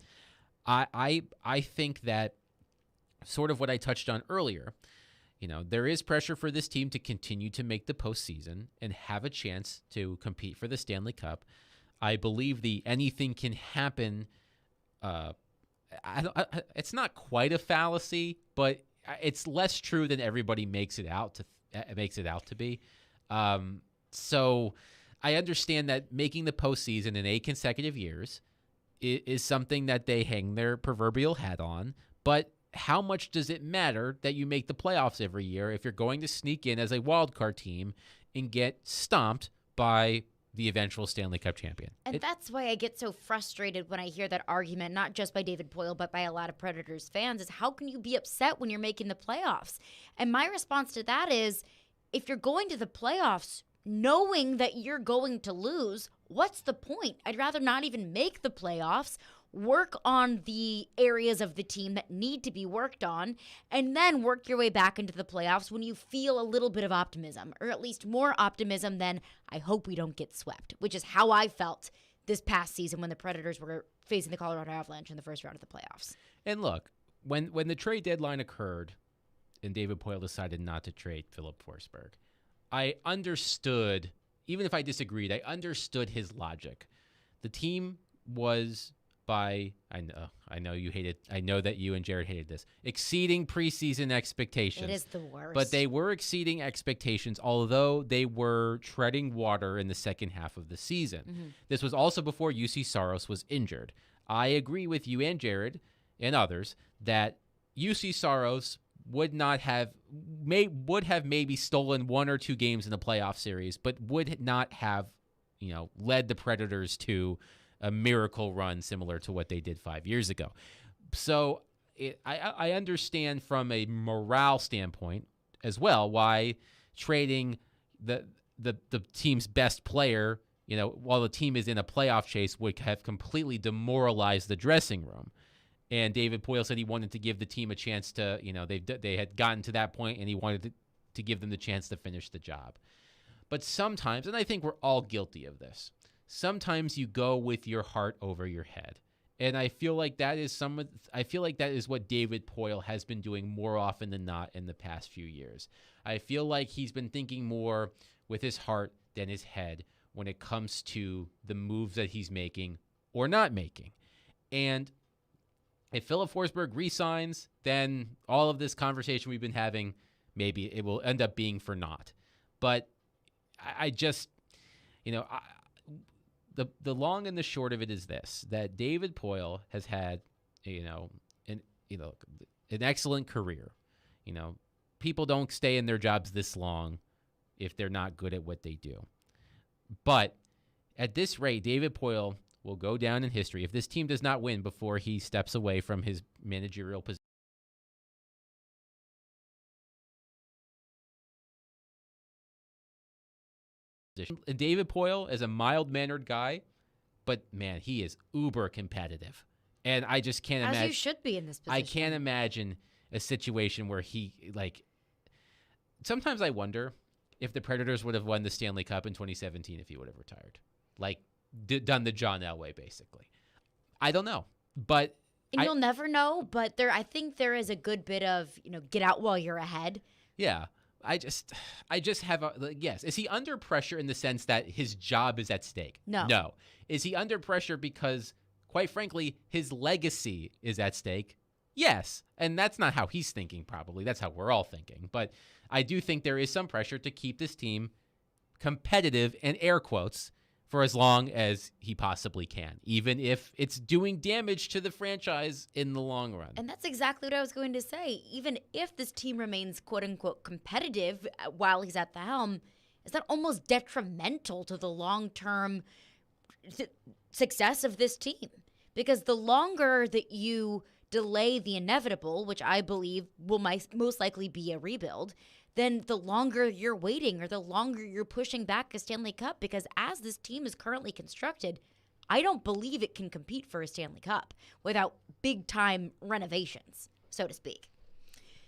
I think that sort of what I touched on earlier, there is pressure for this team to continue to make the postseason and have a chance to compete for the Stanley Cup. I believe the anything can happen. It's not quite a fallacy, but it's less true than everybody makes it out to be. So I understand that making the postseason in 8 consecutive years is something that they hang their proverbial hat on, but how much does it matter that you make the playoffs every year if you're going to sneak in as a wild card team and get stomped by the eventual Stanley Cup champion? And that's why I get so frustrated when I hear that argument, not just by David Poile, but by a lot of Predators fans, is how can you be upset when you're making the playoffs? And my response to that is, if you're going to the playoffs knowing that you're going to lose, what's the point? I'd rather not even make the playoffs, work on the areas of the team that need to be worked on, and then work your way back into the playoffs when you feel a little bit of optimism, or at least more optimism than I hope we don't get swept, which is how I felt this past season when the Predators were facing the Colorado Avalanche in the first round of the playoffs. And look, when the trade deadline occurred and David Poile decided not to trade Philip Forsberg, I understood, even if I disagreed, I understood his logic. The team was I know you hated, I know that you and Jared hated this, exceeding preseason expectations. It is the worst. But they were exceeding expectations, although they were treading water in the second half of the season. Mm-hmm. This was also before UC Saros was injured. I agree with you and Jared and others that UC Saros would have maybe stolen one or two games in the playoff series, but would not have, led the Predators to a miracle run similar to what they did 5 years ago. So I understand from a morale standpoint as well why trading the team's best player, while the team is in a playoff chase, would have completely demoralized the dressing room. And David Poile said he wanted to give the team a chance to, they had gotten to that point and he wanted to give them the chance to finish the job. But sometimes, and I think we're all guilty of this, sometimes you go with your heart over your head. And I feel like that is what David Poile has been doing more often than not in the past few years. I feel like he's been thinking more with his heart than his head when it comes to the moves that he's making or not making. And if Philip Forsberg re-signs, then all of this conversation we've been having, maybe it will end up being for naught. But I just, the long and the short of it is this, that David Poile has had, an excellent career. People don't stay in their jobs this long if they're not good at what they do. But at this rate, David Poile will go down in history if this team does not win before he steps away from his managerial position. And David Poile is a mild-mannered guy, but man, he is uber competitive. And I just can't imagine. As you should be in this position. I can't imagine a situation where he, sometimes I wonder if the Predators would have won the Stanley Cup in 2017 if he would have retired. Done the John Elway, basically. I don't know. But and you'll never know, but I think there is a good bit of, get out while you're ahead. Yeah. I just have yes. Is he under pressure in the sense that his job is at stake? No. Is he under pressure because, quite frankly, his legacy is at stake? Yes. And that's not how he's thinking, probably. That's how we're all thinking. But I do think there is some pressure to keep this team competitive, in air quotes, for as long as he possibly can, even if it's doing damage to the franchise in the long run. And that's exactly what I was going to say. Even if this team remains quote-unquote competitive while he's at the helm, is that almost detrimental to the long-term success of this team? Because the longer that you delay the inevitable, which I believe will most likely be a rebuild, then the longer you're waiting or the longer you're pushing back a Stanley Cup, because as this team is currently constructed, I don't believe it can compete for a Stanley Cup without big-time renovations, so to speak.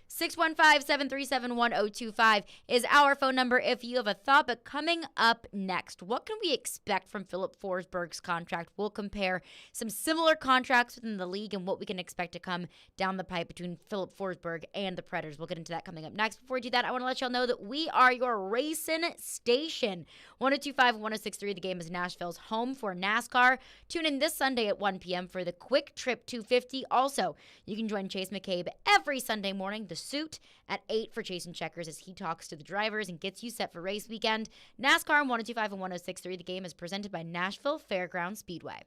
615-737-1025 is our phone number if you have a thought. But coming up next, what can we expect from Philip Forsberg's contract? We'll compare some similar contracts within the league and what we can expect to come down the pipe between Philip Forsberg and the Predators. We'll get into that coming up next. Before we do that, I want to let y'all know that we are your racing station. 102.5 and 106.3. The Game is Nashville's home for NASCAR. Tune in this Sunday at 1 p.m. for the Quick Trip 250. Also, you can join Chase McCabe every Sunday morning, The Suit, at 8 for Chasing Checkers as he talks to the drivers and gets you set for race weekend. NASCAR on 102.5 and 106.3. The Game is presented by Nashville Fairgrounds Speedway.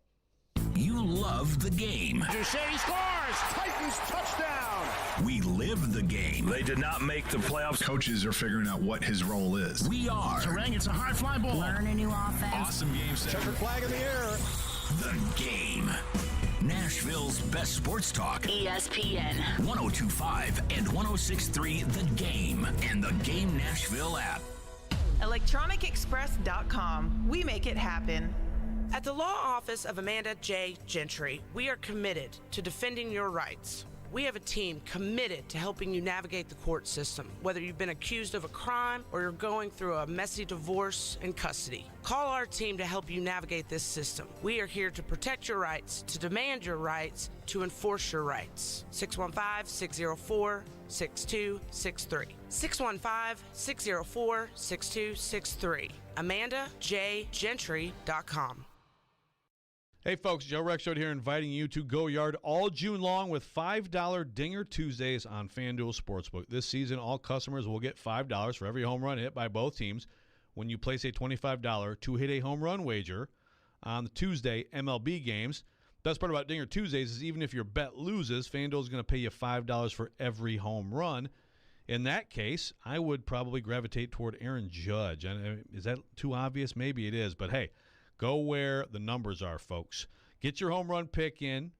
You love the game. Duchesne scores! Titans touchdown! We live the game. They did not make the playoffs. Coaches are figuring out what his role is. We are. Terang, it's a high fly ball. Learn a new offense. Awesome game. Checker flag in the air. The Game. Nashville's best sports talk. ESPN. 102.5 and 106.3 The Game and the Game Nashville app. ElectronicExpress.com. We make it happen. At the law office of Amanda J. Gentry, we are committed to defending your rights. We have a team committed to helping you navigate the court system, whether you've been accused of a crime or you're going through a messy divorce and custody. Call our team to help you navigate this system. We are here to protect your rights, to demand your rights, to enforce your rights. 615-604-6263. 615-604-6263. AmandaJGentry.com. Hey folks, Joe Rexrode here inviting you to Go Yard all June long with $5 Dinger Tuesdays on FanDuel Sportsbook. This season, all customers will get $5 for every home run hit by both teams when you place a $25 to hit a home run wager on the Tuesday MLB games. Best part about Dinger Tuesdays is even if your bet loses, FanDuel is going to pay you $5 for every home run. In that case, I would probably gravitate toward Aaron Judge. Is that too obvious? Maybe it is, but hey, go where the numbers are, folks. Get your home run pick in.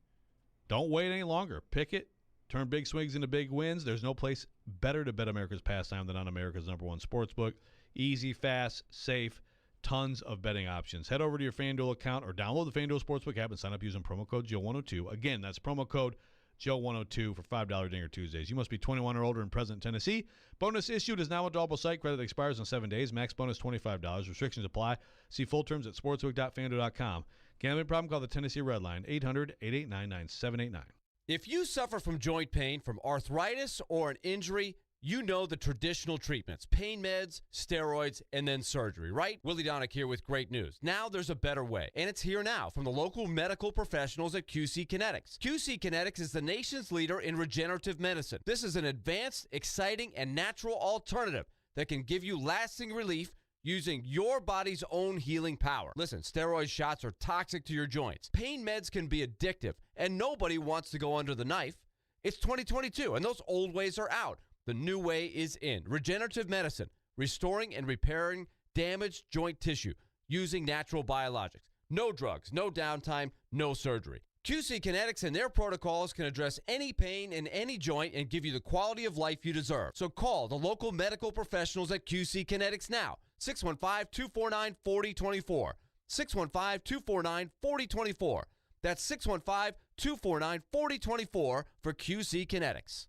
Don't wait any longer. Pick it. Turn big swings into big wins. There's no place better to bet America's pastime than on America's #1 sportsbook. Easy, fast, safe, tons of betting options. Head over to your FanDuel account or download the FanDuel Sportsbook app and sign up using promo code Joe102. Again, that's promo code Joe102 for $5 Dinger Tuesdays. You must be 21 or older and present in Tennessee. Bonus issued is now a double site. Credit expires in 7 days. Max bonus $25. Restrictions apply. See full terms at sportsbook.fanduel.com. Gambling problem? Call the Tennessee Red Line, 800-889-9789. If you suffer from joint pain, from arthritis, or an injury, you know the traditional treatments: pain meds, steroids, and then surgery, right? Willie Donick here with great news. Now there's a better way, and it's here now from the local medical professionals at QC Kinetics. QC Kinetics is the nation's leader in regenerative medicine. This is an advanced, exciting, and natural alternative that can give you lasting relief using your body's own healing power. Listen, steroid shots are toxic to your joints. Pain meds can be addictive, and nobody wants to go under the knife. It's 2022, and those old ways are out. The new way is in. Regenerative medicine, restoring and repairing damaged joint tissue using natural biologics. No drugs, no downtime, no surgery. QC Kinetics and their protocols can address any pain in any joint and give you the quality of life you deserve. So call the local medical professionals at QC Kinetics now. 615-249-4024. 615-249-4024. That's 615-249-4024 for QC Kinetics.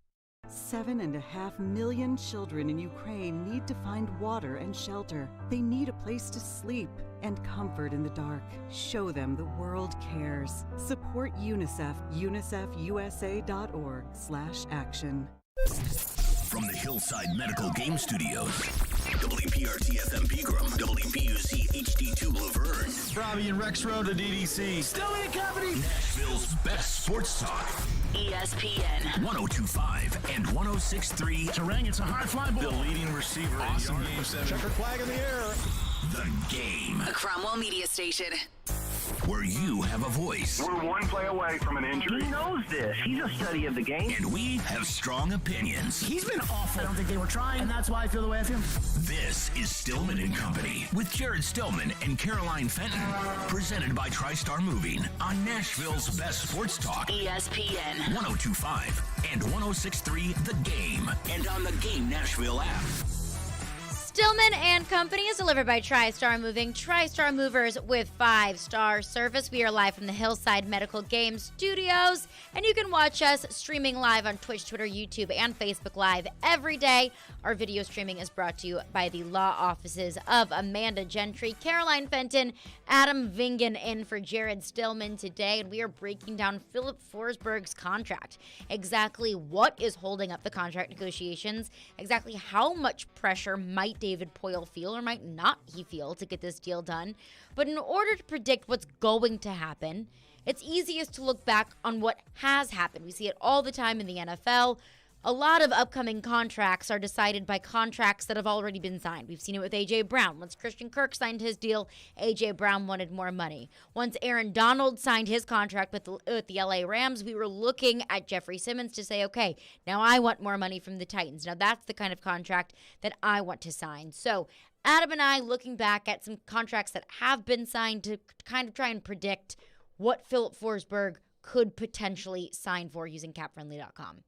7.5 million children in Ukraine need to find water and shelter. They need a place to sleep and comfort in the dark. Show them the world cares. Support UNICEF, unicefusa.org/action. From the Hillside Medical Game Studios, WPRT-FM Pegram, WPUC HD2 Laverne. Robbie and Rex Road to DDC. Stillman and Company. Nashville's best sports talk. ESPN 102.5 and 106.3. Terang, it's a high fly ball. The leading receiver. Awesome game 7. Checker flag in the air. The Game. A Cromwell media station. Where you have a voice. We're one play away from an injury. He knows this. He's a study of the game. And we have strong opinions. He's been awful. I don't think they were trying, and that's why I feel the way I feel. This is Stillman and Company with Jared Stillman and Caroline Fenton. Presented by TriStar Moving on Nashville's best sports talk. ESPN 102.5 and 106.3 The Game. And on the Game Nashville app. Stillman and Company is delivered by TriStar Moving. TriStar Movers with 5-star service. We are live from the Hillside Medical Game Studios, and you can watch us streaming live on Twitch, Twitter, YouTube, and Facebook Live every day. Our video streaming is brought to you by the law offices of Amanda Gentry, Caroline Fenton, Adam Vingen in for Jared Stillman today, and we are breaking down Philip Forsberg's contract. Exactly what is holding up the contract negotiations, exactly how much pressure might David Poyle feel or might not he feel to get this deal done. But in order to predict what's going to happen, it's easiest to look back on what has happened. We see it all the time in the NFL. A lot of upcoming contracts are decided by contracts that have already been signed. We've seen it with A.J. Brown. Once Christian Kirk signed his deal, A.J. Brown wanted more money. Once Aaron Donald signed his contract with the L.A. Rams, we were looking at Jeffrey Simmons to say, okay, now I want more money from the Titans. Now that's the kind of contract that I want to sign. So Adam and I looking back at some contracts that have been signed to kind of try and predict what Philip Forsberg could potentially sign for using capfriendly.com.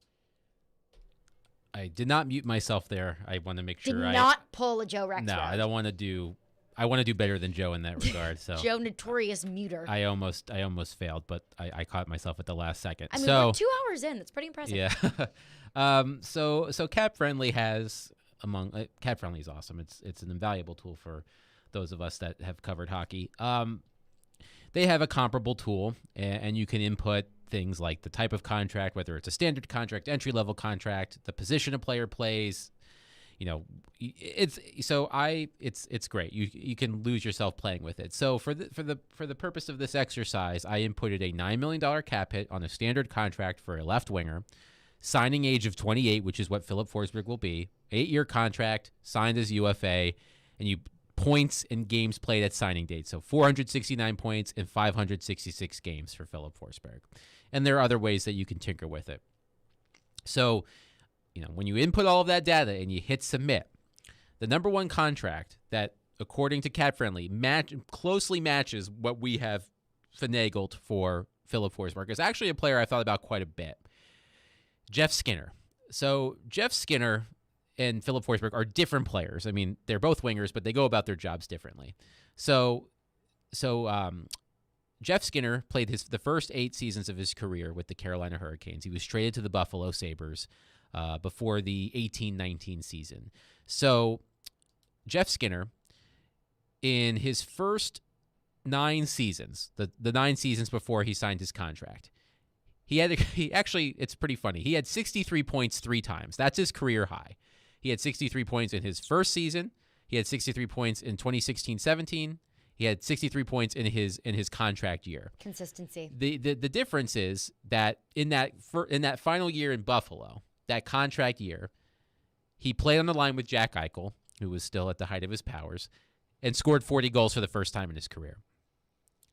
I did not mute myself there. I want to make sure Did not pull a Joe Rex. No, I don't want to do. I want to do better than Joe in that regard. So Joe, notorious muter. I almost failed, but I caught myself at the last second. I mean, so we're 2 hours in. That's pretty impressive. Yeah. So Cap Friendly has Cap Friendly is awesome. It's an invaluable tool for those of us that have covered hockey. They have a comparable tool, and you can input things like the type of contract, whether it's a standard contract, entry-level contract, the position a player plays. It's great. You can lose yourself playing with it. So for the purpose of this exercise, I inputted a $9 million cap hit on a standard contract for a left winger, signing age of 28, which is what Philip Forsberg will be, 8-year contract, signed as UFA, and you points and games played at signing date. So 469 points in 566 games for Philip Forsberg. And there are other ways that you can tinker with it. So, when you input all of that data and you hit submit, the number one contract that, according to Cap Friendly, closely matches what we have finagled for Philip Forsberg is actually a player I thought about quite a bit. Jeff Skinner. So Jeff Skinner and Philip Forsberg are different players. I mean, they're both wingers, but they go about their jobs differently. So Jeff Skinner played the first 8 seasons of his career with the Carolina Hurricanes. He was traded to the Buffalo Sabres before the 18-19 season. So Jeff Skinner, in his first 9 seasons, the 9 seasons before he signed his contract, he actually, it's pretty funny. He had 63 points 3 times. That's his career high. He had 63 points in his first season. He had 63 points in 2016-17. He had 63 points in his contract year. Consistency. The difference is that in that final year in Buffalo, that contract year, he played on the line with Jack Eichel, who was still at the height of his powers, and scored 40 goals for the first time in his career.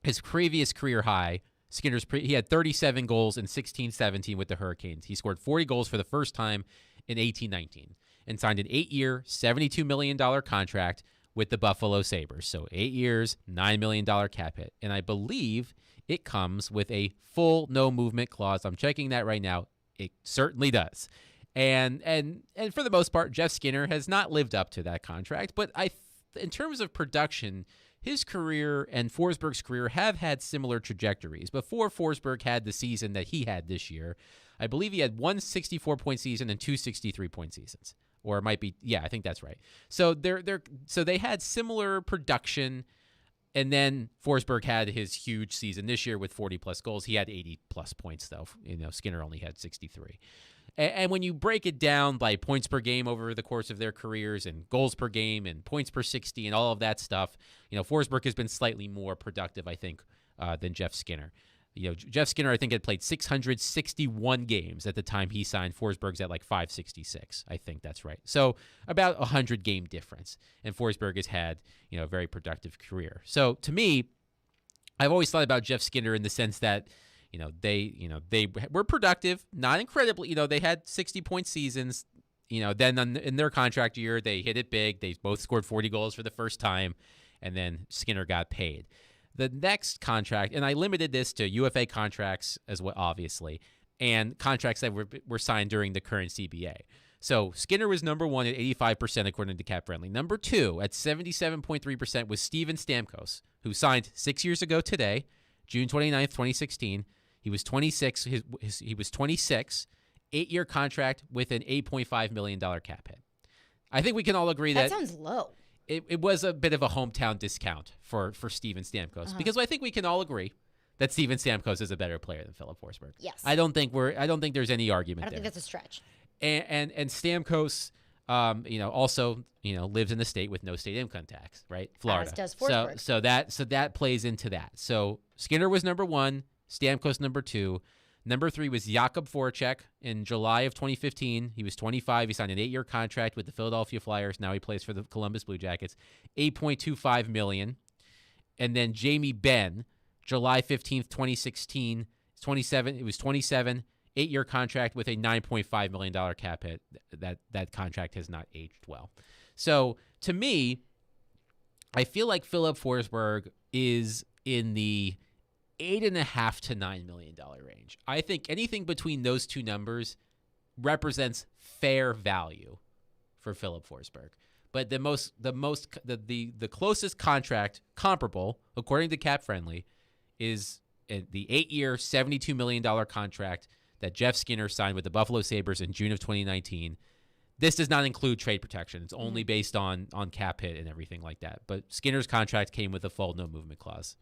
His previous career high, he had 37 goals in 16-17 with the Hurricanes. He scored 40 goals for the first time in 18-19 and signed an 8-year, $72 million contract with the Buffalo Sabres. So 8 years, $9 million cap hit. And I believe it comes with a full no movement clause. I'm checking that right now. It certainly does. And for the most part, Jeff Skinner has not lived up to that contract. But in terms of production, his career and Forsberg's career have had similar trajectories. Before Forsberg had the season that he had this year, I believe he had one 64-point season and 2 63-point seasons. Or it might be, yeah, I think that's right. So they had similar production, and then Forsberg had his huge season this year with 40-plus goals. He had 80-plus points, though. Skinner only had 63. And when you break it down by points per game over the course of their careers and goals per game and points per 60 and all of that stuff, Forsberg has been slightly more productive, I think, than Jeff Skinner. Jeff Skinner, I think, had played 661 games at the time he signed. Forsberg's at like 566. I think that's right. So about 100-game difference. And Forsberg has had, a very productive career. So to me, I've always thought about Jeff Skinner in the sense that, they were productive, not incredibly. They had 60-point seasons. Then in their contract year, they hit it big. They both scored 40 goals for the first time, and then Skinner got paid. The next contract, and I limited this to UFA contracts as well, obviously, and contracts that were signed during the current CBA. So Skinner was number 1 at 85% according to Cap Friendly. Number 2 at 77.3% was Steven Stamkos, who signed 6 years ago today, June 29th, 2016. He was 26. He was 26, 8-year contract with an $8.5 million cap hit. I think we can all agree that sounds low. It was a bit of a hometown discount for Steven Stamkos because I think we can all agree that Steven Stamkos is a better player than Philip Forsberg. Yes. I don't think there's any argument I don't there. think that's a stretch. And Stamkos, also lives in the state with no state income tax, right? Florida. As does Forsberg. So that plays into that. So Skinner was number 1, Stamkos number 2. Number 3 was Jakub Voracek in July of 2015. He was 25. He signed an 8-year contract with the Philadelphia Flyers. Now he plays for the Columbus Blue Jackets, $8.25 million. And then Jamie Benn, July 15th, 2016, 27. It was 27, 8-year contract with a $9.5 million cap hit. That contract has not aged well. So to me, I feel like Philip Forsberg is in the $8.5 to $9 million range. I think anything between those two numbers represents fair value for Philip Forsberg. But the closest contract comparable, according to Cap Friendly, is the 8-year, $72 million contract that Jeff Skinner signed with the Buffalo Sabres in June of 2019. This does not include trade protection. It's only based on cap hit and everything like that. But Skinner's contract came with a full no movement clause.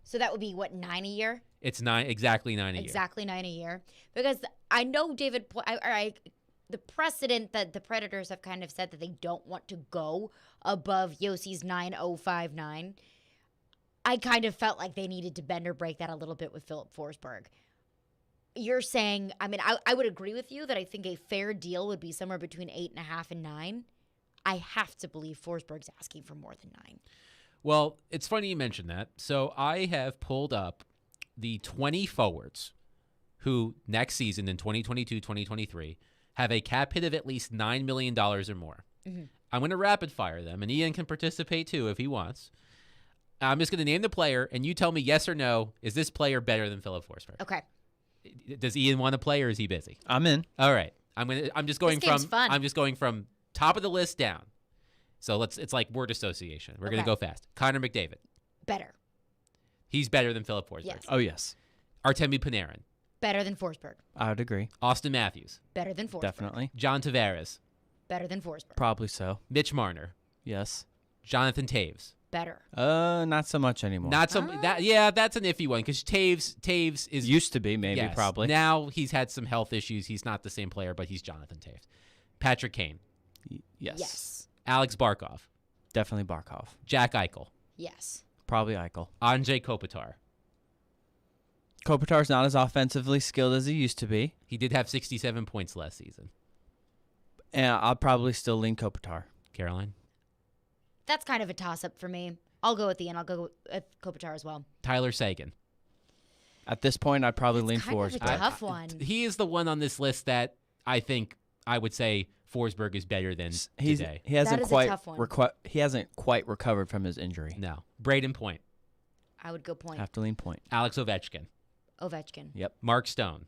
So that would be, what, 9 a year? It's exactly 9 a year. Exactly 9 a year. Because I know the precedent that the Predators have kind of said that they don't want to go above Yossi's 9.059. I kind of felt like they needed to bend or break that a little bit with Philip Forsberg. You're saying, I mean, I would agree with you that I think a fair deal would be somewhere between 8.5 and 9. I have to believe Forsberg's asking for more than 9. Well, it's funny you mentioned that. So I have pulled up the 20 forwards who next season in 2022-2023 have a cap hit of at least $9 million or more. Mm-hmm. I'm going to rapid fire them, and Ian can participate too if he wants. I'm just going to name the player, and you tell me yes or no, is this player better than Philip Forsberg? Okay. Does Ian want to play, or is he busy? I'm in. All right. I'm just going from top of the list down. So it's like word association. We're going to go fast. Connor McDavid. Better. He's better than Philip Forsberg. Yes. Oh, yes. Artemi Panarin. Better than Forsberg. I would agree. Austin Matthews. Better than Forsberg. Definitely. John Tavares. Better than Forsberg. Probably so. Mitch Marner. Yes. Jonathan Taves. Better. Not so much anymore. That's an iffy one because Taves is used to be maybe probably. Now he's had some health issues. He's not the same player, but he's Jonathan Taves. Patrick Kane. Yes. Alex Barkov. Definitely Barkov. Jack Eichel. Yes. Probably Eichel. Andrei Kopitar. Kopitar's not as offensively skilled as he used to be. He did have 67 points last season. And I'll probably still lean Kopitar. Caroline? That's kind of a toss-up for me. I'll go with the end. I'll go with Kopitar as well. Tyler Seguin. At this point, I'd probably lean Forsberg. It's kind of a tough one. He is the one on this list that I think I would say Forsberg is better than today. He hasn't that is a tough one. He hasn't quite recovered from his injury. No. Braden Point. I would go Point. Have to lean Point. Alex Ovechkin. Yep. Mark Stone.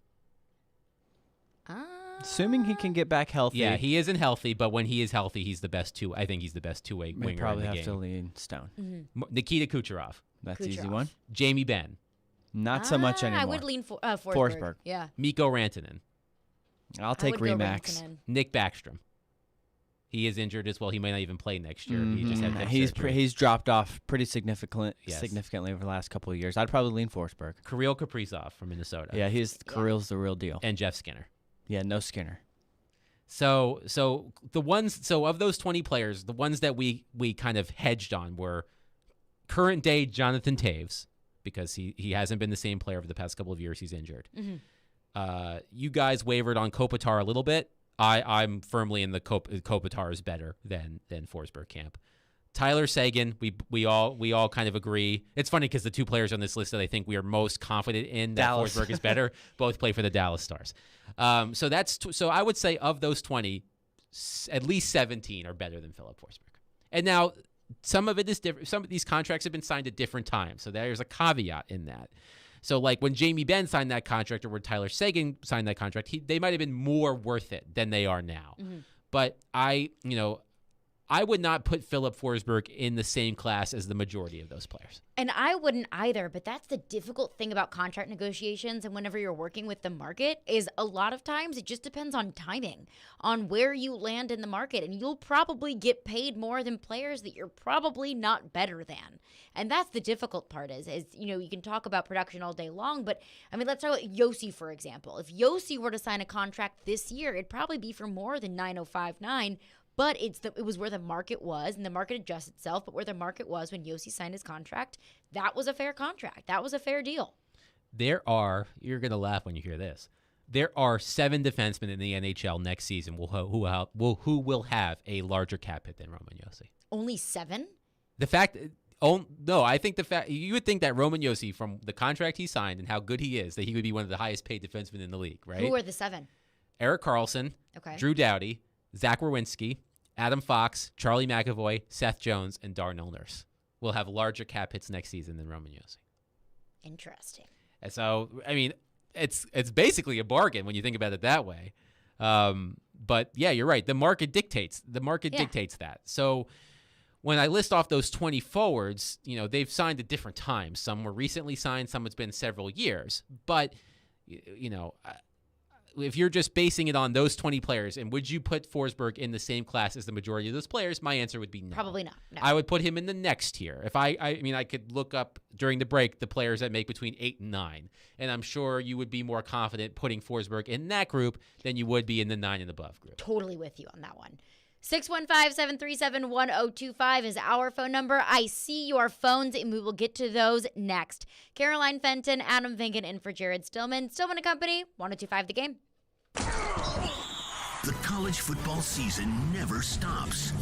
Assuming he can get back healthy. Yeah, he isn't healthy, but when he is healthy, he's the best I think he's the best two-way winger in the game. Probably have to lean Stone. Mm-hmm. Nikita Kucherov. That's an easy one. Jamie Benn. Not so much anymore. I would lean Forsberg. Yeah. Mikko Rantanen. I'll take Remax. Nick Backstrom. He is injured as well. He may not even play next year. He just had surgery. He's dropped off pretty significantly over the last couple of years. I'd probably lean Forsberg. Kirill Kaprizov from Minnesota. Yeah, Kirill's the real deal. And Jeff Skinner. Yeah, no Skinner. So of those 20 players, the ones that we kind of hedged on were current day Jonathan Taves, because he hasn't been the same player over the past couple of years. He's injured. Mm-hmm. You guys wavered on Kopitar a little bit. I'm firmly in the Kopitar is better than Forsberg camp. Tyler Seguin, we all kind of agree. It's funny because the two players on this list that I think we are most confident in that Dallas. Forsberg is better both play for the Dallas Stars. So I would say of those 20, at least 17 are better than Philip Forsberg. And now some of it is different. Some of these contracts have been signed at different times, so there's a caveat in that. So like when Jamie Benn signed that contract or when Tyler Seguin signed that contract, they might have been more worth it than they are now. Mm-hmm. But I would not put Philip Forsberg in the same class as the majority of those players. And I wouldn't either, but that's the difficult thing about contract negotiations and whenever you're working with the market is a lot of times it just depends on timing, on where you land in the market, and you'll probably get paid more than players that you're probably not better than. And that's the difficult part is you can talk about production all day long, but I mean, let's talk about Yossi, for example. If Yossi were to sign a contract this year, it'd probably be for more than 9.059. But it was where the market was, and the market adjusts itself, but where the market was when Yossi signed his contract, that was a fair contract. That was a fair deal. You're going to laugh when you hear this, there are 7 defensemen in the NHL next season who will have a larger cap hit than Roman Yossi. Only 7? I think you would think that Roman Yossi, from the contract he signed and how good he is, that he would be one of the highest paid defensemen in the league, right? Who are the 7? Eric Carlson, Drew Doughty, Zach Werenski, Adam Fox, Charlie McAvoy, Seth Jones, and Darnell Nurse will have larger cap hits next season than Roman Yossi. Interesting. And so, I mean, it's basically a bargain when you think about it that way. But yeah, you're right. The market dictates that. So when I list off those 20 forwards, they've signed at different times. Some were recently signed, some it's been several years. But if you're just basing it on those 20 players, and would you put Forsberg in the same class as the majority of those players? My answer would be no. Probably not. No. I would put him in the next tier. If I could look up during the break the players that make between 8 and 9, and I'm sure you would be more confident putting Forsberg in that group than you would be in the 9 and above group. Totally with you on that one. 615-737-1025 is our phone number. I see your phones, and we will get to those next. Caroline Fenton, Adam Vinkin, in for Jared Stillman. Stillman & Company, 1025 The Game. The college football season never stops.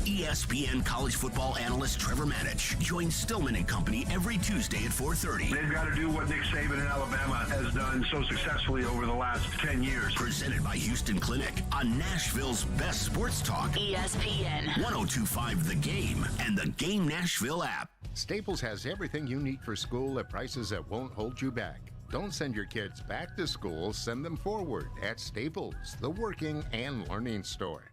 ESPN college football analyst Trevor Manich joins Stillman & Company every Tuesday at 4:30. They've got to do what Nick Saban in Alabama has done so successfully over the last 10 years. Presented by Houston Clinic on Nashville's best sports talk. ESPN 1025 The Game and the Game Nashville app. Staples has everything you need for school at prices that won't hold you back. Don't send your kids back to school, send them forward at Staples, the working and learning store.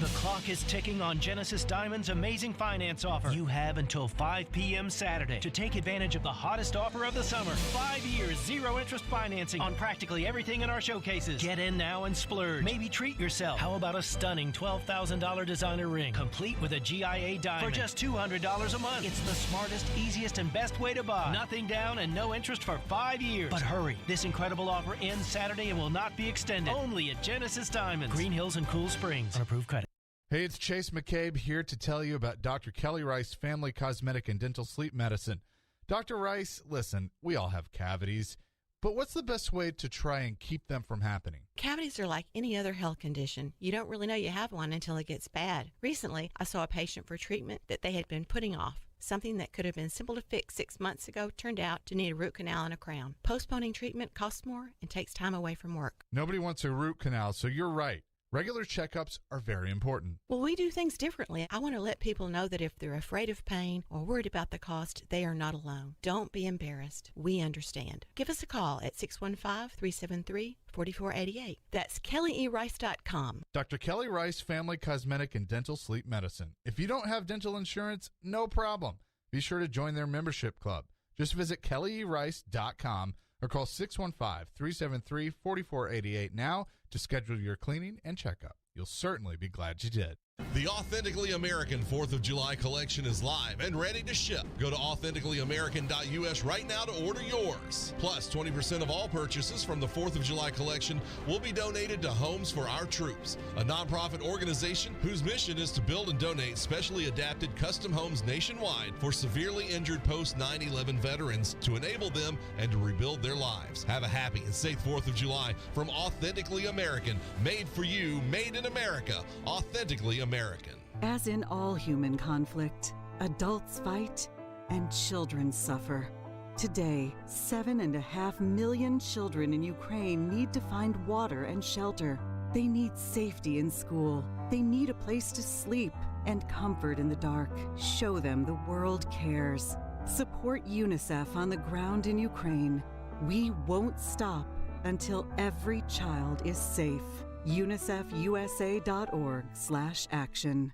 The clock is ticking on Genesis Diamond's amazing finance offer. You have until 5 p.m. Saturday to take advantage of the hottest offer of the summer. 5 years, 0 interest financing on practically everything in our showcases. Get in now and splurge. Maybe treat yourself. How about a stunning $12,000 designer ring, complete with a GIA diamond for just $200 a month? It's the smartest, easiest, and best way to buy. Nothing down and no interest for 5 years. But hurry, this incredible offer ends Saturday and will not be extended. Only at Genesis Diamonds, Green Hills and Cool Springs. Unapproved credit. Hey, it's Chase McCabe here to tell you about Dr. Kelly Rice Family Cosmetic and Dental Sleep Medicine. Dr. Rice, listen, we all have cavities, but what's the best way to try and keep them from happening? Cavities are like any other health condition. You don't really know you have one until it gets bad. Recently, I saw a patient for treatment that they had been putting off. Something that could have been simple to fix 6 months ago turned out to need a root canal and a crown. Postponing treatment costs more and takes time away from work. Nobody wants a root canal, so you're right. Regular checkups are very important. Well, we do things differently. I want to let people know that if they're afraid of pain or worried about the cost, they are not alone. Don't be embarrassed. We understand. Give us a call at 615-373-4488. That's kellyerice.com. Dr. Kelly Rice Family Cosmetic and Dental Sleep Medicine. If you don't have dental insurance, no problem. Be sure to join their membership club. Just visit kellyerice.com or call 615-373-4488 now to schedule your cleaning and checkup. You'll certainly be glad you did. The Authentically American 4th of July collection is live and ready to ship. Go to authenticallyamerican.us right now to order yours. Plus, 20% of all purchases from the 4th of July collection will be donated to Homes for Our Troops, a nonprofit organization whose mission is to build and donate specially adapted custom homes nationwide for severely injured post 9/11 veterans to enable them and to rebuild their lives. Have a happy and safe 4th of July from Authentically American. Made for you, made in America. Authentically American. As in all human conflict, adults fight and children suffer. Today, 7.5 million children in Ukraine need to find water and shelter. They need safety in school. They need a place to sleep and comfort in the dark. Show them the world cares. Support UNICEF on the ground in Ukraine. We won't stop until every child is safe. UNICEFUSA.org/action.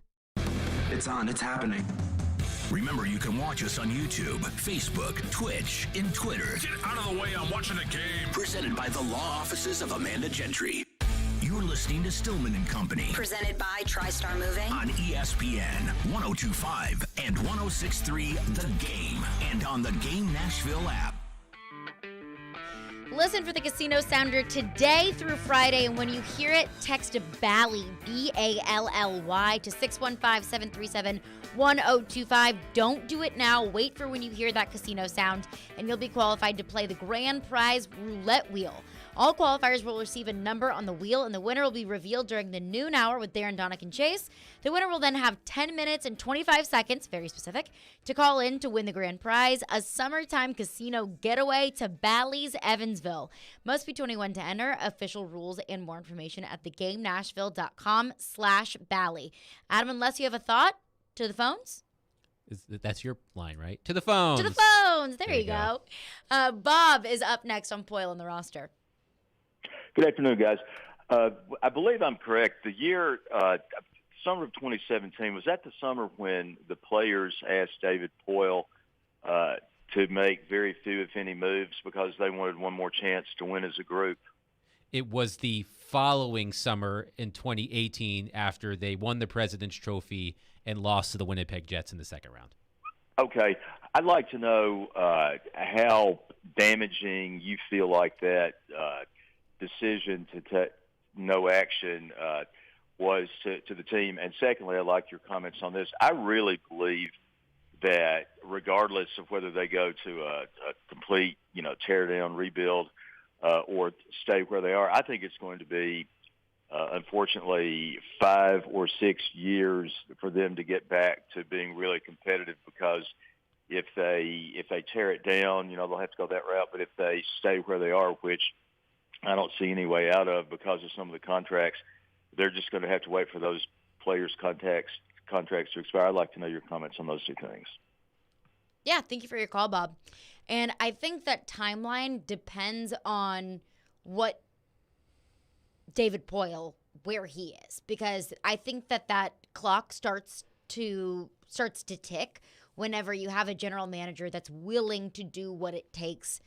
It's on. It's happening. Remember, you can watch us on YouTube, Facebook, Twitch, and Twitter. Get out of the way. I'm watching the game. Presented by the law offices of Amanda Gentry. You're listening to Stillman & Company. Presented by TriStar Moving. On ESPN 1025 and 1063 The Game. And on the Game Nashville app. Listen for the Casino Sounder today through Friday, and when you hear it, text BALLY, B-A-L-L-Y, to 615-737-1025. Don't do it now. Wait for when you hear that casino sound, and you'll be qualified to play the grand prize roulette wheel. All qualifiers will receive a number on the wheel, and the winner will be revealed during the noon hour with Darren, Donick, and Chase. The winner will then have 10 minutes and 25 seconds, very specific, to call in to win the grand prize, a summertime casino getaway to Bally's Evansville. Must be 21 to enter. Official rules and more information at thegamenashville.com/Bally. Adam, unless you have a thought, to the phones? That's your line, right? To the phones. To the phones. There you go. Bob is up next on Poyle on the roster. Good afternoon, guys. I believe I'm correct. The year, summer of 2017, was that the summer when the players asked David Poyle to make very few, if any, moves because they wanted one more chance to win as a group? It was the following summer in 2018 after they won the President's Trophy and lost to the Winnipeg Jets in the second round. Okay. I'd like to know how damaging you feel like that decision to take no action was to the team. And secondly, I'd like your comments on this. I really believe that regardless of whether they go to a complete, tear down, rebuild, or stay where they are, I think it's going to be, unfortunately, 5 or 6 years for them to get back to being really competitive, because if they tear it down, they'll have to go that route. But if they stay where they are, which I don't see any way out of because of some of the contracts, they're just going to have to wait for those players' contracts to expire. I'd like to know your comments on those two things. Yeah, thank you for your call, Bob. And I think that timeline depends on what David Poyle, where he is, because I think that clock starts to tick whenever you have a general manager that's willing to do what it takes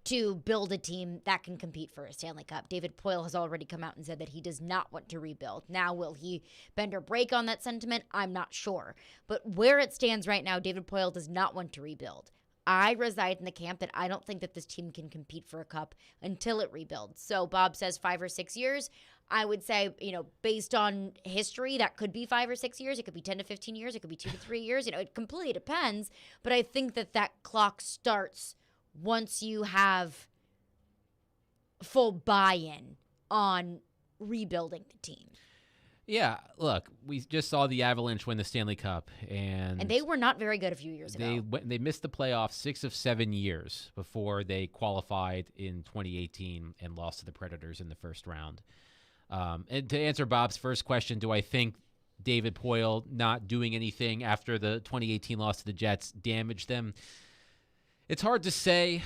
to build a team that can compete for a Stanley Cup. David Poyle has already come out and said that he does not want to rebuild. Now, will he bend or break on that sentiment? I'm not sure. But where it stands right now, David Poyle does not want to rebuild. I reside in the camp that I don't think that this team can compete for a cup until it rebuilds. So Bob says 5 or 6 years. I would say, based on history, that could be 5 or 6 years. It could be 10 to 15 years. It could be 2 to 3 years. It completely depends. But I think that clock starts once you have full buy-in on rebuilding the team. Yeah, look, we just saw the Avalanche win the Stanley Cup, and they were not very good a few years ago. They missed the playoffs 6 of 7 years before they qualified in 2018 and lost to the Predators in the first round. And to answer Bob's first question, do I think David Poyle not doing anything after the 2018 loss to the Jets damaged them? It's hard to say.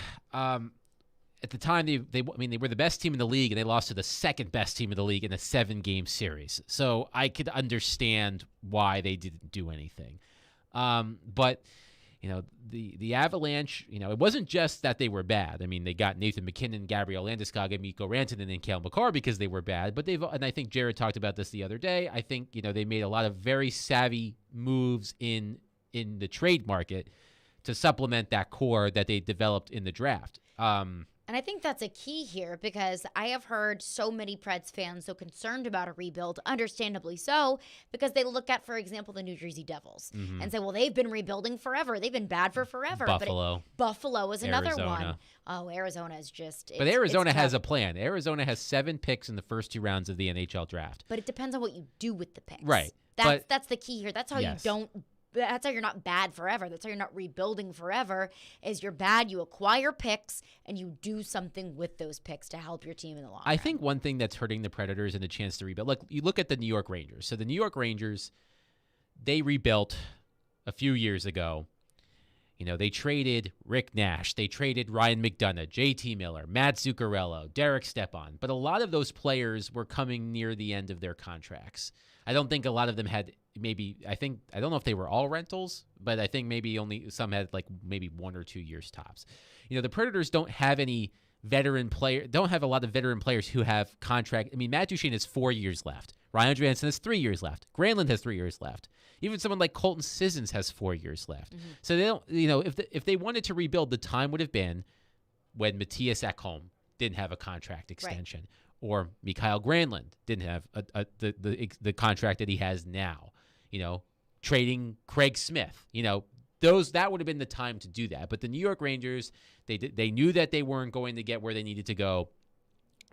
At the time, they were the best team in the league, and they lost to the second best team in the league in a 7-game series. So I could understand why they didn't do anything. But the Avalanche, it wasn't just that they were bad. I mean, they got Nathan McKinnon, Gabriel Landeskog, Mikko Rantanen, and Cale Makar because they were bad. But and I think Jared talked about this the other day. I think they made a lot of very savvy moves in the trade market to supplement that core that they developed in the draft. And I think that's a key here, because I have heard so many Preds fans so concerned about a rebuild, understandably so, because they look at, for example, the New Jersey Devils and say, well, they've been rebuilding forever. They've been bad for forever. Buffalo. Buffalo is another Arizona. one. Oh, Arizona is just... But Arizona has a plan. Arizona has 7 picks in the first 2 rounds of the NHL draft. But it depends on what you do with the picks. Right. That's the key here. That's how Yes. you don't... That's how you're not bad forever. That's how you're not rebuilding forever. Is you're bad, you acquire picks, and you do something with those picks to help your team in the long run. I think one thing that's hurting the Predators and the chance to rebuild, you look at the New York Rangers. So the New York Rangers, they rebuilt a few years ago. They traded Rick Nash. They traded Ryan McDonough, JT Miller, Matt Zuccarello, Derek Stepan. But a lot of those players were coming near the end of their contracts. I don't think a lot of them had I don't know if they were all rentals, but I think maybe only some had maybe 1 or 2 years tops. The Predators don't have any don't have a lot of veteran players who have contract. I mean, Matt Duchene has 4 years left. Ryan Johansson has 3 years left. Granlund has 3 years left. Even someone like Colton Sissons has 4 years left. Mm-hmm. So they don't, if they wanted to rebuild, the time would have been when Matthias Ekholm didn't have a contract extension, or Mikhail Granlund didn't have the contract that he has now. Trading Craig Smith. That would have been the time to do that. But the New York Rangers, they knew that they weren't going to get where they needed to go.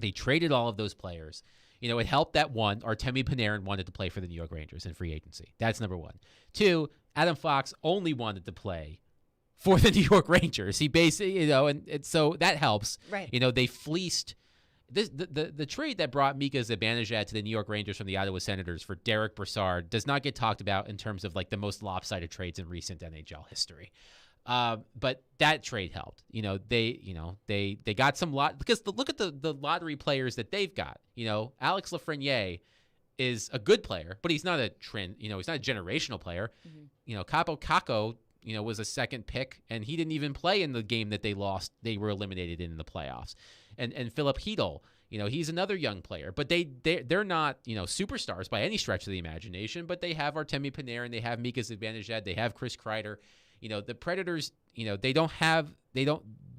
They traded all of those players. It helped that Artemi Panarin wanted to play for the New York Rangers in free agency. That's number 1. 2, Adam Fox only wanted to play for the New York Rangers. He basically, and so that helps. Right. They fleeced. The trade that brought Mika Zibanejad to the New York Rangers from the Ottawa Senators for Derek Brassard does not get talked about in terms of the most lopsided trades in recent NHL history. But that trade helped. They got some lot because look at the lottery players that they've got. Alex Lafreniere is a good player, but he's not a trend. He's not a generational player. Mm-hmm. Capo Caco, was a second pick, and he didn't even play in the game that they lost. They were eliminated in the playoffs. And Philip Hedl, he's another young player, but they're not, superstars by any stretch of the imagination, but they have Artemi Panarin, they have Mika Zibanejad, they have Chris Kreider. The Predators,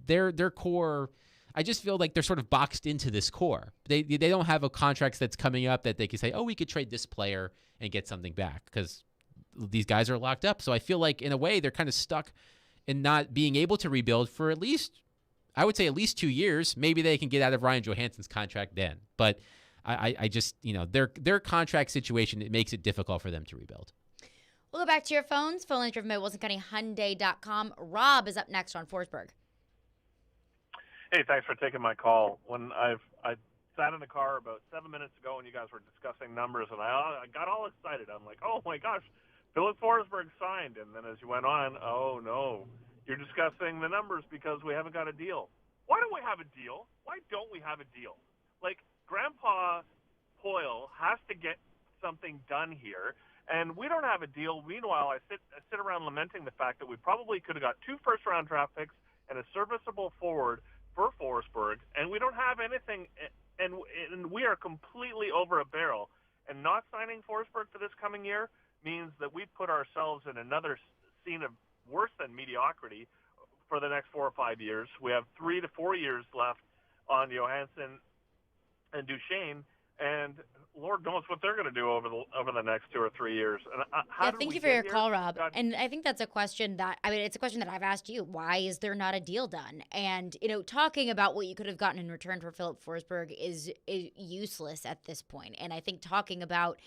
their core, I just feel like they're sort of boxed into this core. They don't have a contract that's coming up that they can say, oh, we could trade this player and get something back because these guys are locked up. So I feel like in a way they're kind of stuck in not being able to rebuild for at least 2 years. Maybe they can get out of Ryan Johansson's contract then. But I just, their contract situation, it makes it difficult for them to rebuild. We'll go back to your phones. Phone lines driven by WilsonCountyHyundai.com. Rob is up next on Forsberg. Hey, thanks for taking my call. When I sat in the car about 7 minutes ago and you guys were discussing numbers, and I got all excited. I'm like, oh, my gosh, Philip Forsberg signed. And then as you went on, oh, no, you're discussing the numbers because we haven't got a deal. Why don't we have a deal? Why don't we have a deal? Like, Grandpa Poyle has to get something done here. And we don't have a deal. Meanwhile, I sit around lamenting the fact that we probably could have got 2 first-round draft picks and a serviceable forward for Forsberg, and we don't have anything, and we are completely over a barrel. And not signing Forsberg for this coming year means that we put ourselves in another scene of worse than mediocrity for the next 4 or 5 years. We have 3 to 4 years left on Johansson and Duchesne, and Lord knows what they're going to do over the next 2 or 3 years. And thank you for your call, Rob. And I think that's a question that, it's a question that I've asked you. Why is there not a deal done? And, talking about what you could have gotten in return for Philip Forsberg is useless at this point. And I think talking about,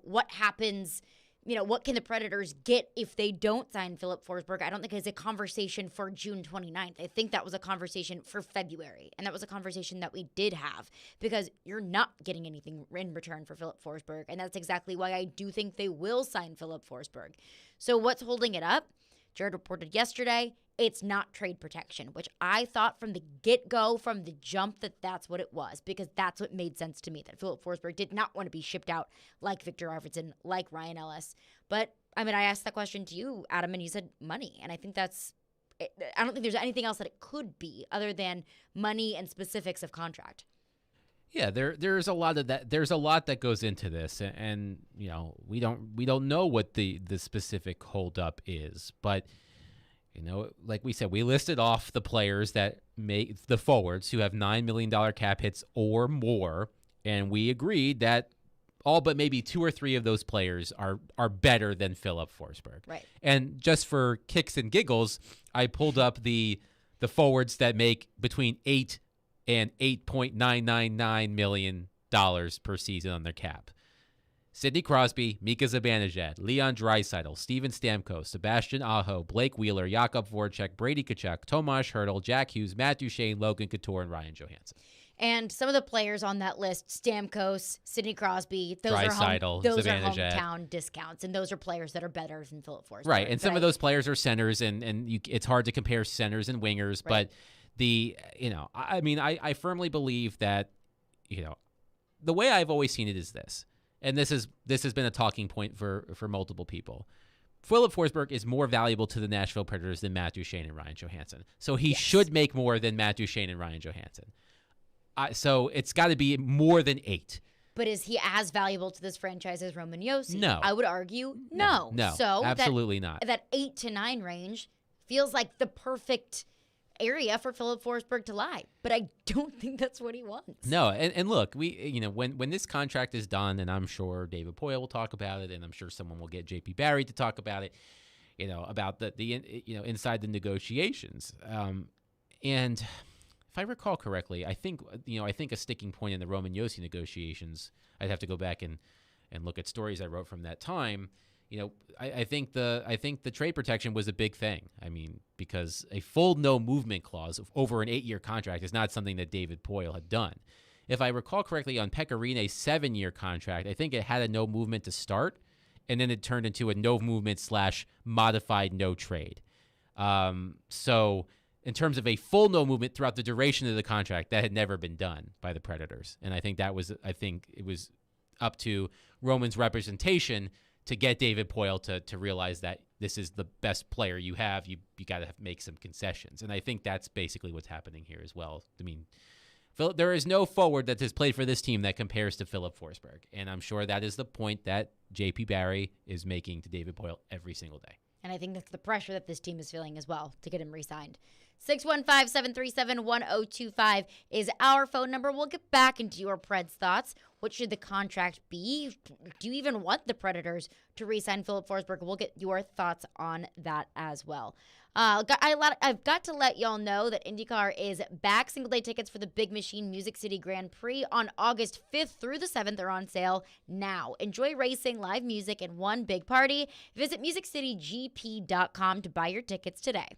what happens, what can the Predators get if they don't sign Philip Forsberg, I don't think is a conversation for June 29th. I think that was a conversation for February. And that was a conversation that we did have because you're not getting anything in return for Philip Forsberg. And that's exactly why I do think they will sign Philip Forsberg. So what's holding it up? Jared reported yesterday, it's not trade protection, which I thought from the get-go, from the jump, that's what it was, because that's what made sense to me, that Philip Forsberg did not want to be shipped out like Victor Arvidsson, like Ryan Ellis. But, I asked that question to you, Adam, and you said money, and I think I don't think there's anything else that it could be other than money and specifics of contract. Yeah, there's a lot of that. There's a lot that goes into this, and we don't know what the specific holdup is, but like we said, we listed off the players that make the forwards who have $9 million cap hits or more, and we agreed that all but maybe 2 or 3 of those players are better than Philip Forsberg. Right. And just for kicks and giggles, I pulled up the forwards that make between $8 and $8.999 million per season on their cap. Sidney Crosby, Mika Zibanejad, Leon Draisaitl, Steven Stamkos, Sebastian Aho, Blake Wheeler, Jakub Voracek, Brady Tkachuk, Tomas Hertl, Jack Hughes, Matt Duchene, Logan Couture, and Ryan Johansson. And some of the players on that list, Stamkos, Sidney Crosby, those are hometown discounts, and those are players that are better than Philip Forsberg. Right, and some of those players are centers, and it's hard to compare centers and wingers, right. But I firmly believe that, the way I've always seen it is this, and this has been a talking point for multiple people. Philip Forsberg is more valuable to the Nashville Predators than Matt Duchene and Ryan Johansson. So he should make more than Matt Duchene and Ryan Johansson. So it's got to be more than 8. But is he as valuable to this franchise as Roman Josi? No. I would argue no. So absolutely not. That 8 to 9 range feels like the perfect area for Philip Forsberg to lie, but I don't think that's what he wants. No, and look, we when this contract is done, and I'm sure David Poyle will talk about it, and I'm sure someone will get JP Barry to talk about it, about the inside the negotiations. And if I recall correctly, I think a sticking point in the Roman Josi negotiations, I'd have to go back and look at stories I wrote from that time. I think the trade protection was a big thing. Because a full no movement clause over an 8-year contract is not something that David Poyle had done. If I recall correctly, on Pekka Rinne's 7-year contract, I think it had a no movement to start, and then it turned into a no movement / modified no trade. So in terms of a full no movement throughout the duration of the contract, that had never been done by the Predators. And I think it was up to Roman's representation to get David Poile to realize that this is the best player you have. You got to make some concessions. And I think that's basically what's happening here as well. I mean, there is no forward that has played for this team that compares to Philip Forsberg. And I'm sure that is the point that J.P. Barry is making to David Poile every single day. And I think that's the pressure that this team is feeling as well to get him re-signed. 615-737-1025 is our phone number. We'll get back into your Preds thoughts. What should the contract be? Do you even want the Predators to re-sign Philip Forsberg? We'll get your thoughts on that as well. I've got to let y'all know that IndyCar is back. Single-day tickets for the Big Machine Music City Grand Prix on August 5th through the 7th are on sale now. Enjoy racing, live music, and one big party. Visit MusicCityGP.com to buy your tickets today.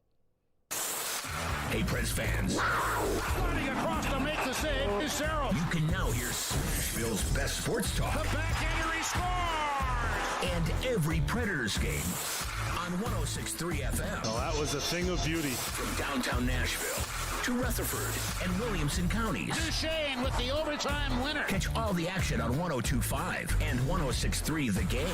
Hey, Preds fans. Running across to make the save is Sarah. You can now hear Nashville's best sports talk. The backhander, he scores! And every Predators game on 106.3 FM. Well, that was a thing of beauty. From downtown Nashville to Rutherford and Williamson counties. Duchesne with the overtime winner. Catch all the action on 102.5 and 106.3 The Game.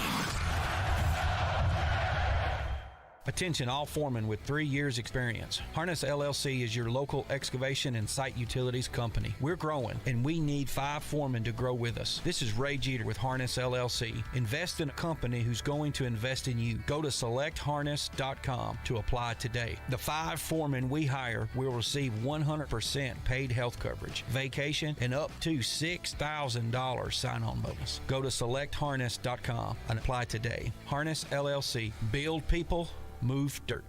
Attention all foremen with 3 years experience. Harness LLC is your local excavation and site utilities company. We're growing and we need 5 foremen to grow with us. This is Ray Jeter with Harness LLC. Invest in a company who's going to invest in you. Go to selectharness.com to apply today. The 5 foremen we hire will receive 100% paid health coverage, vacation, and up to $6,000 sign-on bonus. Go to selectharness.com and apply today. Harness LLC. Build people, move dirt.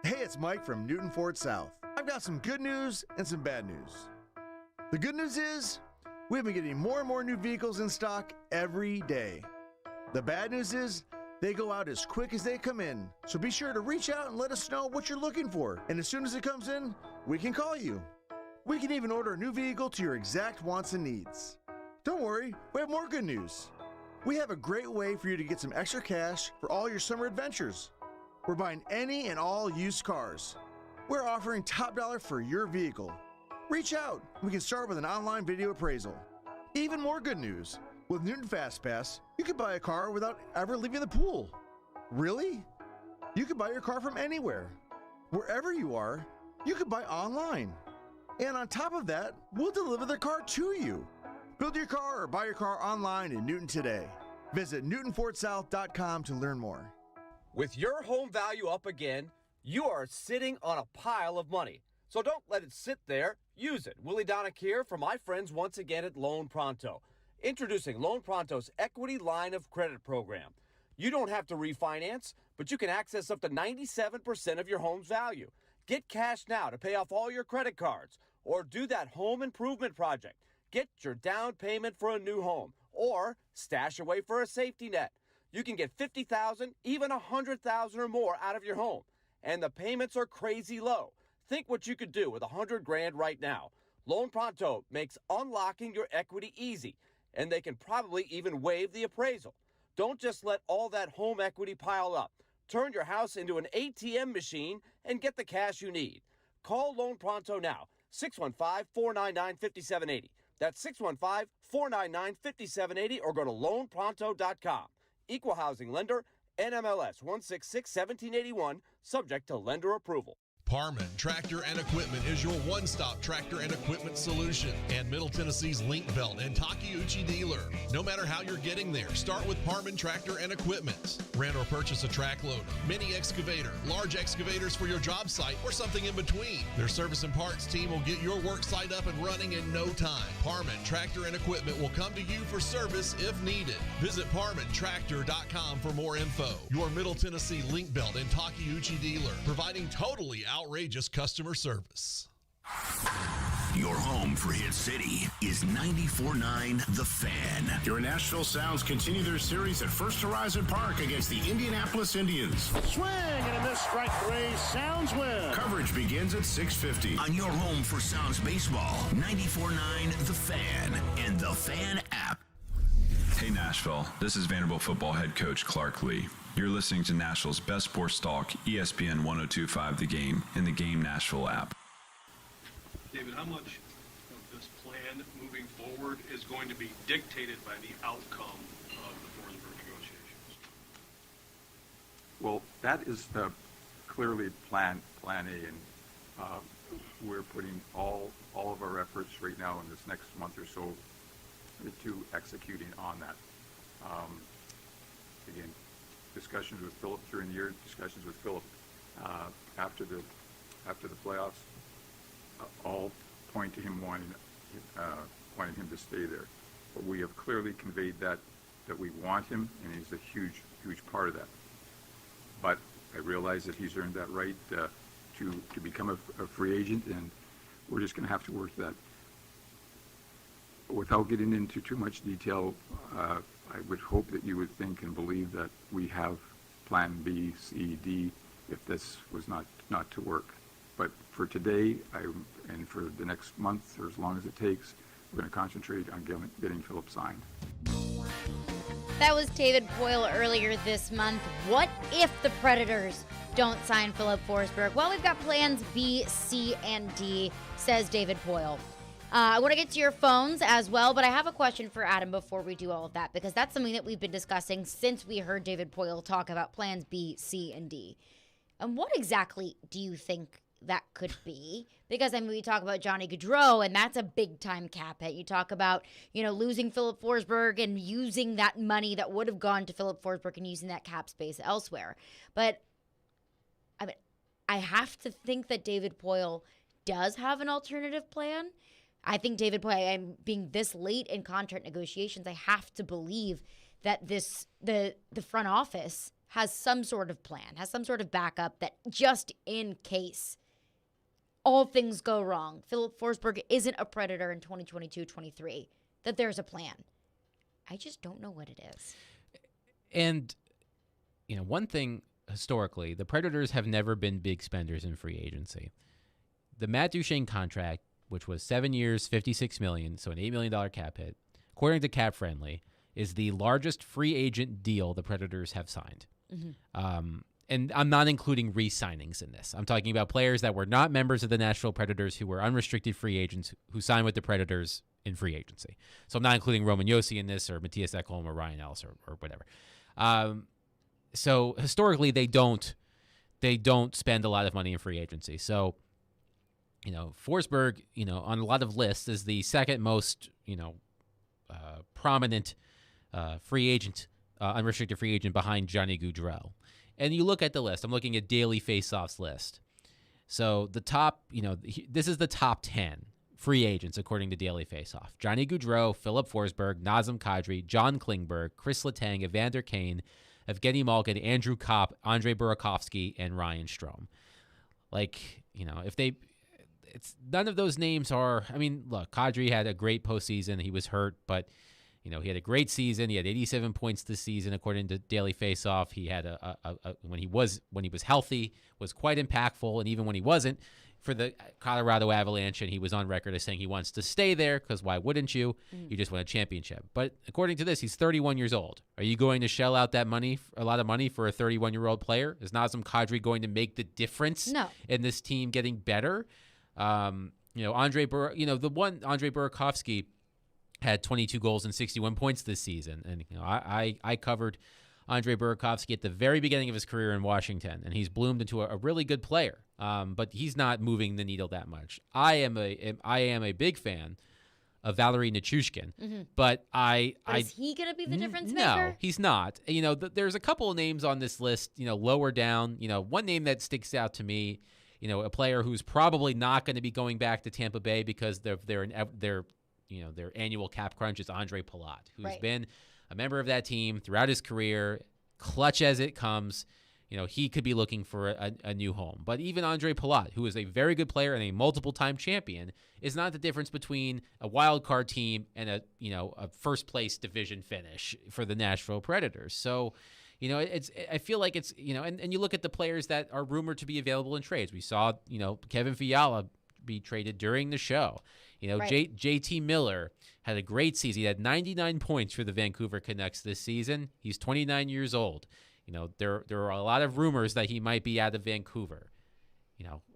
Hey, it's Mike from Newton Ford South. I've got some good news and some bad news. The good news is we've been getting more and more new vehicles in stock every day. The bad news is they go out as quick as they come in, so be sure to reach out and let us know what you're looking for. And as soon as it comes in, we can call you. We can even order a new vehicle to your exact wants and needs. Don't worry, we have more good news. We have a great way for you to get some extra cash for all your summer adventures. We're buying any and all used cars. We're offering top dollar for your vehicle. Reach out. We can start with an online video appraisal. Even more good news. With Newton Fast Pass, you can buy a car without ever leaving the pool. Really? You can buy your car from anywhere. Wherever you are, you can buy online. And on top of that, we'll deliver the car to you. Build your car or buy your car online in Newton today. Visit NewtonFordSouth.com to learn more. With your home value up again, you are sitting on a pile of money. So don't let it sit there. Use it. Willie Donick here for my friends once again at Loan Pronto. Introducing Loan Pronto's Equity Line of Credit program. You don't have to refinance, but you can access up to 97% of your home's value. Get cash now to pay off all your credit cards or do that home improvement project. Get your down payment for a new home or stash away for a safety net. You can get $50,000, even $100,000 or more out of your home. And the payments are crazy low. Think what you could do with $100,000 right now. Loan Pronto makes unlocking your equity easy, and they can probably even waive the appraisal. Don't just let all that home equity pile up. Turn your house into an ATM machine and get the cash you need. Call Loan Pronto now, 615-499-5780. That's 615-499-5780 or go to loanpronto.com. Equal housing lender, NMLS 166-1781, subject to lender approval. Parman Tractor and Equipment is your one-stop tractor and equipment solution and Middle Tennessee's Link Belt and Takeuchi dealer. No matter how you're getting there, start with Parman Tractor and Equipment. Rent or purchase a track loader, mini excavator, large excavators for your job site, or something in between. Their service and parts team will get your work site up and running in no time. Parman Tractor and Equipment will come to you for service if needed. Visit ParmanTractor.com for more info. Your Middle Tennessee Link Belt and Takeuchi dealer, providing totally outrageous customer service. Your home for Hit City is 94.9 The Fan. Your Nashville Sounds continue their series at First Horizon Park against the Indianapolis Indians. Swing and a miss, strike 3. Sounds win. Coverage begins at 6:50. On your home for Sounds baseball, 94.9 The Fan and The Fan app. Hey Nashville, this is Vanderbilt football head coach Clark Lee. You're listening to Nashville's best sports talk, ESPN 102.5 The Game, in the Game Nashville app. David, how much of this plan moving forward is going to be dictated by the outcome of the Forsberg negotiations? Well, that is clearly plan A, and we're putting all of our efforts right now in this next month or so to executing on that. Again, discussions with Philip during the year, discussions with Philip after the playoffs, all point to him wanting him to stay there. But we have clearly conveyed that we want him, and he's a huge part of that. But I realize that he's earned that right to become a free agent, and we're just going to have to work that. Without getting into too much detail, I would hope that you would think and believe that we have plan B, C, D if this was not to work. But for today, and for the next month, or as long as it takes, we're going to concentrate on getting Philip signed. That was David Poile earlier this month. What if the Predators don't sign Philip Forsberg? Well, we've got plans B, C, and D, says David Poile. I want to get to your phones as well, but I have a question for Adam before we do all of that, because that's something that we've been discussing since we heard David Poile talk about plans B, C, and D. And what exactly do you think that could be? Because, I mean, we talk about Johnny Gaudreau, and that's a big-time cap hit. You talk about, losing Philip Forsberg and using that money that would have gone to Philip Forsberg and using that cap space elsewhere. But, I mean, I have to think that David Poile does have an alternative plan. I think David Poile, being this late in contract negotiations, I have to believe that the front office has some sort of plan, has some sort of backup that just in case all things go wrong, Philip Forsberg isn't a Predator in 2022-23, that there's a plan. I just don't know what it is. And, one thing historically, the Predators have never been big spenders in free agency. The Matt Duchene contract, which was 7 years, $56 million, so an $8 million cap hit, according to Cap Friendly, is the largest free agent deal the Predators have signed. Mm-hmm. And I'm not including re-signings in this. I'm talking about players that were not members of the Nashville Predators who were unrestricted free agents who signed with the Predators in free agency. So I'm not including Roman Josi in this, or Matthias Ekholm, or Ryan Ellis, or whatever. So historically, they don't spend a lot of money in free agency. So, Forsberg, on a lot of lists is the second most, prominent free agent, unrestricted free agent behind Johnny Gaudreau. And you look at the list. I'm looking at Daily Faceoff's list. So the top, this is the top 10 free agents according to Daily Faceoff. Johnny Gaudreau, Philip Forsberg, Nazem Kadri, John Klingberg, Chris Letang, Evander Kane, Evgeny Malkin, Andrew Kopp, Andrei Burakovsky, and Ryan Strome. It's none of those names are. I mean, look, Kadri had a great postseason. He was hurt, but he had a great season. He had 87 points this season, according to Daily Faceoff. He had when he was healthy, was quite impactful, and even when he wasn't, for the Colorado Avalanche, and he was on record as saying he wants to stay there because why wouldn't you? You just won a championship. But according to this, he's 31 years old. Are you going to shell out that money, a lot of money, for a 31-year-old player? Is Nazem Kadri going to make the difference in this team getting better? Andrei Burakovsky had 22 goals and 61 points this season. And, I covered Andrei Burakovsky at the very beginning of his career in Washington, and he's bloomed into a really good player. But he's not moving the needle that much. I am a big fan of Valery Nichushkin, but is he going to be the difference maker? No, he's not. There's a couple of names on this list, lower down. One name that sticks out to me, a player who's probably not going to be going back to Tampa Bay because their annual cap crunch is Andre Palat, who's been a member of that team throughout his career, clutch as it comes. He could be looking for a new home. But even Andre Palat, who is a very good player and a multiple-time champion, is not the difference between a wild card team and a first-place division finish for the Nashville Predators. So, I feel like it's, and you look at the players that are rumored to be available in trades. We saw, Kevin Fiala be traded during the show. JT Miller had a great season. He had 99 points for the Vancouver Canucks this season. He's 29 years old. There are a lot of rumors that he might be out of Vancouver.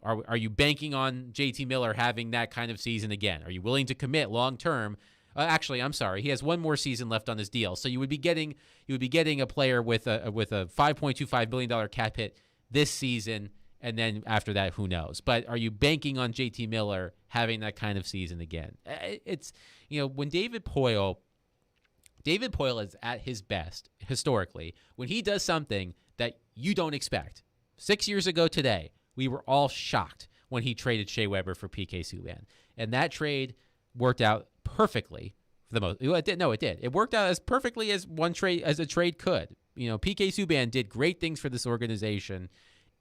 Are you banking on JT Miller having that kind of season again? Are you willing to commit long term? Actually, I'm sorry. He has one more season left on his deal, so you would be getting a player with a $5.25 million cap hit this season, and then after that, who knows? But are you banking on JT Miller having that kind of season again? It's when David Poile is at his best historically when he does something that you don't expect. 6 years ago today, we were all shocked when he traded Shea Weber for PK Subban, and that trade worked out perfectly for the most. It did. It worked out as perfectly as a trade could. PK Subban did great things for this organization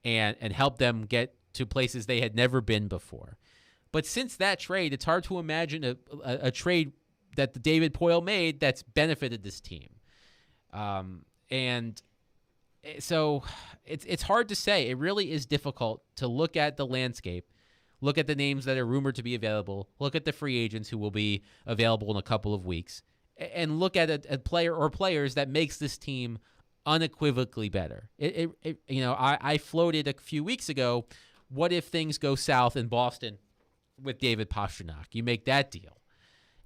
and helped them get to places they had never been before. But since that trade, it's hard to imagine a trade that the David Poile made that's benefited this team. And so it's hard to say. It really is difficult to look at the landscape, look at the names that are rumored to be available, look at the free agents who will be available in a couple of weeks, and look at a player or players that makes this team unequivocally better. I floated a few weeks ago, what if things go south in Boston with David Pastrnak? You make that deal.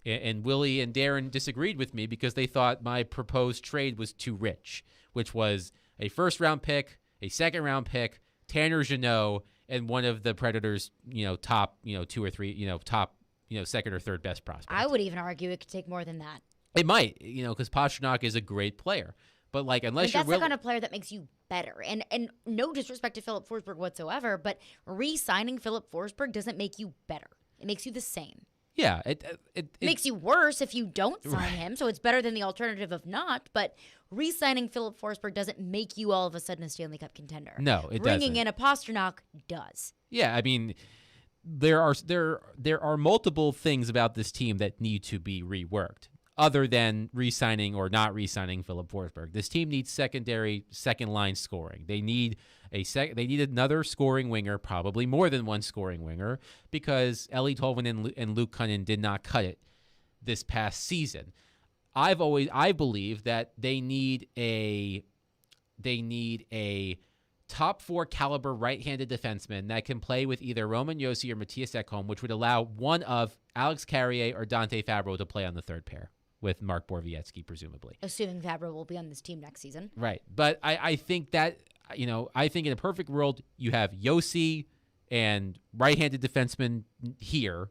And Willie and Darren disagreed with me because they thought my proposed trade was too rich, which was a first-round pick, a second-round pick, Tanner Jeannot, and one of the Predators' top 2 or 3 top second or third best prospects. I would even argue it could take more than that. It might, because Pastrnak is a great player. But unless you're that's the kind of player that makes you better. And no disrespect to Philip Forsberg whatsoever, but re-signing Philip Forsberg doesn't make you better. It makes you the same. Yeah, it makes you worse if you don't sign him. So it's better than the alternative of not. But re-signing Philip Forsberg doesn't make you all of a sudden a Stanley Cup contender. No, it doesn't. Bringing in a Pastrnak does. Yeah, I mean, there are multiple things about this team that need to be reworked, other than re-signing or not re-signing Philip Forsberg. This team needs second-line scoring. They need they need another scoring winger, probably more than one scoring winger, because Eeli Tolvanen and Luke Kunin did not cut it this past season. I believe that they need a top 4 caliber right-handed defenseman that can play with either Roman Josi or Matthias Ekholm, which would allow one of Alex Carrier or Dante Fabro to play on the third pair with Mark Borowiecki, presumably. Assuming Fabro will be on this team next season. Right. But I think that, I think in a perfect world, you have Josi and right-handed defensemen here,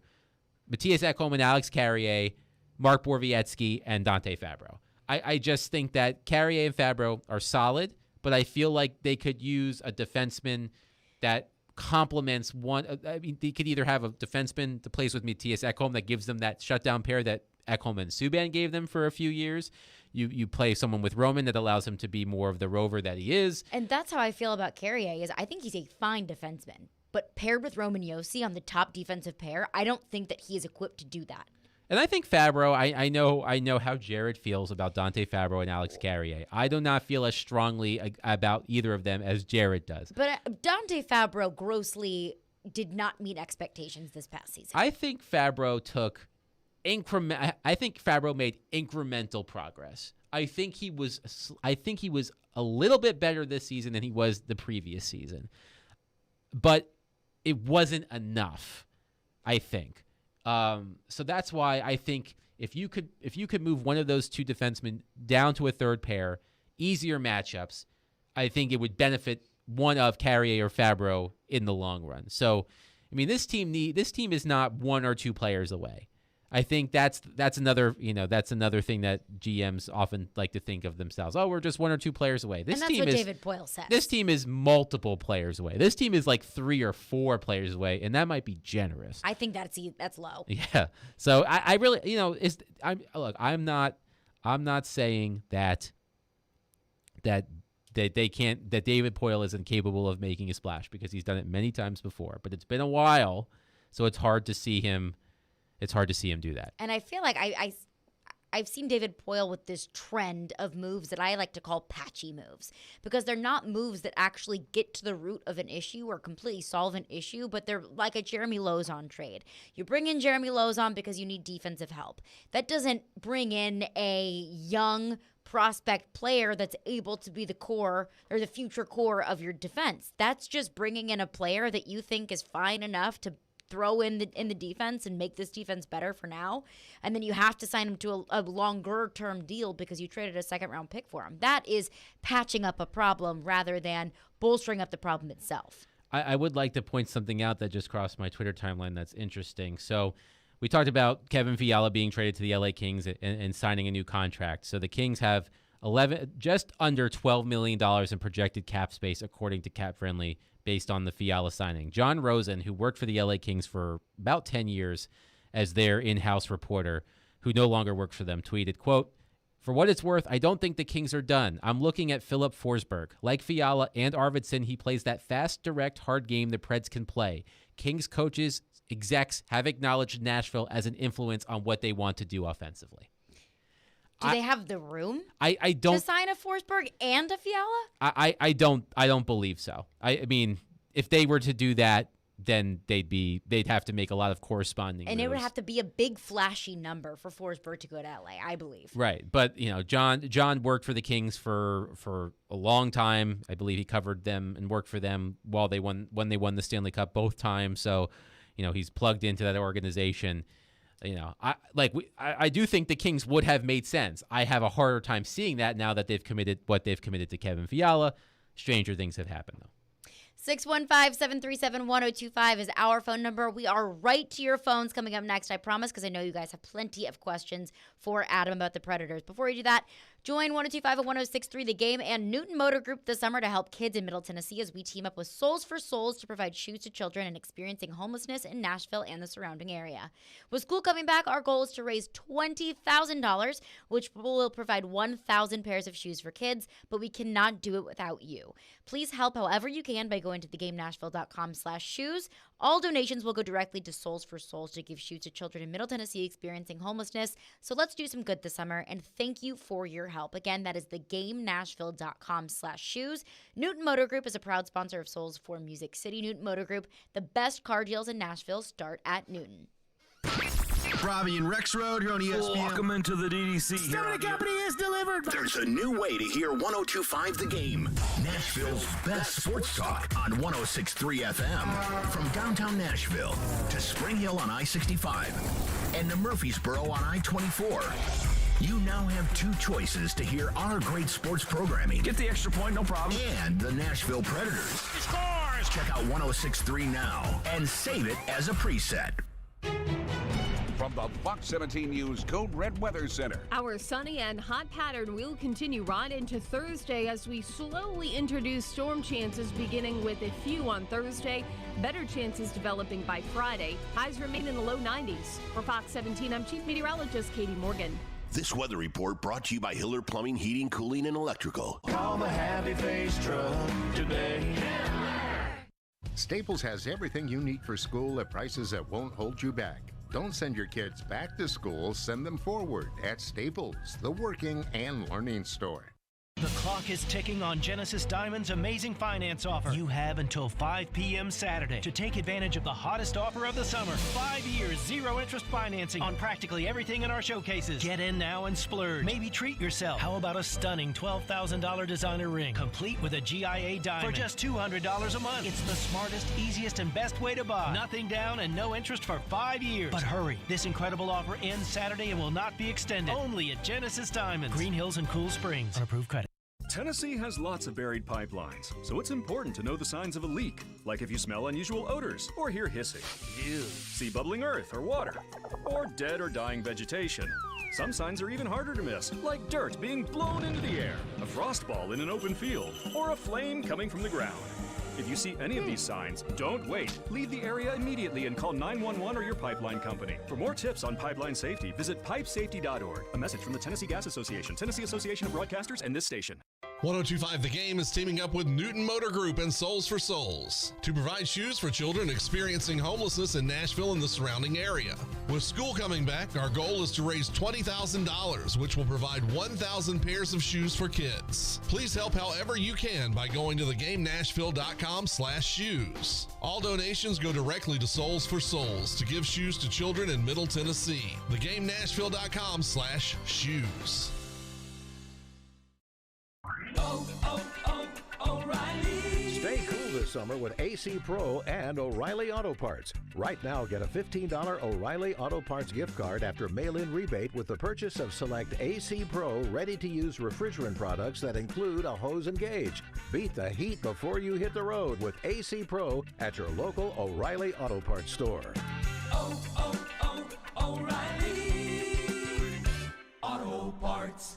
Matthias Ekholm and Alex Carrier, Mark Borowiecki, and Dante Fabro. I just think that Carrier and Fabro are solid, but I feel like they could use a defenseman that complements one. I mean, they could either have a defenseman that plays with Matthias Ekholm that gives them that shutdown pair that Ekholm and Subban gave them for a few years. You play someone with Roman that allows him to be more of the rover that he is. And that's how I feel about Carrier. Is I think he's a fine defenseman, but paired with Roman Josi on the top defensive pair, I don't think that he is equipped to do that. And I think Fabro, I know how Jared feels about Dante Fabro and Alex Carrier. I do not feel as strongly about either of them as Jared does. But Dante Fabro grossly did not meet expectations this past season. I think Fabro made incremental progress. I think he was a little bit better this season than he was the previous season. But it wasn't enough, I think. So that's why I think if you could move one of those two defensemen down to a third pair, easier matchups, I think it would benefit one of Carrier or Fabro in the long run. So, I mean, this team is not one or two players away. I think that's another thing that GMs often like to think of themselves. Oh, we're just one or two players away. And that's what David Poile says. This team is multiple players away. This team is like 3 or 4 players away, and that might be generous. I think that's low. Yeah. So I really, I'm not saying that David Poile isn't capable of making a splash, because he's done it many times before. But it's been a while, so it's hard to see him. It's hard to see him do that. And I feel like I've seen David Poile with this trend of moves that I like to call patchy moves, because they're not moves that actually get to the root of an issue or completely solve an issue, but they're like a Jeremy Lauzon trade. You bring in Jeremy Lauzon because you need defensive help. That doesn't bring in a young, prospect player that's able to be the core or the future core of your defense. That's just bringing in a player that you think is fine enough to throw in the defense and make this defense better for now. And then you have to sign him to a longer term deal because you traded a second-round pick for him. That is patching up a problem rather than bolstering up the problem itself. I would like to point something out that just crossed my Twitter timeline that's interesting. So we talked about Kevin Fiala being traded to the LA Kings and signing a new contract. So the Kings have just under $12 million in projected cap space, according to Cap Friendly, based on the Fiala signing. John Rosen, who worked for the LA Kings for about 10 years as their in-house reporter, who no longer works for them, tweeted, quote, "For what it's worth, I don't think the Kings are done. I'm looking at Philip Forsberg. Like Fiala and Arvidsson, he plays that fast, direct, hard game the Preds can play. Kings coaches, execs have acknowledged Nashville as an influence on what they want to do offensively." Do they have the room I don't to sign a Forsberg and a Fiala? I don't believe so. I mean, if they were to do that, then they'd have to make a lot of corresponding And moves. it would have to be a big flashy number for Forsberg to go to LA, I believe. Right. But, John worked for the Kings for a long time. I believe he covered them and worked for them when they won the Stanley Cup both times. So, he's plugged into that organization. I do think the Kings would have made sense. I have a harder time seeing that now that they've committed to Kevin Fiala. Stranger things have happened, though. 615-737-1025 is our phone number. We are right to your phones coming up next, I promise, because I know you guys have plenty of questions for Adam about the Predators. Before we do that, join 1025 and 1063 The Game and Newton Motor Group this summer to help kids in Middle Tennessee as we team up with Souls for Souls to provide shoes to children and experiencing homelessness in Nashville and the surrounding area. With school coming back, our goal is to raise $20,000, which will provide 1,000 pairs of shoes for kids, but we cannot do it without you. Please help however you can by going to thegamenashville.com/shoes. All donations will go directly to Souls for Souls to give shoes to children in Middle Tennessee experiencing homelessness. So let's do some good this summer, and thank you for your help. Again, that is thegamenashville.com/shoes. Newton Motor Group is a proud sponsor of Souls for Music City. Newton Motor Group, the best car deals in Nashville start at Newton. Robbie and Rex Road here on ESPN. Welcome into the DDC. Stone Company is delivered. There's a new way to hear 102.5 The Game. Nashville's best sports talk on 106.3 FM. From downtown Nashville to Spring Hill on I-65 and to Murfreesboro on I-24. You now have two choices to hear our great sports programming. Get the extra point, no problem. And the Nashville Predators. He scores! Check out 106.3 now and save it as a preset. From the Fox 17 News Code Red Weather Center. Our sunny and hot pattern will continue right into Thursday as we slowly introduce storm chances, beginning with a few on Thursday. Better chances developing by Friday. Highs remain in the low 90s. For Fox 17, I'm Chief Meteorologist Katie Morgan. This weather report brought to you by Hiller Plumbing, Heating, Cooling, and Electrical. Call the Happy Face truck today. Staples has everything you need for school at prices that won't hold you back. Don't send your kids back to school, send them forward at Staples, the working and learning store. The clock is ticking on Genesis Diamond's amazing finance offer. You have until 5 p.m. Saturday to take advantage of the hottest offer of the summer. 5 years, zero interest financing on practically everything in our showcases. Get in now and splurge. Maybe treat yourself. How about a stunning $12,000 designer ring, complete with a GIA diamond for just $200 a month? It's the smartest, easiest, and best way to buy. Nothing down and no interest for 5 years. But hurry, this incredible offer ends Saturday and will not be extended. Only at Genesis Diamonds, Green Hills and Cool Springs. On approved credit. Tennessee has lots of buried pipelines, so it's important to know the signs of a leak, like if you smell unusual odors or hear hissing. Ew. See bubbling earth or water, or dead or dying vegetation. Some signs are even harder to miss, like dirt being blown into the air, a frost ball in an open field, or a flame coming from the ground. If you see any of these signs, don't wait. Leave the area immediately and call 911 or your pipeline company. For more tips on pipeline safety, visit pipesafety.org. A message from the Tennessee Gas Association, Tennessee Association of Broadcasters, and this station. 102.5 The Game is teaming up with Newton Motor Group and Souls for Souls to provide shoes for children experiencing homelessness in Nashville and the surrounding area. With school coming back, our goal is to raise $20,000, which will provide 1,000 pairs of shoes for kids. Please help however you can by going to thegamenashville.com/shoes. All donations go directly to Souls for Souls to give shoes to children in Middle Tennessee. Thegamenashville.com/shoes. summer with AC Pro and O'Reilly Auto Parts. Right now, get a $15 O'Reilly Auto Parts gift card after mail-in rebate with the purchase of select AC Pro ready-to-use refrigerant products that include a hose and gauge. Beat the heat before you hit the road with AC Pro at your local O'Reilly Auto Parts store. O'Reilly Auto Parts.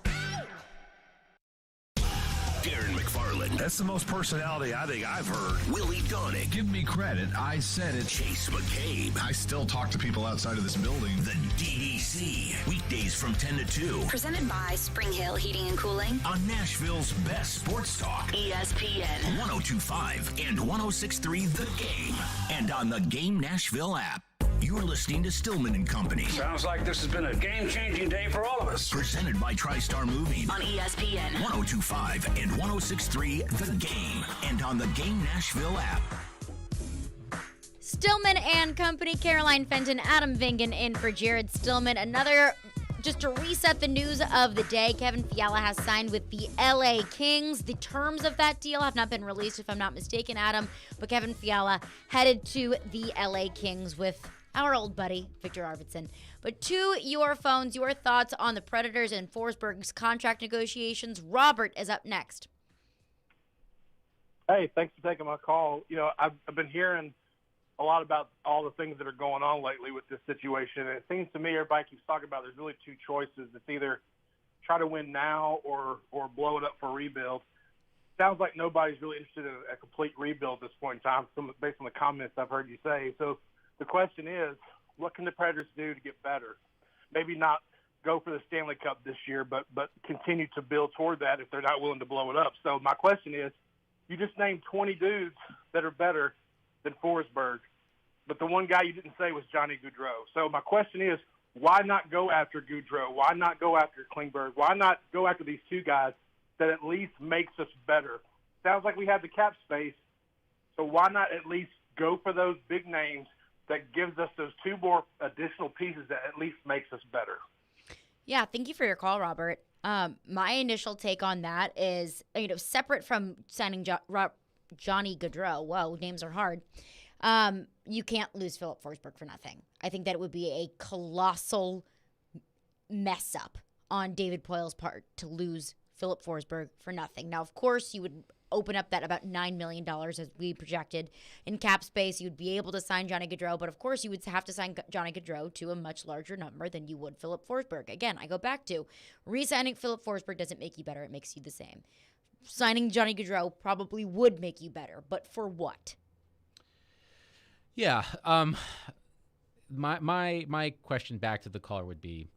Darren McFarland. That's the most personality I think I've heard. Willie Donick. Give me credit. I said it. Chase McCabe. I still talk to people outside of this building. The DDC. Weekdays from 10 to 2. Presented by Spring Hill Heating and Cooling. On Nashville's best sports talk. ESPN. 102.5 and 106.3 The Game. And on the Game Nashville app. You're listening to Stillman and Company. Sounds like this has been a game-changing day for all of us. Presented by TriStar Moving. On ESPN. 102.5 and 106.3 The Game. And on the Game Nashville app. Stillman and Company, Caroline Fenton, Adam Vingan in for Jared Stillman. Just to reset the news of the day, Kevin Fiala has signed with the LA Kings. The terms of that deal have not been released, if I'm not mistaken, Adam. But Kevin Fiala headed to the LA Kings with our old buddy, Victor Arvidsson. But to your phones, your thoughts on the Predators and Forsberg's contract negotiations. Robert is up next. Hey, thanks for taking my call. You know, I've been hearing a lot about all the things that are going on lately with this situation. And it seems to me everybody keeps talking about there's really two choices. It's either try to win now or blow it up for rebuild. Sounds like nobody's really interested in a complete rebuild at this point in time, based on the comments I've heard you say. So the question is, what can the Predators do to get better? Maybe not go for the Stanley Cup this year, but continue to build toward that if they're not willing to blow it up. So my question is, you just named 20 dudes that are better than Forsberg, but the one guy you didn't say was Johnny Gaudreau. So my question is, why not go after Gaudreau? Why not go after Klingberg? Why not go after these two guys that at least makes us better? Sounds like we have the cap space, so why not at least go for those big names that gives us those two more additional pieces that at least makes us better? Yeah, thank you for your call, Robert. My initial take on that is, separate from signing Johnny Gaudreau. Whoa, names are hard. You can't lose Philip Forsberg for nothing. I think that it would be a colossal mess up on David Poile's part to lose Philip Forsberg for nothing. Now, of course, you would open up that about $9 million as we projected in cap space. You'd be able to sign Johnny Gaudreau, but of course you would have to sign Johnny Gaudreau to a much larger number than you would Philip Forsberg. Again, I go back to re-signing Philip Forsberg doesn't make you better. It makes you the same. Signing Johnny Gaudreau probably would make you better, but for what? Yeah. My question back to the caller would be,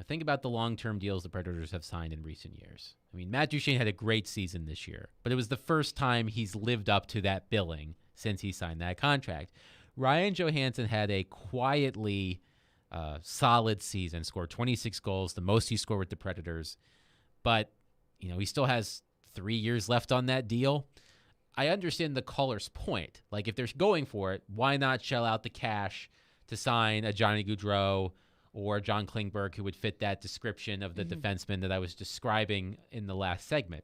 think about the long-term deals the Predators have signed in recent years. I mean, Matt Duchene had a great season this year, but it was the first time he's lived up to that billing since he signed that contract. Ryan Johansson had a quietly solid season, scored 26 goals, the most he scored with the Predators, but he still has 3 years left on that deal. I understand the caller's point. Like, if they're going for it, why not shell out the cash to sign a Johnny Gaudreau or John Klingberg, who would fit that description of the defenseman that I was describing in the last segment?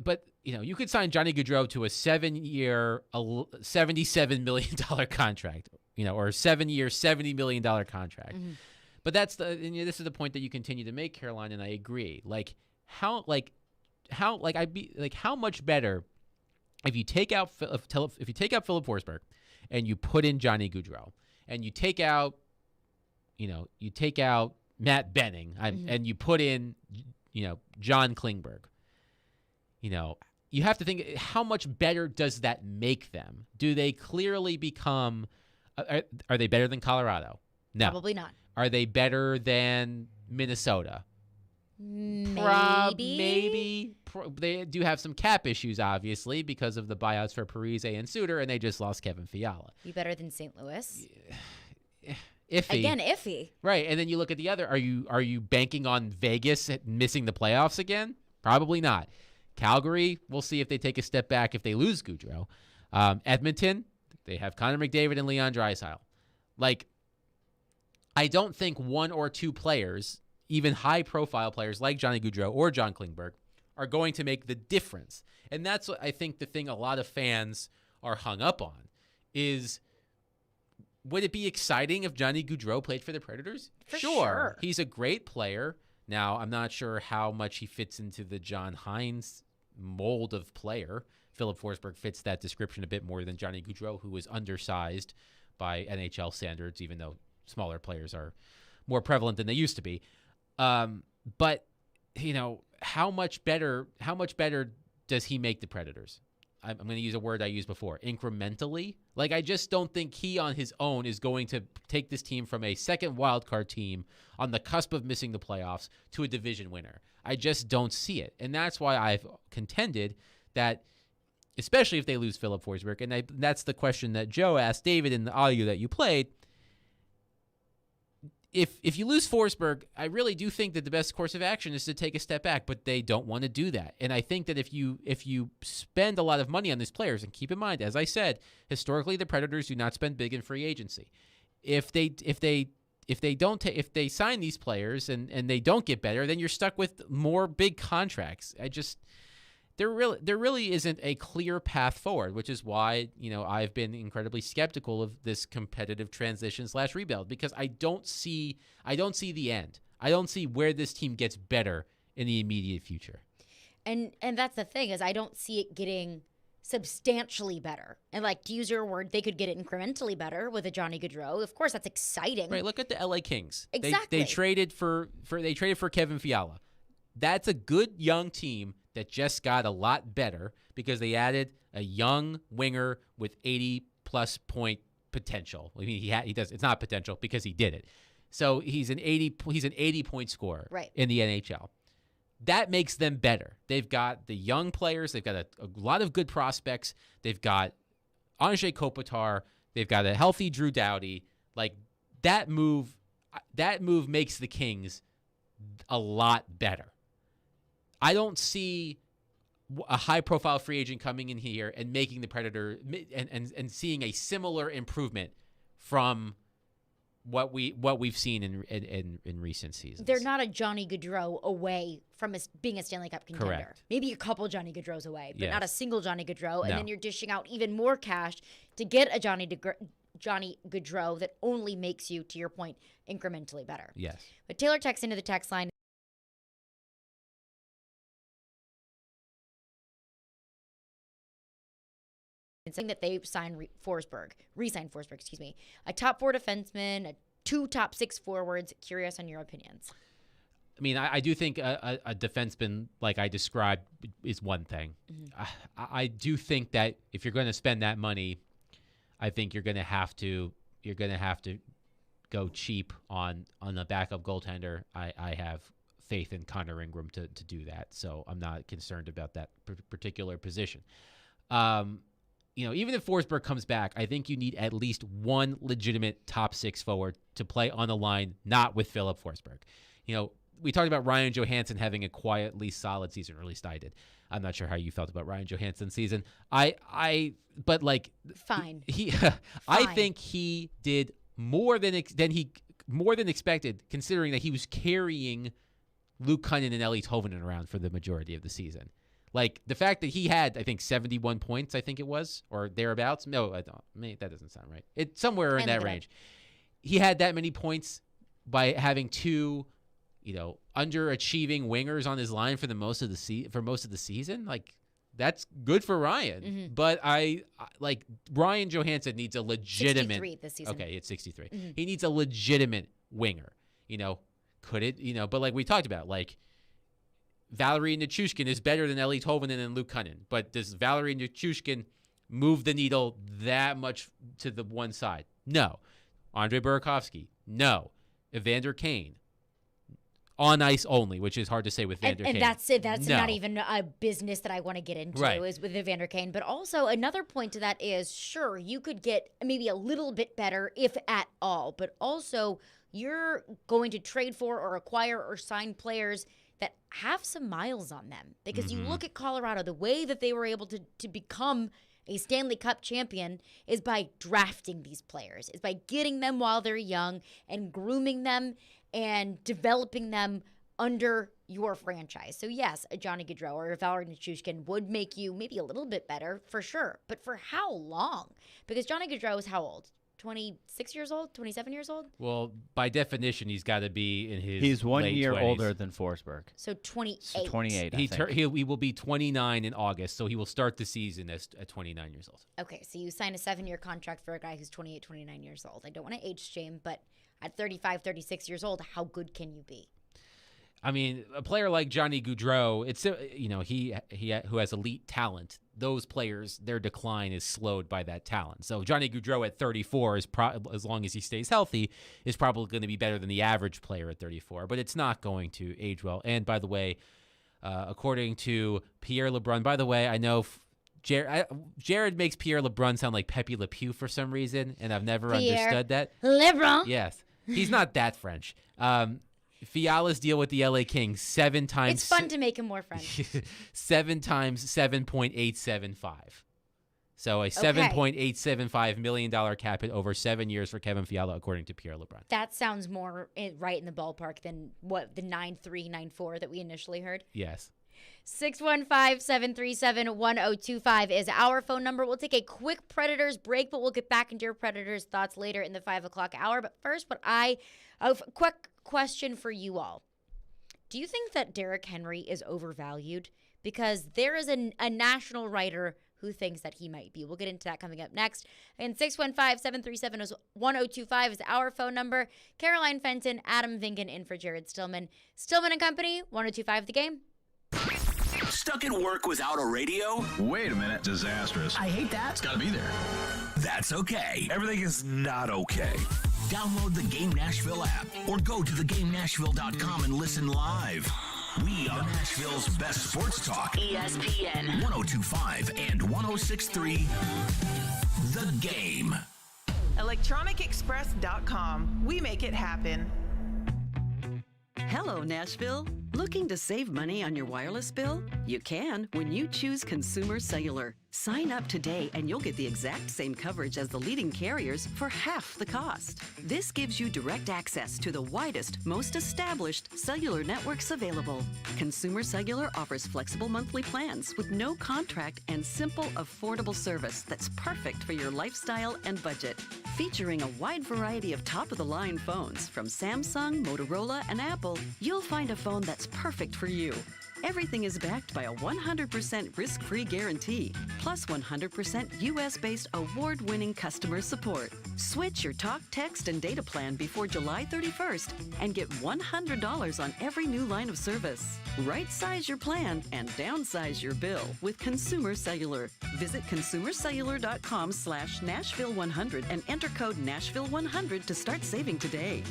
But you could sign Johnny Gaudreau to a 7-year, $77 million contract, or a 7-year, $70 million contract. Mm-hmm. But this is the point that you continue to make, Caroline, and I agree. How much better if you take out Philip Forsberg and you put in Johnny Gaudreau, and you take out Matt Benning, and you put in, John Klingberg. You have to think, how much better does that make them? Do they clearly become? Are they better than Colorado? No, probably not. Are they better than Minnesota? Maybe. They do have some cap issues, obviously, because of the buyouts for Parise and Suter, and they just lost Kevin Fiala. Be better than St. Louis? Iffy. Again, iffy. Right, and then you look at the other. Are you banking on Vegas missing the playoffs again? Probably not. Calgary, we'll see if they take a step back if they lose Gaudreau. Edmonton, they have Connor McDavid and Leon Draisaitl. I don't think one or two players, even high-profile players like Johnny Gaudreau or John Klingberg, are going to make the difference. And that's what I think the thing a lot of fans are hung up on is, would it be exciting if Johnny Gaudreau played for the Predators? For sure. He's a great player. Now, I'm not sure how much he fits into the John Hines mold of player. Philip Forsberg fits that description a bit more than Johnny Gaudreau, who was undersized by NHL standards, even though smaller players are more prevalent than they used to be. But, how much better does he make the Predators? I'm going to use a word I used before, incrementally. I just don't think he on his own is going to take this team from a second wildcard team on the cusp of missing the playoffs to a division winner. I just don't see it. And that's why I've contended that, especially if they lose Philip Forsberg, and that's the question that Joe asked David in the audio that you played. If you lose Forsberg, I really do think that the best course of action is to take a step back, but they don't want to do that. And I think that if you spend a lot of money on these players, and keep in mind, as I said, historically the Predators do not spend big in free agency. If they sign these players and they don't get better, then you're stuck with more big contracts. There really isn't a clear path forward, which is why, I've been incredibly skeptical of this competitive transition / rebuild, because I don't see the end. I don't see where this team gets better in the immediate future. And that's the thing, is I don't see it getting substantially better. And to use your word, they could get it incrementally better with a Johnny Gaudreau. Of course, that's exciting. Right. Look at the LA Kings. Exactly. They traded for Kevin Fiala. That's a good young team that just got a lot better because they added a young winger with 80-plus point potential. I mean, he does. It's not potential because he did it. So he's an 80-point scorer in the NHL. That makes them better. They've got the young players. They've got a lot of good prospects. They've got Andrei Kopitar. They've got a healthy Drew Doughty. That move makes the Kings a lot better. I don't see a high-profile free agent coming in here and making the Predator and seeing a similar improvement from what we've seen in recent seasons. They're not a Johnny Gaudreau away from being a Stanley Cup contender. Correct. Maybe a couple Johnny Gaudreaus away, but Yes. not a single Johnny Gaudreau. And No. then you're dishing out even more cash to get a Johnny Gaudreau that only makes you, to your point, incrementally better. Yes. But Taylor texts into the text line. And saying that they signed re-signed Forsberg, a top 4 defenseman, 2 top 6 forwards. Curious on your opinions. I mean, I do think a defenseman like I described is one thing. Mm-hmm. I do think that if you're going to spend that money, I think you're going to have to go cheap on a backup goaltender. I have faith in Connor Ingram to do that, so I'm not concerned about that particular position. Even if Forsberg comes back, I think you need at least one legitimate top 6 forward to play on the line, not with Philip Forsberg. We talked about Ryan Johansson having a quietly solid season, or at least I did. I'm not sure how you felt about Ryan Johansson's season. Fine. I think he did more than expected, considering that he was carrying Luke Kunin and Eeli Tolvanen around for the majority of the season. The fact that he had, I think, 71 points, I think it was, or thereabouts. No, I don't. That doesn't sound right. It's somewhere in that range. He had that many points by having 2, underachieving wingers on his line for most of the season. That's good for Ryan. Mm-hmm. But Ryan Johansson needs a legitimate 63 this season. Okay, it's 63. Mm-hmm. He needs a legitimate winger. Could it? But like we talked about, Valeri Nichushkin is better than Eeli Tolvanen and Luke Kunin, but does Valeri Nichushkin move the needle that much to the one side? No. Andrei Burakovsky? No. Evander Kane? On ice only, which is hard to say with Vander Kane. And that's it. That's No. not even a business that I want to get into, Right. is with Evander Kane. But also another point to that is, sure, you could get maybe a little bit better, if at all, but also you're going to trade for or acquire or sign players that have some miles on them. Because you look at Colorado, the way that they were able to become a Stanley Cup champion is by drafting these players, is by getting them while they're young and grooming them and developing them under your franchise. So yes, a Johnny Gaudreau or a Valeri Nichushkin would make you maybe a little bit better for sure. But for how long? Because Johnny Gaudreau is how old? 26 years old? 27 years old? Well, by definition, he's got to be in his He's 1 late year 20s. older than Forsberg. So 28. So 28, I think. He will be 29 in August, so he will start the season at 29 years old. Okay, so you sign a 7-year contract for a guy who's 28, 29 years old. I don't want to age shame, but at 35, 36 years old, how good can you be? I mean, a player like Johnny Gaudreau, it's he who has elite talent. Those players, their decline is slowed by that talent. So Johnny Gaudreau at 34 is as long as he stays healthy, is probably going to be better than the average player at 34. But it's not going to age well. And by the way, according to Pierre LeBrun, by the way, I know Jared makes Pierre LeBrun sound like Pepe Le Pew for some reason, and I've never understood that. LeBrun. Yes, he's not that French. Fiala's deal with the LA Kings 7 times. It's fun to make him more French. 7 times 7.875. So a $7.875 million cap hit over 7 years for Kevin Fiala, according to Pierre LeBrun. That sounds more right in the ballpark than what the 9.394 that we initially heard. Yes. 615-737-1025 is our phone number. We'll take a quick Predators break, but we'll get back into your Predators thoughts later in the 5 o'clock hour. But first, a quick question for you all. Do you think that Derrick Henry is overvalued? Because there is a national writer who thinks that he might be. We'll get into that coming up next. And 615-737-1025 is our phone number. Caroline Fenton, Adam Vingan in for Jared Stillman. Stillman and Company, 1025 The Game. Stuck at work without a radio? Wait a minute. Disastrous. I hate that. It's got to be there. That's okay. Everything is not okay. Download the Game Nashville app or go to theGameNashville.com and listen live. We are Nashville's best sports talk. ESPN 1025 and 1063. The Game. ElectronicExpress.com. We make it happen. Hello, Nashville. Looking to save money on your wireless bill? You can when you choose Consumer Cellular. Sign up today and you'll get the exact same coverage as the leading carriers for half the cost. This gives you direct access to the widest, most established cellular networks available. Consumer Cellular offers flexible monthly plans with no contract and simple, affordable service that's perfect for your lifestyle and budget. Featuring a wide variety of top-of-the-line phones from Samsung, Motorola, and Apple, you'll find a phone that's perfect for you. Everything is backed by a 100% risk-free guarantee, plus 100% U.S.-based award-winning customer support. Switch your talk, text, and data plan before July 31st and get $100 on every new line of service. Right-size your plan and downsize your bill with Consumer Cellular. Visit consumercellular.com/Nashville100 and enter code Nashville100 to start saving today.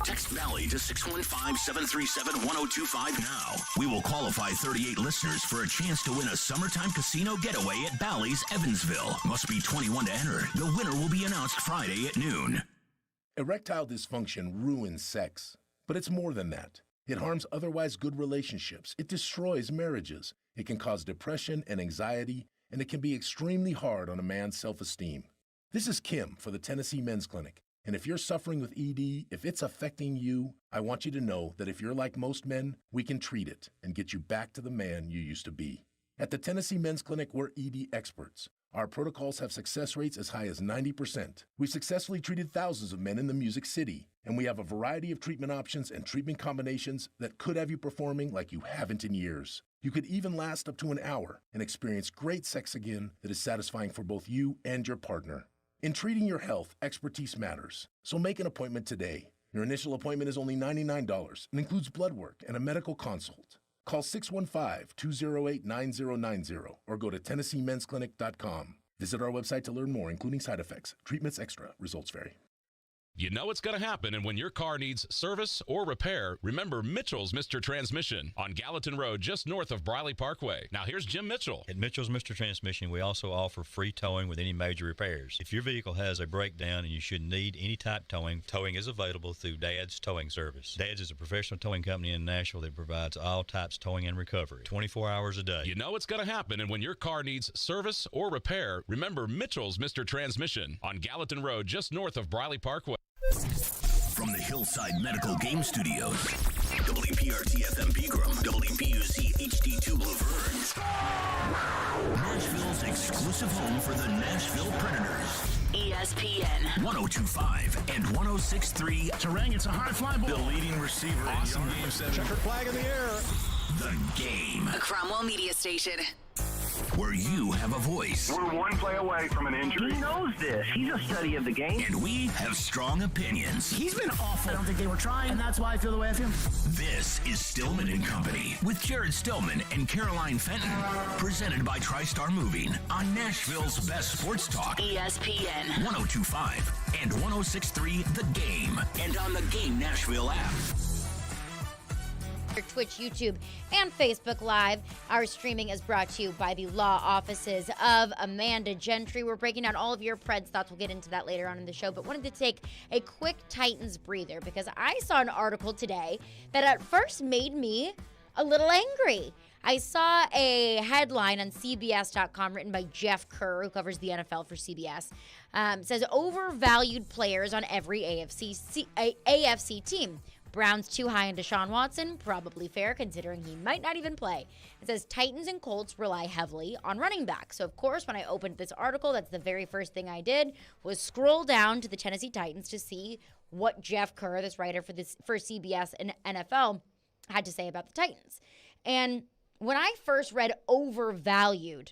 Text Valley to 615-737-1025 now. We will qualify 38 listeners for a chance to win a summertime casino getaway at Bally's Evansville. Must be 21 to enter. The winner will be announced Friday at noon. Erectile dysfunction ruins sex, but it's more than that. It harms otherwise good relationships. It destroys marriages. It can cause depression and anxiety, and it can be extremely hard on a man's self-esteem. This is Kim for the Tennessee Men's Clinic. And if you're suffering with ED, if it's affecting you, I want you to know that if you're like most men, we can treat it and get you back to the man you used to be. At the Tennessee Men's Clinic, we're ED experts. Our protocols have success rates as high as 90%. We've successfully treated thousands of men in the Music City, and we have a variety of treatment options and treatment combinations that could have you performing like you haven't in years. You could even last up to an hour and experience great sex again that is satisfying for both you and your partner. In treating your health, expertise matters. So make an appointment today. Your initial appointment is only $99 and includes blood work and a medical consult. Call 615-208-9090 or go to TennesseeMen'sClinic.com. Visit our website to learn more, including side effects. Treatments extra. Results vary. You know it's going to happen, and when your car needs service or repair, remember Mitchell's Mr. Transmission on Gallatin Road, just north of Briley Parkway. Now here's Jim Mitchell. At Mitchell's Mr. Transmission, we also offer free towing with any major repairs. If your vehicle has a breakdown and you should need any type towing, towing is available through Dad's Towing Service. Dad's is a professional towing company in Nashville that provides all types towing and recovery, 24 hours a day. You know it's going to happen, and when your car needs service or repair, remember Mitchell's Mr. Transmission on Gallatin Road, just north of Briley Parkway. From the Hillside Medical Game Studios, WPRT-FM Pegram, WPUC HD2 Laverne. Nashville's exclusive home for the Nashville Predators. ESPN 102.5 and 106.3. Terang, it's a high fly ball. The leading receiver. Awesome game 7. Checkered flag in the air. The Game. A Cromwell media station. Where you have a voice. We're one play away from an injury. He knows this. He's a study of the game. And we have strong opinions. He's been awful. I don't think they were trying, and that's why I feel the way I feel. This is Stillman and Company with Jared Stillman and Caroline Fenton. Presented by TriStar Moving on Nashville's best sports talk. ESPN 102.5 and 106.3 The Game. And on the Game Nashville app. Twitch, YouTube, and Facebook Live. Our streaming is brought to you by the law offices of Amanda Gentry. We're breaking down all of your Preds thoughts. We'll get into that later on in the show, but wanted to take a quick Titans breather because I saw an article today that at first made me a little angry. I saw a headline on CBS.com written by Jeff Kerr, who covers the NFL for CBS. Says overvalued players on every AFC team. Browns too high on Deshaun Watson, probably fair considering he might not even play. It says Titans and Colts rely heavily on running backs. So of course, when I opened this article, that's the very first thing I did was scroll down to the Tennessee Titans to see what Jeff Kerr, this writer for CBS and NFL, had to say about the Titans. And when I first read overvalued,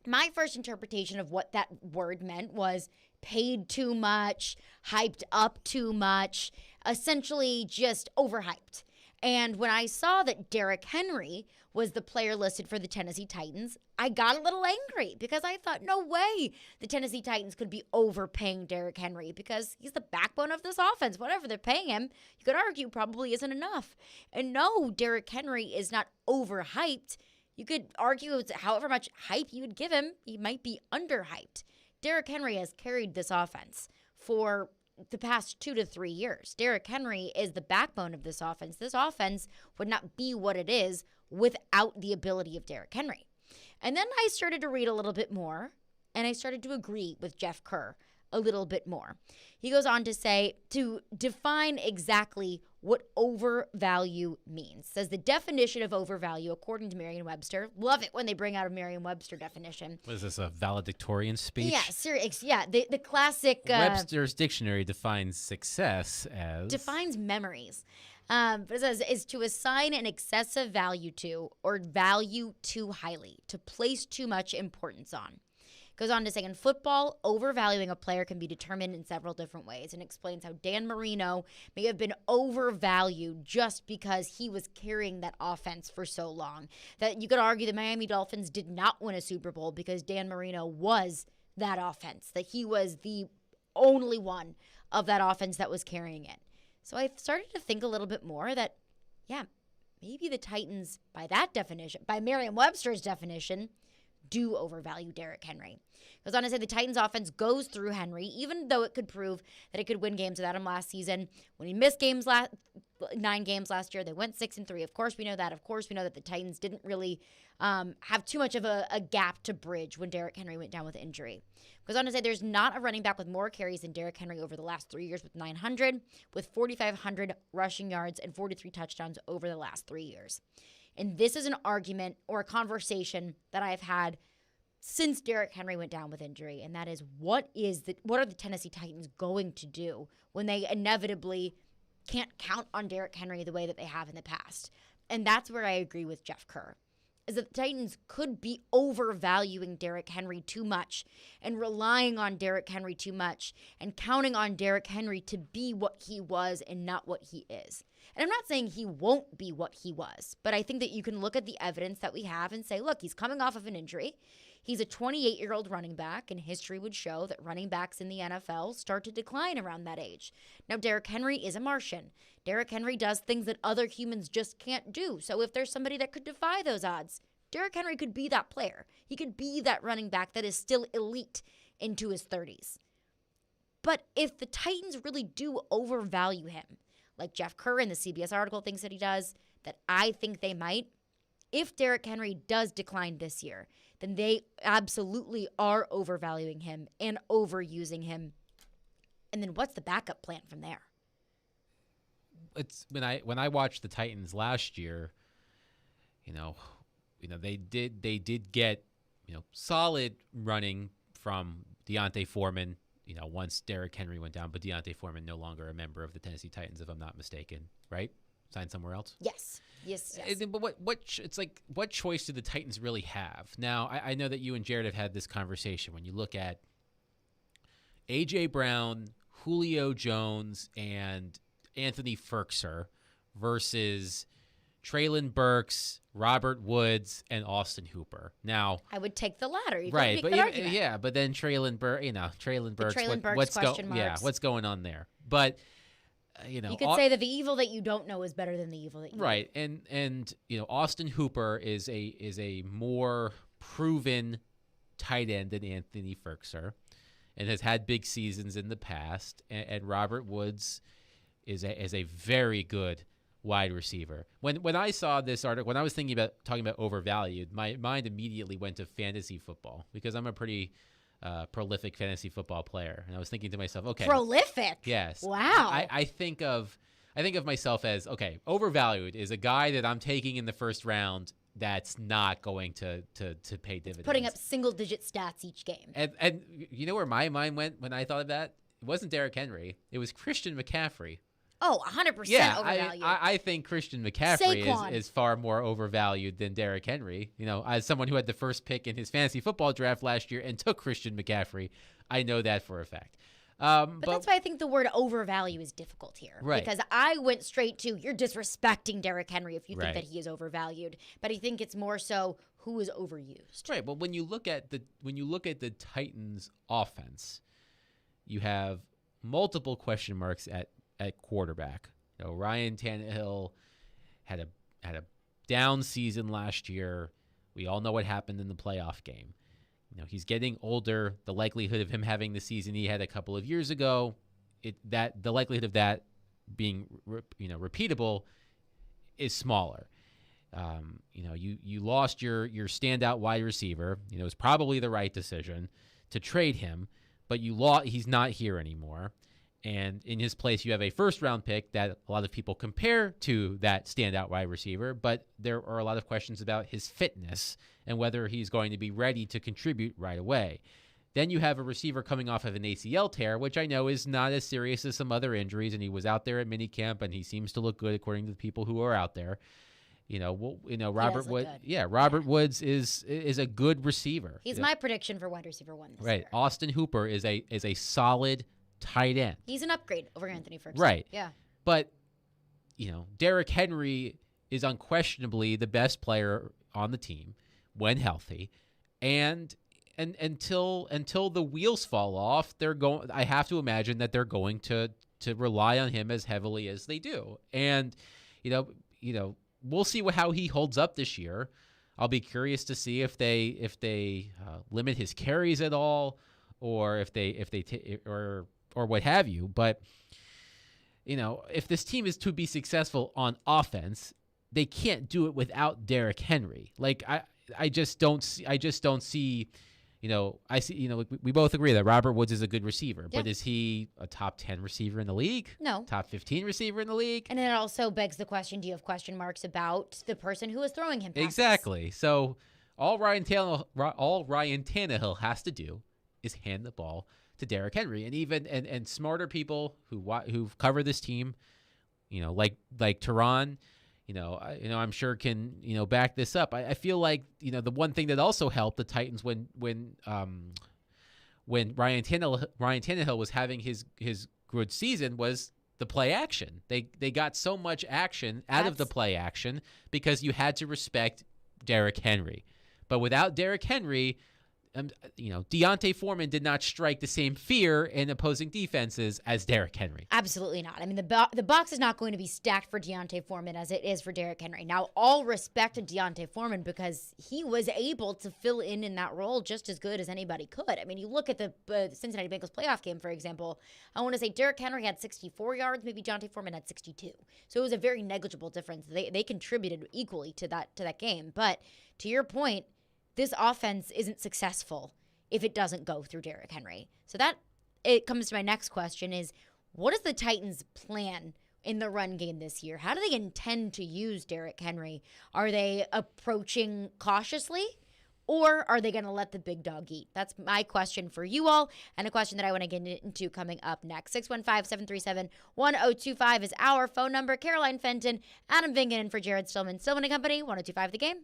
my first interpretation of what that word meant was paid too much, hyped up too much, essentially just overhyped. And when I saw that Derrick Henry was the player listed for the Tennessee Titans, I got a little angry because I thought, no way the Tennessee Titans could be overpaying Derrick Henry because he's the backbone of this offense. Whatever they're paying him, you could argue probably isn't enough. And no, Derrick Henry is not overhyped. You could argue however much hype you would give him, he might be underhyped. Derrick Henry has carried this offense for the past 2 to 3 years. Derrick Henry is the backbone of this offense. This offense would not be what it is without the ability of Derrick Henry. And then I started to read a little bit more, and I started to agree with Jeff Kerr a little bit more. He goes on to say, to define exactly what overvalue means. Says the definition of overvalue, according to Merriam-Webster, love it when they bring out a Merriam-Webster definition. What is this, a valedictorian speech? Yeah, the classic... Webster's dictionary defines success as... Defines memories. But it says, is to assign an excessive value to or value too highly, to place too much importance on. Goes on to say, in football, overvaluing a player can be determined in several different ways, and explains how Dan Marino may have been overvalued just because he was carrying that offense for so long. That you could argue the Miami Dolphins did not win a Super Bowl because Dan Marino was that offense, that he was the only one of that offense that was carrying it. So I started to think a little bit more that, yeah, maybe the Titans, by that definition, by Merriam-Webster's definition, do overvalue Derrick Henry. Goes on to say the Titans offense goes through Henry, even though it could prove that it could win games without him last season. When he missed 9 games last year, they went 6-3. Of course, we know that. Of course, we know that the Titans didn't really have too much of a gap to bridge when Derrick Henry went down with injury. Goes on to say there's not a running back with more carries than Derrick Henry over the last 3 years with 900, with 4,500 rushing yards and 43 touchdowns over the last 3 years. And this is an argument or a conversation that I've had since Derrick Henry went down with injury, and that is what are the Tennessee Titans going to do when they inevitably can't count on Derrick Henry the way that they have in the past? And that's where I agree with Jeff Kerr, is that the Titans could be overvaluing Derrick Henry too much and relying on Derrick Henry too much and counting on Derrick Henry to be what he was and not what he is. And I'm not saying he won't be what he was, but I think that you can look at the evidence that we have and say, look, he's coming off of an injury. He's a 28-year-old running back, and history would show that running backs in the NFL start to decline around that age. Now, Derrick Henry is a Martian. Derrick Henry does things that other humans just can't do. So if there's somebody that could defy those odds, Derrick Henry could be that player. He could be that running back that is still elite into his 30s. But if the Titans really do overvalue him, like Jeff Kerr in the CBS article thinks that he does, that I think they might, if Derrick Henry does decline this year, then they absolutely are overvaluing him and overusing him. And then what's the backup plan from there? it's when I watched the Titans last year, they did get solid running from Deontay Foreman. Once Derrick Henry went down, but Deontay Foreman no longer a member of the Tennessee Titans, if I'm not mistaken, right? Signed somewhere else. Yes. But what choice do the Titans really have now? I know that you and Jared have had this conversation. When you look at A.J. Brown, Julio Jones, and Anthony Ferkser versus Treylon Burks, Robert Woods, and Austin Hooper. Now, I would take the latter. You right, but but then Treylon Burks, what's question marks. Yeah, what's going on there? But you could say that the evil that you don't know is better than the evil that you right, know. and Austin Hooper is a more proven tight end than Anthony Ferkser, and has had big seasons in the past. And Robert Woods is a very good wide receiver. When I saw this article, when I was talking about overvalued, my mind immediately went to fantasy football because I'm a pretty prolific fantasy football player, and I was thinking to myself, okay, prolific. Yes. Wow. I think of myself as, okay, overvalued is a guy that I'm taking in the first round that's not going to pay dividends. Putting up single-digit stats each game. And you know where my mind went when I thought of that? It wasn't Derrick Henry. It was Christian McCaffrey. Oh, 100% overvalued. I think Christian McCaffrey is far more overvalued than Derrick Henry. As someone who had the first pick in his fantasy football draft last year and took Christian McCaffrey, I know that for a fact. But that's why I think the word overvalue is difficult here. Right. Because I went straight to, you're disrespecting Derrick Henry if you think that he is overvalued. But I think it's more so who is overused. Right. Well, when you look at the Titans offense, you have multiple question marks at quarterback. Ryan Tannehill had a down season last year. We all know what happened in the playoff game. He's getting older. The likelihood of him having the season he had a couple of years ago, the likelihood of that being repeatable is smaller. You lost your standout wide receiver. It was probably the right decision to trade him, but he's not here anymore. And in his place, you have a first-round pick that a lot of people compare to that standout wide receiver, but there are a lot of questions about his fitness and whether he's going to be ready to contribute right away. Then you have a receiver coming off of an ACL tear, which I know is not as serious as some other injuries, and he was out there at minicamp, and he seems to look good according to the people who are out there. Robert Woods. Yeah, Robert Woods is a good receiver. He's my prediction for wide receiver 1 this year. Austin Hooper is a solid tight end. He's an upgrade over Anthony Ferguson. Right. Yeah. But, Derrick Henry is unquestionably the best player on the team when healthy. And until the wheels fall off, I have to imagine that they're going to rely on him as heavily as they do. And, we'll see how he holds up this year. I'll be curious to see if they limit his carries at all, or or what have you. But if this team is to be successful on offense, they can't do it without Derrick Henry. Like I just don't see. We both agree that Robert Woods is a good receiver, but is he a top 10 receiver in the league? No. Top 15 receiver in the league? And it also begs the question, do you have question marks about the person who is throwing him passes? Exactly. So all Ryan Tannehill has to do is hand the ball to Derrick Henry. And smarter people who've covered this team, like Tehran, I'm sure can back this up. I feel like the one thing that also helped the Titans when Ryan Tannehill was having his good season was the play action. They got so much action out of the play action because you had to respect Derrick Henry. But without Derrick Henry, Deontay Foreman did not strike the same fear in opposing defenses as Derrick Henry. Absolutely not. I mean, the box is not going to be stacked for Deontay Foreman as it is for Derrick Henry. Now, all respect to Deontay Foreman because he was able to fill in that role just as good as anybody could. I mean, you look at the Cincinnati Bengals playoff game, for example. I want to say Derrick Henry had 64 yards, maybe Deontay Foreman had 62. So it was a very negligible difference. They contributed equally to that game. But to your point, this offense isn't successful if it doesn't go through Derrick Henry. So it comes to my next question is, what is the Titans' plan in the run game this year? How do they intend to use Derrick Henry? Are they approaching cautiously, or are they going to let the big dog eat? That's my question for you all, and a question that I want to get into coming up next. 615-737-1025 is our phone number. Caroline Fenton, Adam Vingan, and for Jared Stillman. Stillman & Company, 1025 The Game.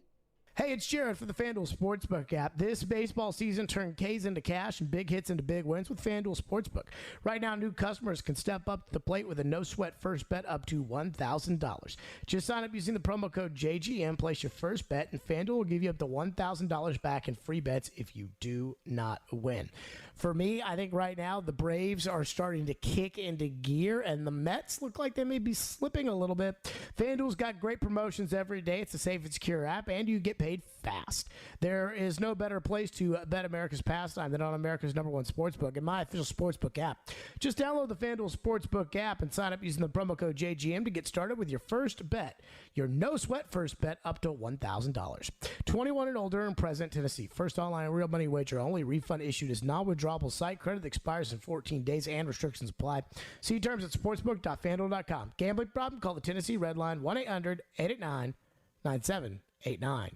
Hey, it's Jared for the FanDuel Sportsbook app. This baseball season, turn Ks into cash and big hits into big wins with FanDuel Sportsbook. Right now, new customers can step up to the plate with a no-sweat first bet up to $1,000. Just sign up using the promo code JGM, place your first bet, and FanDuel will give you up to $1,000 back in free bets if you do not win. For me, I think right now the Braves are starting to kick into gear, and the Mets look like they may be slipping a little bit. FanDuel's got great promotions every day. It's a safe and secure app, and you get paid fast. There is no better place to bet America's pastime than on America's #1 sportsbook and my official sportsbook app. Just download the FanDuel Sportsbook app and sign up using the promo code JGM to get started with your first bet. Your no-sweat first bet up to $1,000. 21 and older and present, Tennessee. First online real money wager only. Refund issued is non-withdrawable site credit that expires in 14 days and restrictions apply. See terms at sportsbook.fanduel.com. Gambling problem? Call the Tennessee Red Line 1-800-889-9789.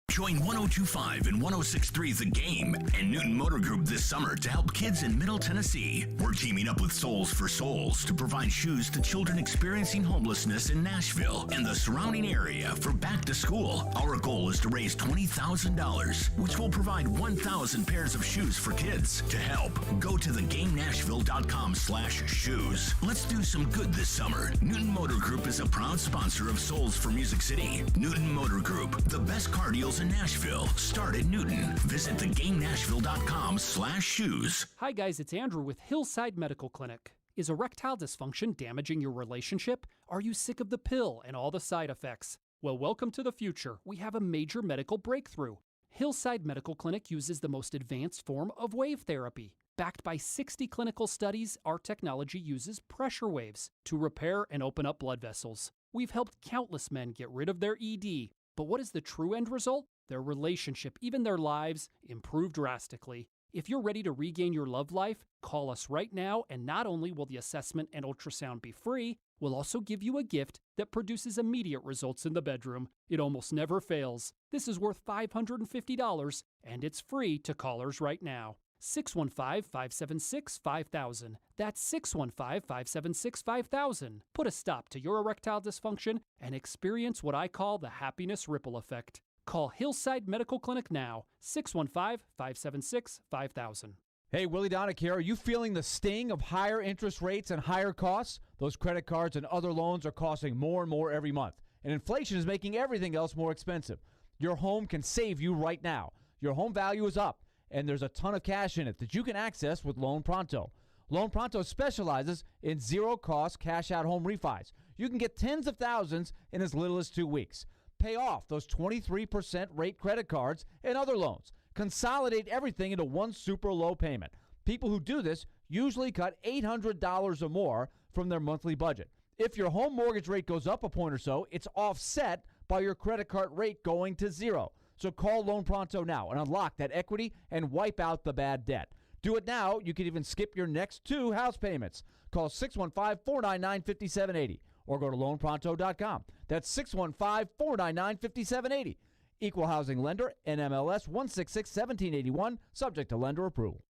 Join 102.5 and 106.3 The Game and Newton Motor Group this summer to help kids in Middle Tennessee. We're teaming up with Souls for Souls to provide shoes to children experiencing homelessness in Nashville and the surrounding area for back to school. Our goal is to raise $20,000, which will provide 1,000 pairs of shoes for kids. To help, go to thegamenashville.com/shoes. Let's do some good this summer. Newton Motor Group is a proud sponsor of Souls for Music City. Newton Motor Group, the best car deals in Nashville. Start at Newton. Visit thegamenashville.com/shoes. Hi guys, it's Andrew with Hillside Medical Clinic. Is erectile dysfunction damaging your relationship? Are you sick of the pill and all the side effects? Well, welcome to the future. We have a major medical breakthrough. Hillside Medical Clinic uses the most advanced form of wave therapy. Backed by 60 clinical studies, our technology uses pressure waves to repair and open up blood vessels. We've helped countless men get rid of their ED. But what is the true end result? Their relationship, even their lives, improve drastically. If you're ready to regain your love life, call us right now, and not only will the assessment and ultrasound be free, we'll also give you a gift that produces immediate results in the bedroom. It almost never fails. This is worth $550, and it's free to callers right now. 615-576-5000. That's 615-576-5000. Put a stop to your erectile dysfunction and experience what I call the happiness ripple effect. Call Hillside Medical Clinic now, 615-576-5000. Hey, Willie Donick here. Are you feeling the sting of higher interest rates and higher costs? Those credit cards and other loans are costing more and more every month, and inflation is making everything else more expensive. Your home can save you right now. Your home value is up, and there's a ton of cash in it that you can access with Loan Pronto. Loan Pronto specializes in zero-cost cash-out home refis. You can get tens of thousands in as little as 2 weeks. Pay off those 23% rate credit cards and other loans. Consolidate everything into one super low payment. People who do this usually cut $800 or more from their monthly budget. If your home mortgage rate goes up a point or so, it's offset by your credit card rate going to zero. So call Loan Pronto now and unlock that equity and wipe out the bad debt. Do it now. You can even skip your next 2 house payments. Call 615-499-5780 or go to loanpronto.com. That's 615-499-5780. Equal housing lender, NMLS 166-1781, subject to lender approval.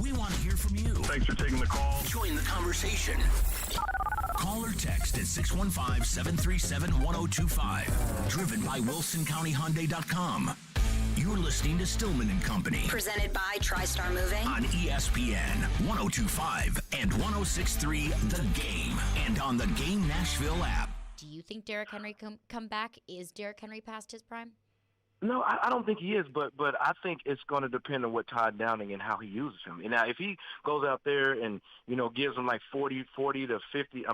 We want to hear from you. Thanks for taking the call. Join the conversation. Call or text at 615-737-1025. Driven by WilsonCountyHyundai.com. You're listening to Stillman and Company. Presented by TriStar Moving. On ESPN 102.5 and 106.3 The Game. And on the Game Nashville app. Do you think Derrick Henry come back? Is Derrick Henry past his prime? No, I don't think he is, but I think it's going to depend on what Todd Downing and how he uses him. And now, if he goes out there and, gives him like 40 to 50,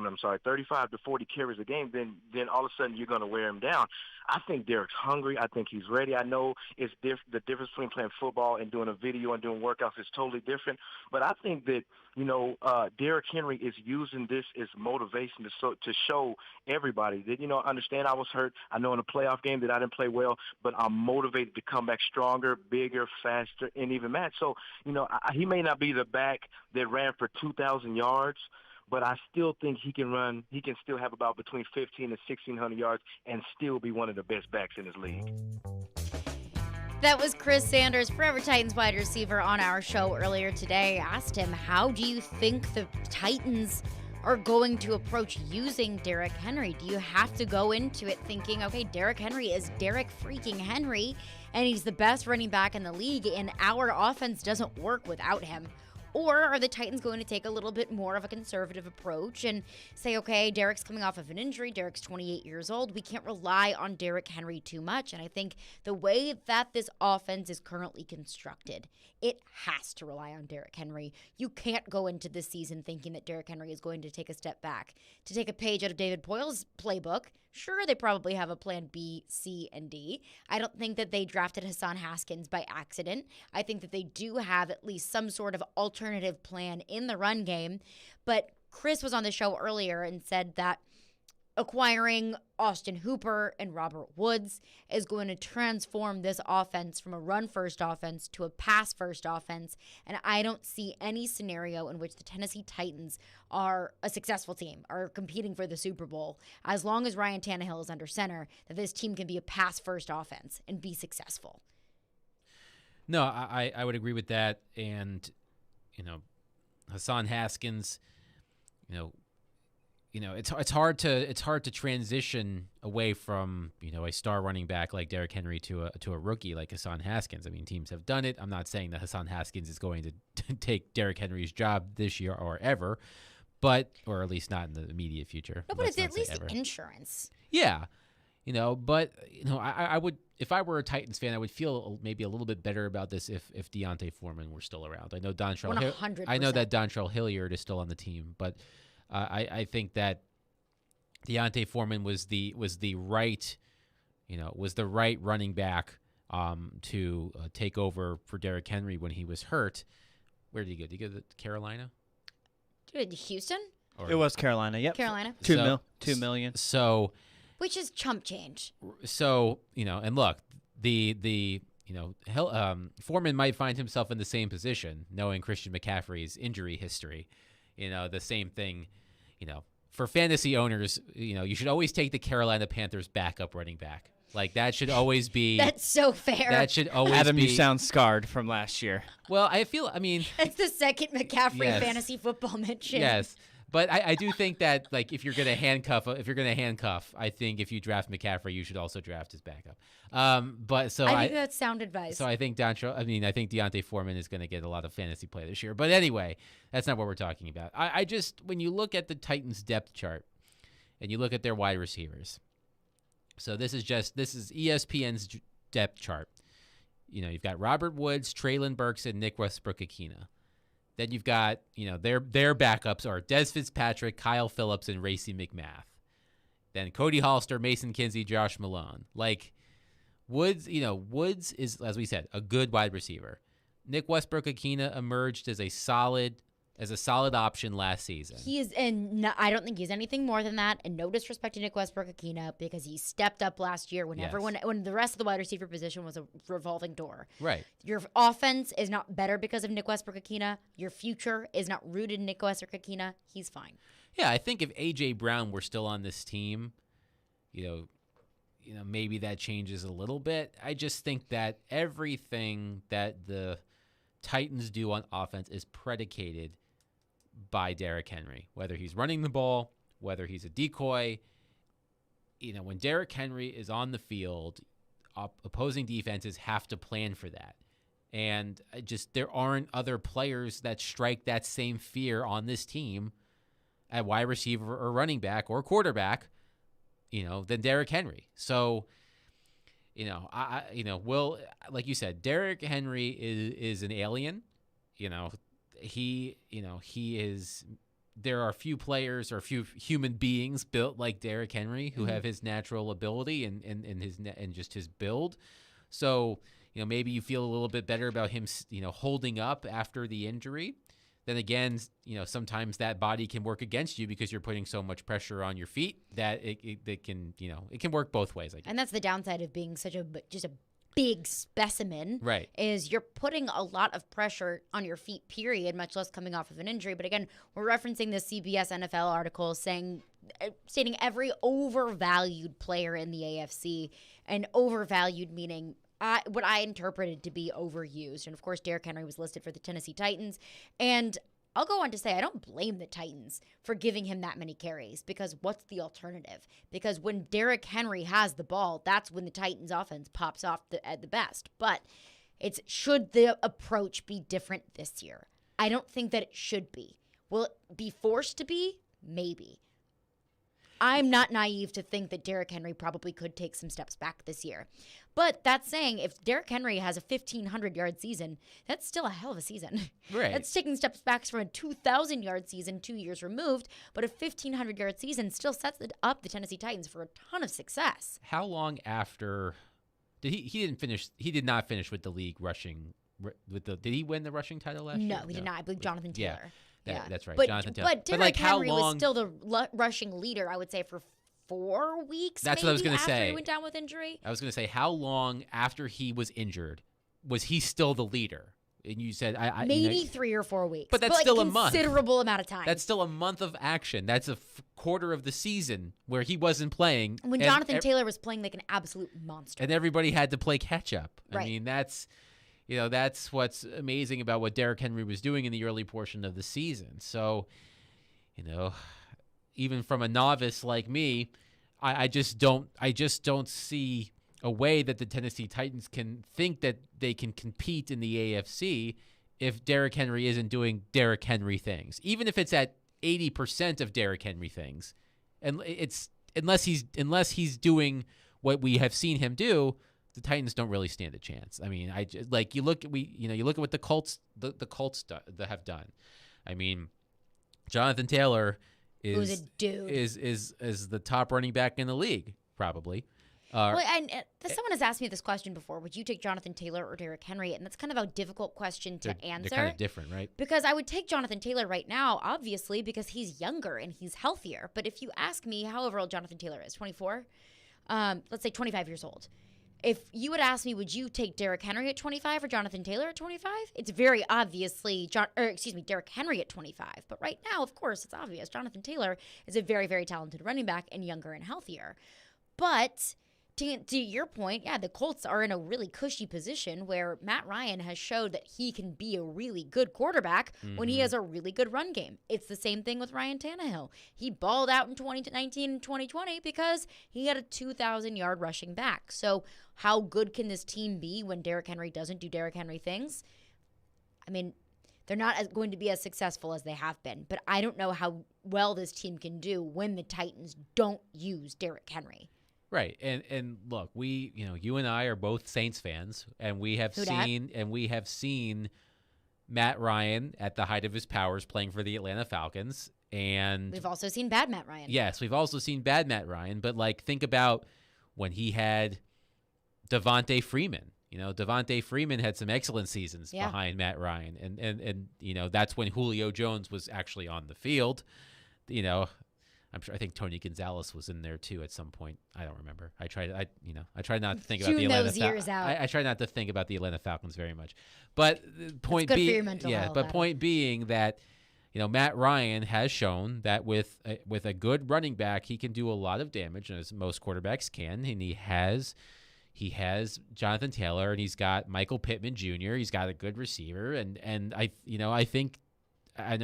35 to 40 carries a game, then all of a sudden you're going to wear him down. I think Derrick's hungry. I think he's ready. I know it's the difference between playing football and doing a video and doing workouts is totally different. But I think that, Derrick Henry is using this as motivation to show everybody that, understand I was hurt. I know in a playoff game that I didn't play well, but I'm motivated to come back stronger, bigger, faster, and even mad. So, he may not be the back that ran for 2,000 yards, but I still think he can run. He can still have about between 1,500 and 1,600 yards and still be one of the best backs in his league. That was Chris Sanders, Forever Titans wide receiver, on our show earlier today. I asked him, how do you think the Titans are going to approach using Derrick Henry? Do you have to go into it thinking, okay, Derrick Henry is Derrick freaking Henry, and he's the best running back in the league, and our offense doesn't work without him? Or are the Titans going to take a little bit more of a conservative approach and say, okay, Derrick's coming off of an injury. Derrick's 28 years old. We can't rely on Derrick Henry too much. And I think the way that this offense is currently constructed, it has to rely on Derrick Henry. You can't go into this season thinking that Derrick Henry is going to take a step back. To take a page out of David Poyle's playbook, sure, they probably have a plan B, C, and D. I don't think that they drafted Hassan Haskins by accident. I think that they do have at least some sort of alternative plan in the run game. But Chris was on the show earlier and said that acquiring Austin Hooper and Robert Woods is going to transform this offense from a run-first offense to a pass-first offense. And I don't see any scenario in which the Tennessee Titans are a successful team, are competing for the Super Bowl, as long as Ryan Tannehill is under center, that this team can be a pass-first offense and be successful. No, I would agree with that. And, Hassan Haskins, it's hard to transition away from a star running back like Derrick Henry to a rookie like Hassan Haskins. I mean, teams have done it. I'm not saying that Hassan Haskins is going to take Derrick Henry's job this year or ever, or at least not in the immediate future. No, but it's at least insurance. Yeah, I would, if I were a Titans fan, I would feel maybe a little bit better about this if Deontay Foreman were still around. I know that Dontrell Hilliard is still on the team, but. I think that Deontay Foreman was the right running back to take over for Derrick Henry when he was hurt. Where did he go? Did he go to Carolina? Houston? It was Carolina. Yep. Carolina. $2 million. So, which is chump change. So and look, Foreman might find himself in the same position, knowing Christian McCaffrey's injury history. The same thing, for fantasy owners, you should always take the Carolina Panthers backup running back. Like, that should always be. That's so fair. That should always Adam, be. you sound scarred from last year. Well, that's the second McCaffrey fantasy football mention. Yes. But I do think that, like, if you're going to handcuff, I think if you draft McCaffrey, you should also draft his backup. I think that's sound advice. So I think Deontay Foreman is going to get a lot of fantasy play this year. But anyway, that's not what we're talking about. I just, when you look at the Titans depth chart and you look at their wide receivers, so this is ESPN's depth chart. You've got Robert Woods, Treylon Burks, and Nick Westbrook-Akina. Then you've got, their backups are Des Fitzpatrick, Kyle Phillips, and Racey McMath. Then Cody Hollister, Mason Kinsey, Josh Malone. Like, Woods is, as we said, a good wide receiver. Nick Westbrook-Akina emerged as a solid option last season. He is, and I don't think he's anything more than that. And no disrespect to Nick Westbrook-Akina, because he stepped up last year when the rest of the wide receiver position was a revolving door. Right. Your offense is not better because of Nick Westbrook-Akina. Your future is not rooted in Nick Westbrook-Akina. He's fine. Yeah, I think if A.J. Brown were still on this team, maybe that changes a little bit. I just think that everything that the Titans do on offense is predicated by Derrick Henry, whether he's running the ball, whether he's a decoy. When Derrick Henry is on the field, opposing defenses have to plan for that. And there aren't other players that strike that same fear on this team at wide receiver or running back or quarterback, than Derrick Henry. So, like you said, Derrick Henry is an alien. He is. There are few players or few human beings built like Derrick Henry who have his natural ability and just his build. So, maybe you feel a little bit better about him, holding up after the injury. Then again, sometimes that body can work against you because you're putting so much pressure on your feet that it can, it can work both ways, I guess. And that's the downside of being such a big specimen. Right. Is you're putting a lot of pressure on your feet, period, much less coming off of an injury. But again, we're referencing the CBS NFL article stating every overvalued player in the AFC, and overvalued meaning what I interpreted to be overused. And of course, Derrick Henry was listed for the Tennessee Titans. And I'll go on to say I don't blame the Titans for giving him that many carries, because what's the alternative? Because when Derrick Henry has the ball, that's when the Titans offense pops off at the best. But should the approach be different this year? I don't think that it should be. Will it be forced to be? Maybe. I'm not naive to think that Derrick Henry probably could take some steps back this year. But that's saying if Derrick Henry has a 1,500-yard season, that's still a hell of a season. Right. That's taking steps back from a 2,000-yard season 2 years removed, but a 1,500-yard season still sets up the Tennessee Titans for a ton of success. How long after did he did not finish with the league rushing did he win the rushing title last year? No, he did not. I believe Jonathan Taylor. Yeah, that's right. But, Jonathan Taylor. But Derrick like, Henry was still the rushing leader, I would say, for 4 weeks. That's what I was going to say. After he went down with injury. I was going to say, how long after he was injured was he still the leader? And you said maybe 3 or 4 weeks. But that's still a month. Considerable amount of time. That's still a month of action. That's a quarter of the season where he wasn't playing. When Jonathan Taylor was playing like an absolute monster. And everybody had to play catch up. Right. I mean, that's what's amazing about what Derrick Henry was doing in the early portion of the season. So, even from a novice like me, I just don't see a way that the Tennessee Titans can think that they can compete in the AFC if Derrick Henry isn't doing Derrick Henry things. Even if it's at 80% of Derrick Henry things, and unless he's doing what we have seen him do, the Titans don't really stand a chance. I mean, you look at what the Colts have done. I mean, Jonathan Taylor is the top running back in the league, probably. Someone has asked me this question before. Would you take Jonathan Taylor or Derrick Henry? And that's kind of a difficult question to answer. They're kind of different, right? Because I would take Jonathan Taylor right now, obviously, because he's younger and he's healthier. But if you ask me, however old Jonathan Taylor is, 24, let's say 25 years old. If you would ask me, would you take Derrick Henry at 25 or Jonathan Taylor at 25? It's very obviously Derrick Henry at 25. But right now, of course, it's obvious. Jonathan Taylor is a very, very talented running back and younger and healthier. But to your point, yeah, the Colts are in a really cushy position where Matt Ryan has showed that he can be a really good quarterback when he has a really good run game. It's the same thing with Ryan Tannehill. He balled out in 2019 and 2020 because he had a 2,000-yard rushing back. So how good can this team be when Derrick Henry doesn't do Derrick Henry things? I mean, they're not going to be as successful as they have been. But I don't know how well this team can do when the Titans don't use Derrick Henry. Right. And look, you and I are both Saints fans, and we have seen Matt Ryan at the height of his powers playing for the Atlanta Falcons, and we've also seen bad Matt Ryan. Yes, we've also seen bad Matt Ryan, but think about when he had Devontae Freeman. Devontae Freeman had some excellent seasons behind Matt Ryan, and that's when Julio Jones was actually on the field. I think Tony Gonzalez was in there too at some point. I don't remember. I try not to think about the Atlanta Falcons. I try not to think about the Atlanta Falcons very much. But point being that Matt Ryan has shown that with a good running back, he can do a lot of damage, as most quarterbacks can, and he has Jonathan Taylor, and he's got Michael Pittman Jr. He's got a good receiver, and I know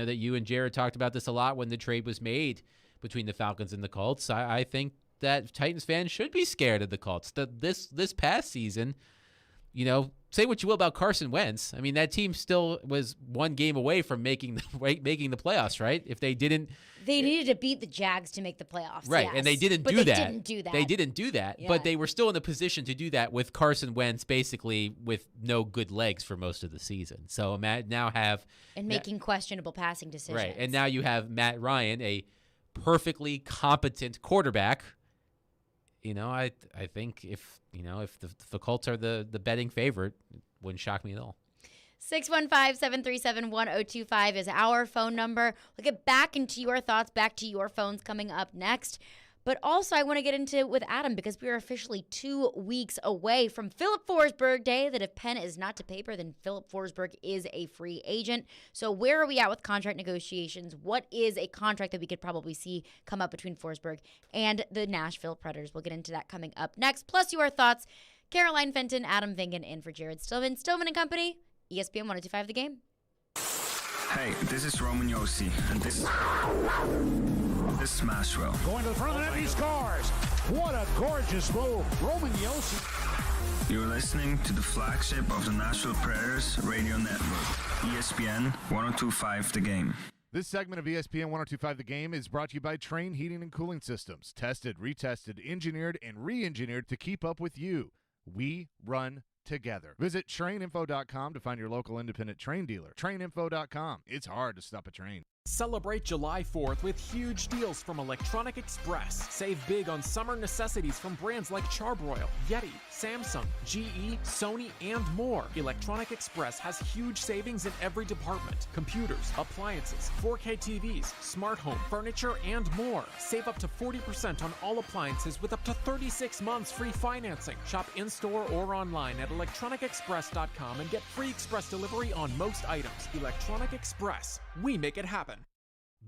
that you and Jared talked about this a lot when the trade was made between the Falcons and the Colts. I think that Titans fans should be scared of the Colts. This past season, say what you will about Carson Wentz. I mean, that team still was one game away from making the playoffs, right? If they didn't, they needed to beat the Jags to make the playoffs, right? Yes. And they didn't do that. They didn't do that, yeah. But they were still in a position to do that with Carson Wentz basically with no good legs for most of the season. So making questionable passing decisions, right? And now you have Matt Ryan, a perfectly competent quarterback. I think if the Colts are the betting favorite, it wouldn't shock me at all. 615-737-1025 is our phone number. We'll get back into your thoughts, back to your phones coming up next. But also, I want to get into it with Adam because we are officially 2 weeks away from Philip Forsberg Day, that if pen is not to paper, then Philip Forsberg is a free agent. So where are we at with contract negotiations? What is a contract that we could probably see come up between Forsberg and the Nashville Predators? We'll get into that coming up next. Plus your thoughts. Caroline Fenton, Adam Vingan in for Jared Stillman. Stillman and Company, ESPN 102.5 The Game. Hey, this is Roman Yossi, and this is Nashville. Going to the front of the net, he scores. What a gorgeous move. Roman Yossi. You're listening to the flagship of the Nashville Predators radio network, ESPN 102.5 The Game. This segment of ESPN 102.5 The Game is brought to you by Train Heating and Cooling Systems. Tested, retested, engineered, and re-engineered to keep up with you. We run together. Visit traininfo.com to find your local independent train dealer. Traininfo.com. It's hard to stop a train. Celebrate July 4th with huge deals from Electronic Express. Save big on summer necessities from brands like Charbroil, Yeti, Samsung, GE, Sony, and more. Electronic Express has huge savings in every department. Computers, appliances, 4K TVs, smart home, furniture, and more. Save up to 40% on all appliances with up to 36 months free financing. Shop in-store or online at electronicexpress.com and get free express delivery on most items. Electronic Express. We make it happen.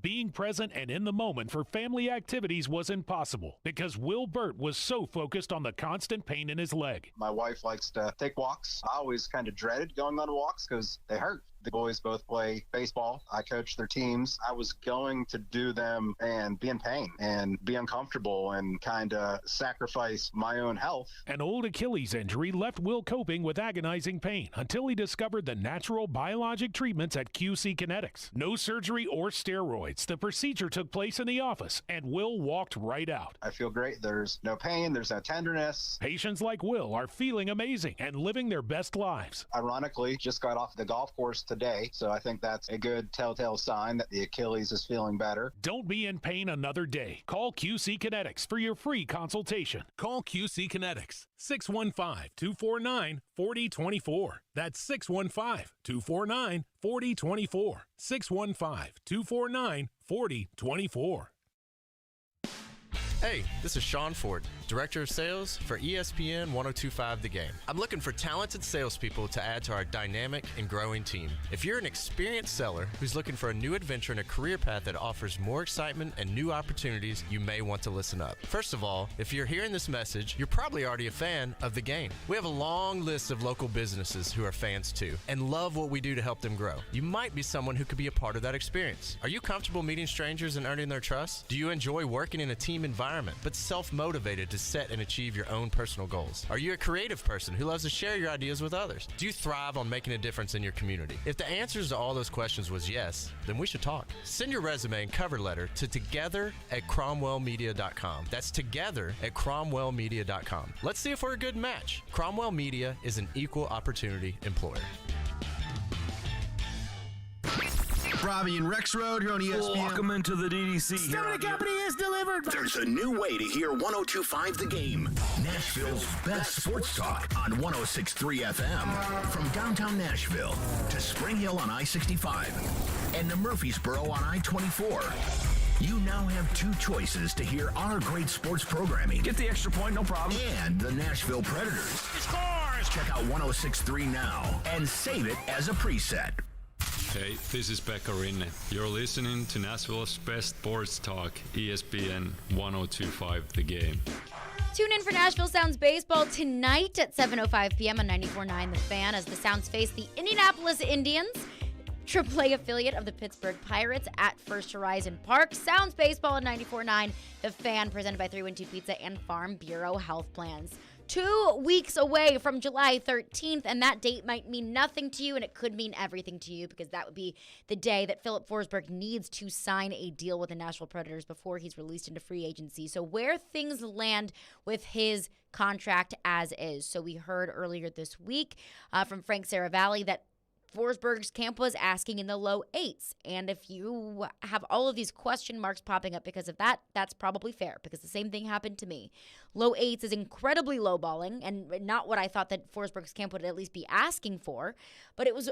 Being present and in the moment for family activities was impossible because Will Burt was so focused on the constant pain in his leg. My wife likes to take walks. I always kind of dreaded going on walks because they hurt. The boys both play baseball. I coach their teams. I was going to do them and be in pain and be uncomfortable and kind of sacrifice my own health. An old Achilles injury left Will coping with agonizing pain until he discovered the natural biologic treatments at QC Kinetics. No surgery or steroids. The procedure took place in the office, and Will walked right out. I feel great. There's no pain. There's no tenderness. Patients like Will are feeling amazing and living their best lives. Ironically, just got off the golf course today, so I think that's a good telltale sign that the Achilles is feeling better. Don't be in pain another day. Call QC Kinetics for your free consultation. Call QC Kinetics, 615-249-4024. That's 615-249-4024. 615-249-4024. Hey, this is Sean Ford, Director of Sales for ESPN 102.5 The Game. I'm looking for talented salespeople to add to our dynamic and growing team. If you're an experienced seller who's looking for a new adventure and a career path that offers more excitement and new opportunities, you may want to listen up. First of all, if you're hearing this message, you're probably already a fan of The Game. We have a long list of local businesses who are fans too and love what we do to help them grow. You might be someone who could be a part of that experience. Are you comfortable meeting strangers and earning their trust? Do you enjoy working in a team environment but self-motivated to set and achieve your own personal goals? Are you a creative person who loves to share your ideas with others? Do you thrive on making a difference in your community? If the answers to all those questions was yes, then we should talk. Send your resume and cover letter to together@cromwellmedia.com. That's together@cromwellmedia.com. Let's see if we're a good match. Cromwell Media is an equal opportunity employer. Robbie and Rex Road here on ESPN. Welcome into the DDC. Stillman Company is delivered. There's a new way to hear 102.5 The Game. Nashville's best sports talk on 106.3 FM. From downtown Nashville to Spring Hill on I-65 and to Murfreesboro on I-24. You now have two choices to hear our great sports programming. Get the extra point, no problem. And the Nashville Predators. He scores! Check out 106.3 now and save it as a preset. Hey, this is Pekka Rinne. You're listening to Nashville's best sports talk, ESPN 102.5 The Game. Tune in for Nashville Sounds Baseball tonight at 7:05 p.m. on 94.9 The Fan as the Sounds face the Indianapolis Indians, AAA affiliate of the Pittsburgh Pirates at First Horizon Park. Sounds Baseball on 94.9 The Fan, presented by 312 Pizza and Farm Bureau Health Plans. 2 weeks away from July 13th, and that date might mean nothing to you, and it could mean everything to you, because that would be the day that Philip Forsberg needs to sign a deal with the Nashville Predators before he's released into free agency. So where things land with his contract as is. So we heard earlier this week from Frank Saravalli that Forsberg's camp was asking in the low 8s. And if you have all of these question marks popping up because of that, that's probably fair, because the same thing happened to me. Low 8s is incredibly lowballing and not what I thought that Forsberg's camp would at least be asking for. But it was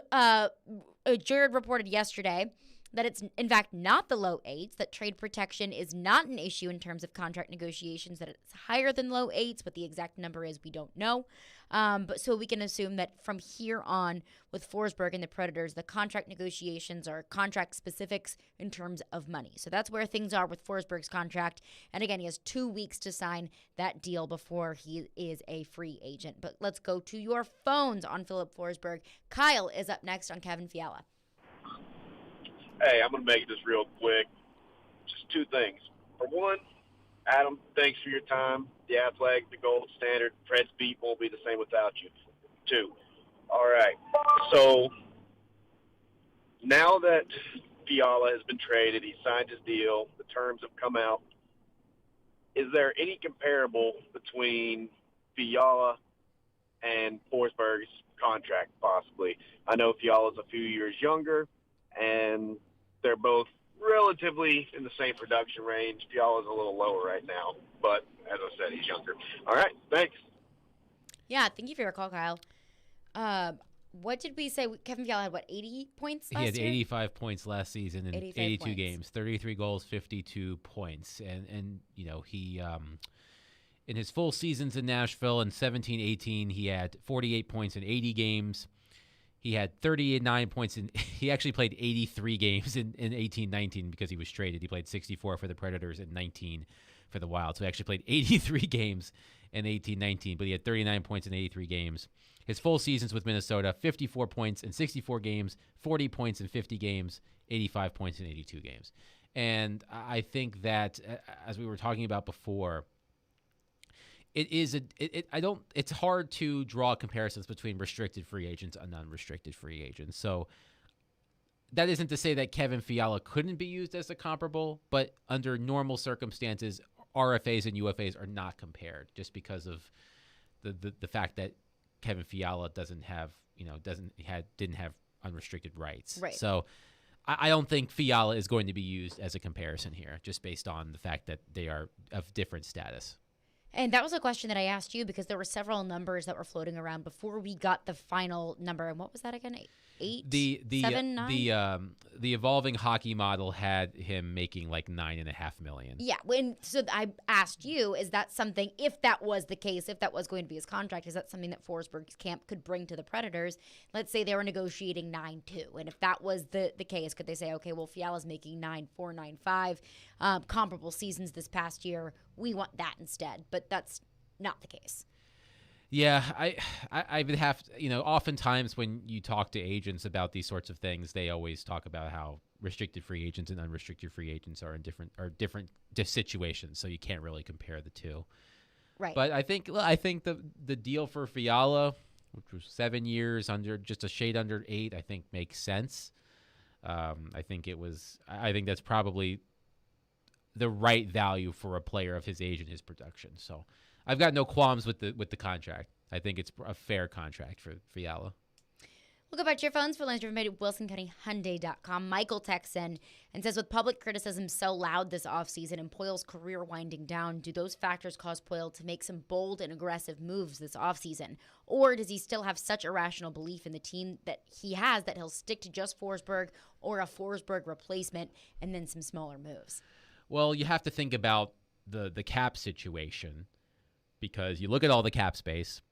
Jared reported yesterday that it's in fact not the low 8s, that trade protection is not an issue in terms of contract negotiations, that it's higher than low 8s. What the exact number is, we don't know. But so we can assume that from here on with Forsberg and the Predators, the contract negotiations are contract specifics in terms of money. So that's where things are with Forsberg's contract. And again, he has 2 weeks to sign that deal before he is a free agent. But let's go to your phones on Philip Forsberg. Kyle is up next on Kevin Fiala. Hey, I'm going to make this real quick. Just two things. For one, Adam, thanks for your time. The Athletic, the gold standard. Fred's beat won't be the same without you. Two. All right. So now that Fiala has been traded, he signed his deal, the terms have come out, is there any comparable between Fiala and Forsberg's contract, possibly? I know Fiala's a few years younger, and they're both relatively in the same production range. Fiala's a little lower right now, but as I said, he's younger. All right, thanks. Yeah, thank you for your call, Kyle. What did we say? Kevin Fiala had, 80 points last year? He had 85 points last season in 82 points. games, 33 goals, 52 points. And he in his full seasons in Nashville in 17-18, he had 48 points in 80 games. He had 39 points he actually played 83 games in 18-19 because he was traded. He played 64 for the Predators and 19 for the Wild. So he actually played 83 games in 18-19, but he had 39 points in 83 games. His full seasons with Minnesota, 54 points in 64 games, 40 points in 50 games, 85 points in 82 games. And I think that, as we were talking about before, it's hard to draw comparisons between restricted free agents and unrestricted free agents. So that isn't to say that Kevin Fiala couldn't be used as a comparable, but under normal circumstances, RFAs and UFAs are not compared just because of the fact that Kevin Fiala didn't have unrestricted rights. Right. So I don't think Fiala is going to be used as a comparison here, just based on the fact that they are of different status. And that was a question that I asked you because there were several numbers that were floating around before we got the final number. And what was that again? 8? 7, 9? The evolving hockey model had him making like $9.5 million. Yeah. So I asked you, is that something, if that was the case, if that was going to be his contract, is that something that Forsberg's camp could bring to the Predators? Let's say they were negotiating 9-2. And if that was the case, could they say, okay, well, Fiala's making 9-4, 9-5, comparable seasons this past year. We want that instead. But that's not the case. Yeah, I would have to, oftentimes when you talk to agents about these sorts of things, they always talk about how restricted free agents and unrestricted free agents are in different situations, so you can't really compare the two. Right. But I think the deal for Fiala, which was 7 years under just a shade under 8, I think makes sense. I think that's probably the right value for a player of his age and his production. So I've got no qualms with the contract. I think it's a fair contract for Fiala. We'll go back to your phones for lines driven by WilsonCountyHyundai.com. Michael texts in and says, with public criticism so loud this offseason and Poyle's career winding down, do those factors cause Poyle to make some bold and aggressive moves this offseason? Or does he still have such irrational belief in the team that he has that he'll stick to just Forsberg or a Forsberg replacement and then some smaller moves? Well, you have to think about the cap situation, because you look at all the cap space,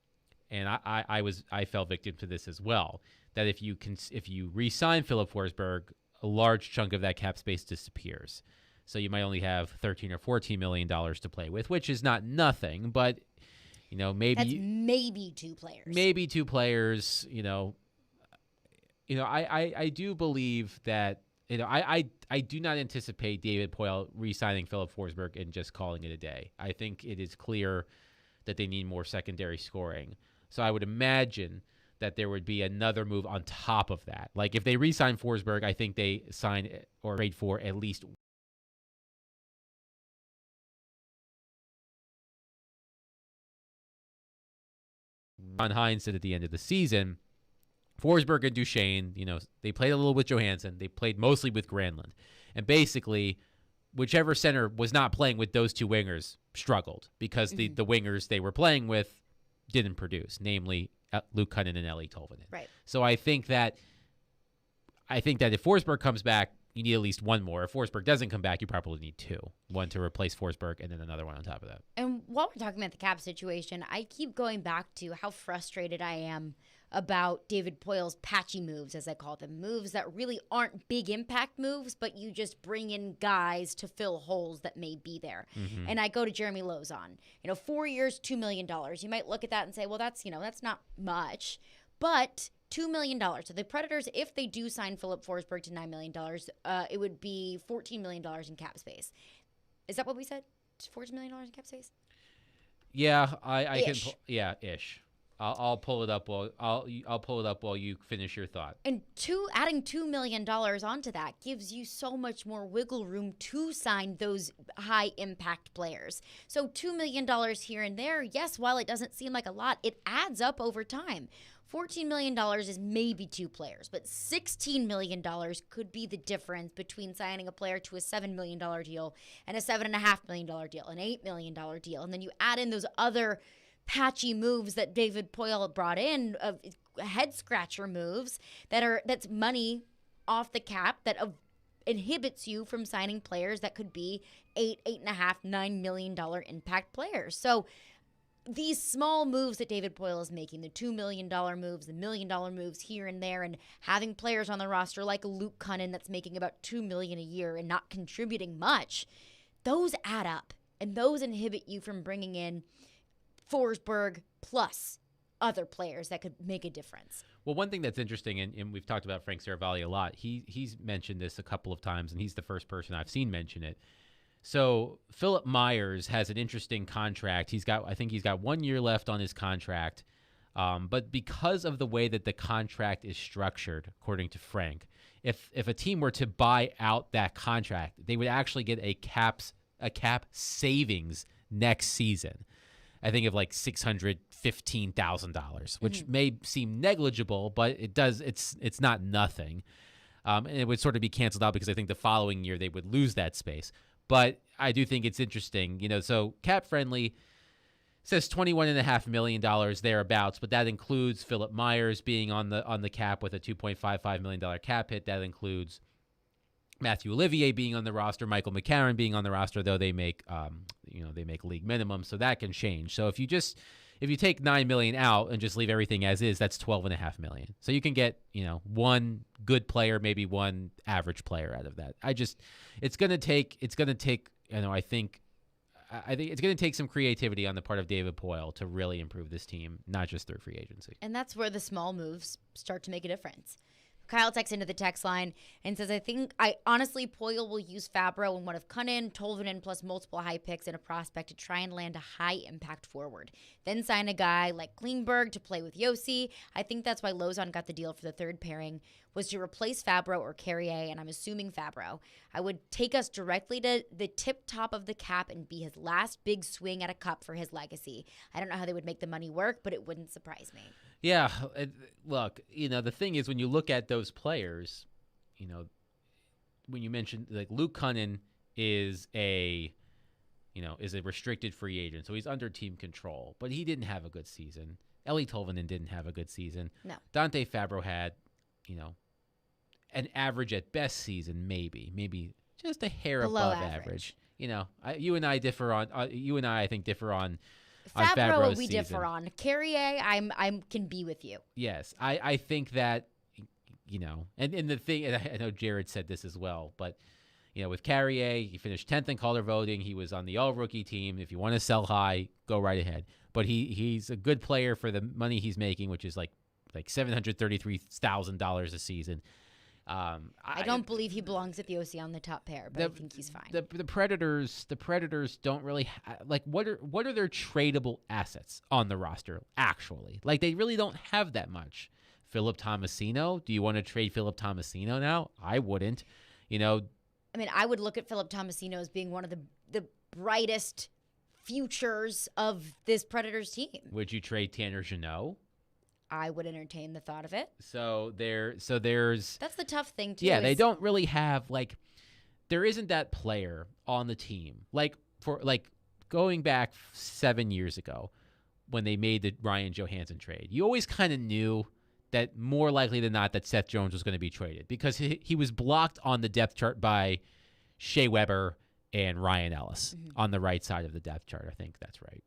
and I fell victim to this as well, that if you re-sign Philip Forsberg, a large chunk of that cap space disappears. So you might only have $13 or $14 million to play with, which is not nothing, but maybe that's maybe two players. Maybe two players. I do believe that. I do not anticipate David Poyle re-signing Philip Forsberg and just calling it a day. I think it is clear that they need more secondary scoring. So I would imagine that there would be another move on top of that. Like if they re-sign Forsberg, I think they sign or trade for at least on Heinsohn at the end of the season. Forsberg and Duchesne, they played a little with Johansson. They played mostly with Granlund. And basically, whichever center was not playing with those two wingers struggled because the wingers they were playing with didn't produce, namely Luke Kunin and Eeli Tolvanen. Right. So I think that if Forsberg comes back, you need at least one more. If Forsberg doesn't come back, you probably need two. One to replace Forsberg and then another one on top of that. And while we're talking about the cap situation, I keep going back to how frustrated I am about David Poyle's patchy moves, as I call them. Moves that really aren't big impact moves, but you just bring in guys to fill holes that may be there. Mhm. And I go to Jeremy Lozon. 4 years, $2 million. You might look at that and say, well, that's not much. But $2 million. So the Predators, if they do sign Philip Forsberg to $9 million, it would be $14 million in cap space. Is that what we said? $14 million in cap space? Yeah, I Ish. can. Yeah, ish. I'll pull it up while I'll pull it up while you finish your thought. And adding $2 million onto that gives you so much more wiggle room to sign those high impact players. So $2 million here and there, yes, while it doesn't seem like a lot, it adds up over time. $14 million is maybe two players, but $16 million could be the difference between signing a player to a $7 million deal and a $7.5 million deal, an $8 million deal. And then you add in those other patchy moves that David Poyle brought in, of head scratcher moves that's money off the cap that inhibits you from signing players that could be $8.5, $9 million impact players. So these small moves that David Poyle is making, the $2 million moves, the $1 million moves here and there, and having players on the roster like Luke Cunnin that's making about $2 million a year and not contributing much, those add up, and those inhibit you from bringing in Forsberg plus other players that could make a difference. Well, one thing that's interesting, and we've talked about Frank Saravalli a lot, he's mentioned this a couple of times, and he's the first person I've seen mention it. So Philip Myers has an interesting contract. I think he's got 1 year left on his contract. But because of the way that the contract is structured, according to Frank, if a team were to buy out that contract, they would actually get a cap savings next season. I think of like $615,000, which may seem negligible, but it's not nothing. And it would sort of be canceled out because I think the following year they would lose that space. But I do think it's interesting, so cap friendly says $21.5 million thereabouts, but that includes Philip Myers being on the cap with a $2.55 million cap hit. That includes Matthew Olivier being on the roster, Michael McCarron being on the roster, though they make league minimum, so that can change. So if you take $9 million out and just leave everything as is, that's $12.5 million. So you can get one good player, maybe one average player out of that. I think it's going to take some creativity on the part of David Poyle to really improve this team, not just through free agency. And that's where the small moves start to make a difference. Kyle texts into the text line and says, I honestly, Poyle will use Fabro and one of Cunnin, Tolvanen, plus multiple high picks and a prospect to try and land a high-impact forward. Then sign a guy like Klingberg to play with Yossi. I think that's why Lozon got the deal for the third pairing, was to replace Fabro or Carrier, and I'm assuming Fabro. I would take us directly to the tip top of the cap and be his last big swing at a cup for his legacy. I don't know how they would make the money work, but it wouldn't surprise me. Yeah, look, the thing is when you look at those players, when you mentioned like Luke Cunnin is a restricted free agent, so he's under team control, but he didn't have a good season. Eeli Tolvanen didn't have a good season. No. Dante Fabro had, an average at best season, maybe just a hair Below above average. You and I differ on. I think differ on. Fabro, we season. Differ on. Carrier, I can be with you. Yes, I think that, and the thing, and I know Jared said this as well, but, with Carrier, he finished 10th in Calder voting. He was on the all-rookie team. If you want to sell high, go right ahead. But he's a good player for the money he's making, which is like $733,000 a season. I don't believe he belongs at the OC on the top pair, but I think he's fine. The Predators don't really what are their tradable assets on the roster actually? Like they really don't have that much. Philip Tomasino, do you want to trade Philip Tomasino now? I wouldn't. I would look at Philip Tomasino as being one of the brightest futures of this Predators team. Would you trade Tanner Jeannot? I would entertain the thought of it. So there's that's the tough thing too. Yeah, they don't really have there isn't that player on the team going back 7 years ago when they made the Ryan Johansson trade. You always kind of knew that more likely than not that Seth Jones was going to be traded because he was blocked on the depth chart by Shea Weber and Ryan Ellis on the right side of the depth chart. I think that's right.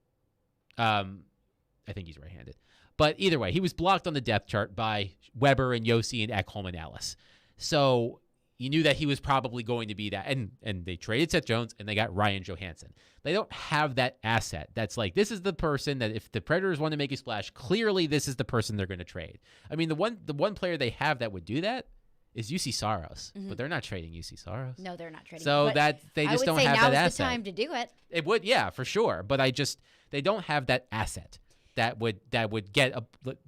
I think he's right-handed. But either way, he was blocked on the depth chart by Weber and Yossi and Ekholm and Ellis. So you knew that he was probably going to be that. And they traded Seth Jones, and they got Ryan Johansson. They don't have that asset. That's like, this is the person that if the Predators want to make a splash, clearly this is the person they're going to trade. I mean, the one player they have that would do that is UC Saros. But they're not trading UC Saros. No, they're not trading. So that they just don't have that asset. I would say now's the time to do it. It would, yeah, for sure. But they don't have that asset. That would get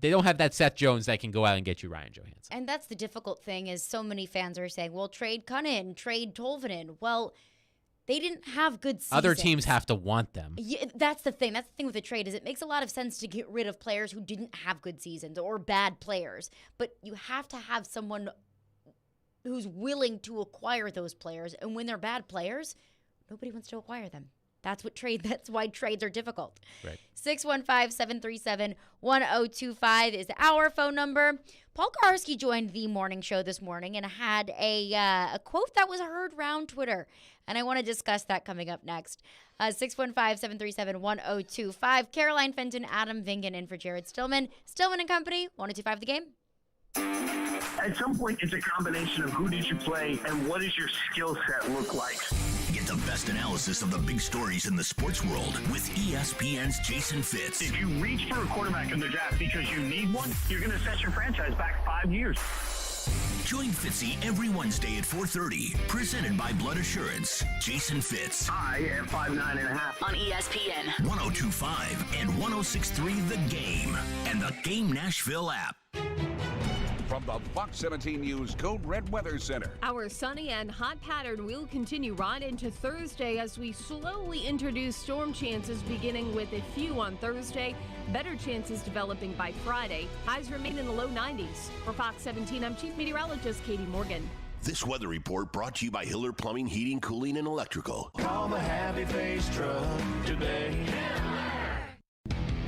they don't have that Seth Jones that can go out and get you Ryan Johansson. And that's the difficult thing is so many fans are saying, well, trade Cunnin, trade Tolvanen. Well, they didn't have good seasons. Other teams have to want them. Yeah, that's the thing. That's the thing with the trade is it makes a lot of sense to get rid of players who didn't have good seasons or bad players. But you have to have someone who's willing to acquire those players. And when they're bad players, nobody wants to acquire them. That's why trades are difficult. Right. 615-737-1025 is our phone number. Paul Karski joined the morning show this morning and had a quote that was heard around Twitter. And I want to discuss that coming up next. 615-737-1025. Caroline Fenton, Adam Vingan in for Jared Stillman. Stillman and Company, 1025 The Game. At some point, it's a combination of who did you play and what does your skill set look like. Get the best analysis of the big stories in the sports world with ESPN's Jason Fitz. If you reach for a quarterback in the draft because you need one, you're going to set your franchise back 5 years. Join Fitzy every Wednesday at 4:30. Presented by Blood Assurance. Jason Fitz. I am 5'9.5" on ESPN 1025 and 1063 The Game and the Game Nashville app. From the Fox 17 News Code Red Weather Center. Our sunny and hot pattern will continue right into Thursday as we slowly introduce storm chances beginning with a few on Thursday. Better chances developing by Friday. Highs remain in the low 90s. For Fox 17, I'm Chief Meteorologist Katie Morgan. This weather report brought to you by Hiller Plumbing, Heating, Cooling, and Electrical. Call the Happy Face Truck today.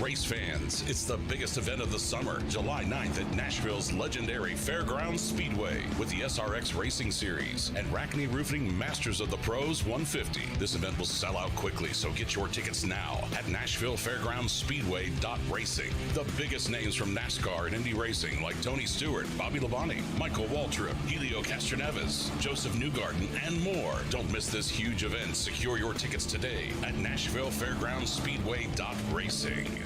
Race fans, it's the biggest event of the summer, July 9th at Nashville's legendary Fairgrounds Speedway with the SRX Racing Series and Rackney Roofing Masters of the Pros 150. This event will sell out quickly, so get your tickets now at NashvilleFairgroundsSpeedway.racing. The biggest names from NASCAR and Indy Racing like Tony Stewart, Bobby Labonte, Michael Waltrip, Helio Castroneves, Joseph Newgarden, and more. Don't miss this huge event. Secure your tickets today at NashvilleFairgroundsSpeedway.racing.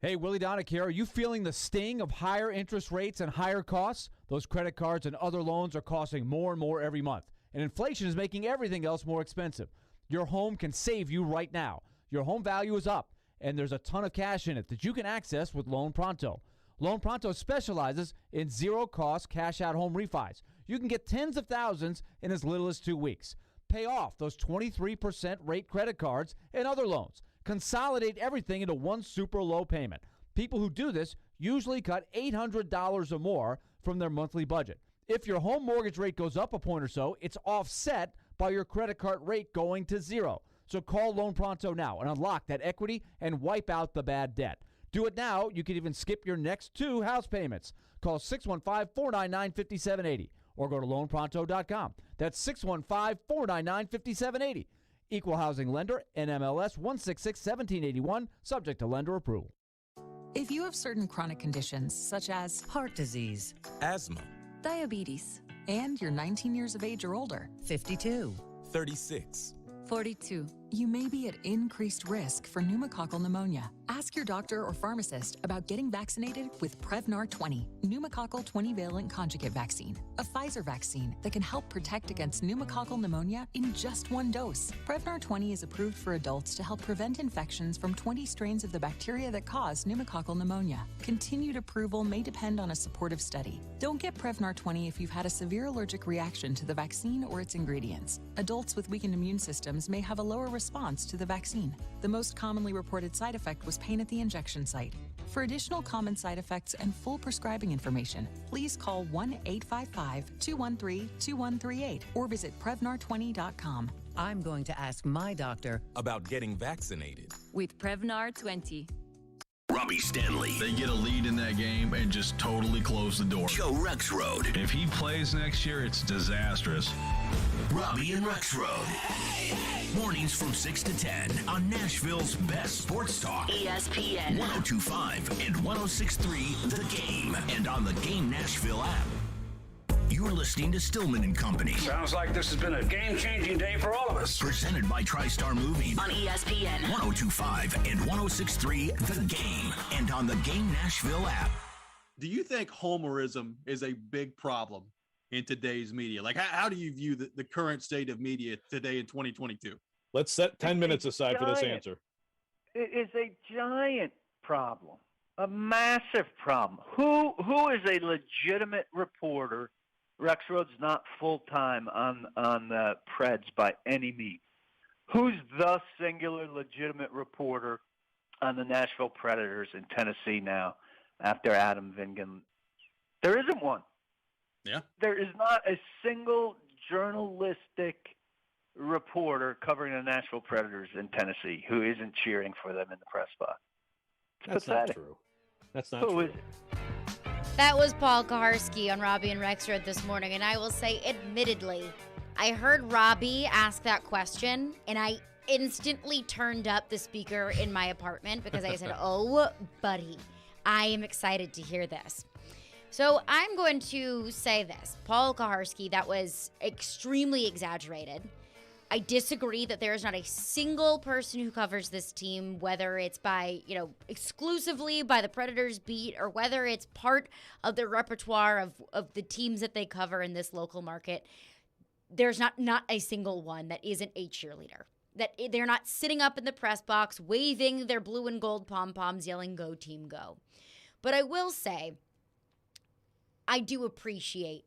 Hey, Willie Donick here. Are you feeling the sting of higher interest rates and higher costs? Those credit cards and other loans are costing more and more every month. And inflation is making everything else more expensive. Your home can save you right now. Your home value is up, and there's a ton of cash in it that you can access with Loan Pronto. Loan Pronto specializes in zero-cost cash-out home refis. You can get tens of thousands in as little as 2 weeks. Pay off those 23% rate credit cards and other loans. Consolidate everything into one super low payment. People who do this usually cut $800 or more from their monthly budget. If your home mortgage rate goes up a point or so, it's offset by your credit card rate going to zero. So call Loan Pronto now and unlock that equity and wipe out the bad debt. Do it now. You can even skip your next 2 house payments. Call 615-499-5780 or go to loanpronto.com. That's 615-499-5780. Equal housing lender, NMLS 166-1781, subject to lender approval. If you have certain chronic conditions such as heart disease, asthma, diabetes, and you're 19 years of age or older, 52, 36, 42, you may be at increased risk for pneumococcal pneumonia. Ask your doctor or pharmacist about getting vaccinated with Prevnar 20, pneumococcal 20-valent conjugate vaccine, a Pfizer vaccine that can help protect against pneumococcal pneumonia in just 1 dose. Prevnar 20 is approved for adults to help prevent infections from 20 strains of the bacteria that cause pneumococcal pneumonia. Continued approval may depend on a supportive study. Don't get Prevnar 20 if you've had a severe allergic reaction to the vaccine or its ingredients. Adults with weakened immune systems may have a lower response to the vaccine. The most commonly reported side effect was pain at the injection site. For additional common side effects and full prescribing information, please call 1-855-213-2138 or visit Prevnar20.com. I'm going to ask my doctor about getting vaccinated with Prevnar 20. Robbie Stanley. They get a lead in that game and just totally close the door. Joe Rexrode. If he plays next year, it's disastrous. Robbie and Rexrode. Mornings from 6 to 10 on Nashville's best sports talk. ESPN 102.5 and 106.3 The Game. And on the Game Nashville app. You're listening to Stillman and Company. Sounds like this has been a game-changing day for all of us. Presented by TriStar Moving. on ESPN 102.5 and 106.3 The Game. And on the Game Nashville app. Do you think homerism is a big problem in today's media? Like, how do you view the current state of media today in 2022? Let's set 10 minutes aside for this answer. It is a giant problem, a massive problem. Who is a legitimate reporter? Rexrode's not full-time on the Preds by any means. Who's the singular legitimate reporter on the Nashville Predators in Tennessee now after Adam Vingan? There isn't one. Yeah. There is not a single journalistic reporter covering the Nashville Predators in Tennessee who isn't cheering for them in the press box. That's not true. That's not true. Who is it? That was Paul Kaharski on Robbie and Rexrode this morning, and I will say, admittedly, I heard Robbie ask that question, and I instantly turned up the speaker in my apartment because I said, oh, buddy, I am excited to hear this. So I'm going to say this. Paul Kaharski, that was extremely exaggerated. I disagree that there is not a single person who covers this team, whether it's by, exclusively by the Predators beat or whether it's part of the repertoire of the teams that they cover in this local market. There's not a single one that isn't a cheerleader. That they're not sitting up in the press box, waving their blue and gold pom-poms, yelling, "Go team, go." But I will say, I do appreciate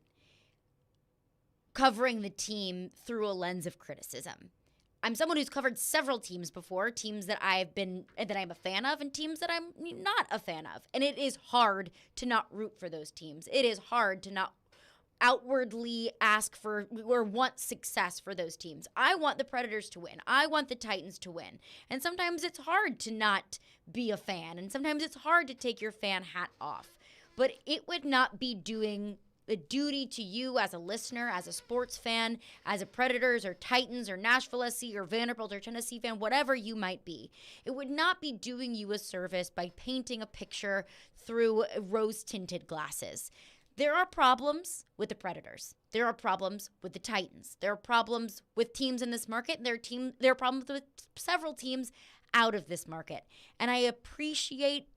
covering the team through a lens of criticism. I'm someone who's covered several teams before, teams that I'm a fan of and teams that I'm not a fan of. And it is hard to not root for those teams. It is hard to not outwardly ask for or want success for those teams. I want the Predators to win. I want the Titans to win. And sometimes it's hard to not be a fan. And sometimes it's hard to take your fan hat off. But it would not be doing the duty to you as a listener, as a sports fan, as a Predators or Titans or Nashville SC or Vanderbilt or Tennessee fan, whatever you might be. It would not be doing you a service by painting a picture through rose-tinted glasses. There are problems with the Predators. There are problems with the Titans. There are problems with teams in this market. And there are problems with several teams out of this market. And I appreciate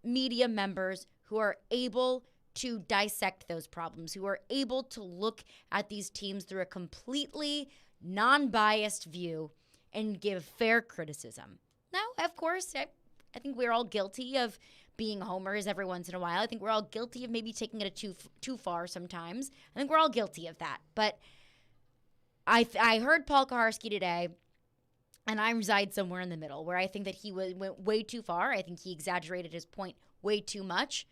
media members who are able to dissect those problems, who are able to look at these teams through a completely non-biased view and give fair criticism. Now, of course, I think we're all guilty of being homers every once in a while. I think we're all guilty of maybe taking it too far sometimes. I think we're all guilty of that. But I heard Paul Kaharski today, and I reside somewhere in the middle, where I think that he went way too far. I think he exaggerated his point way too much.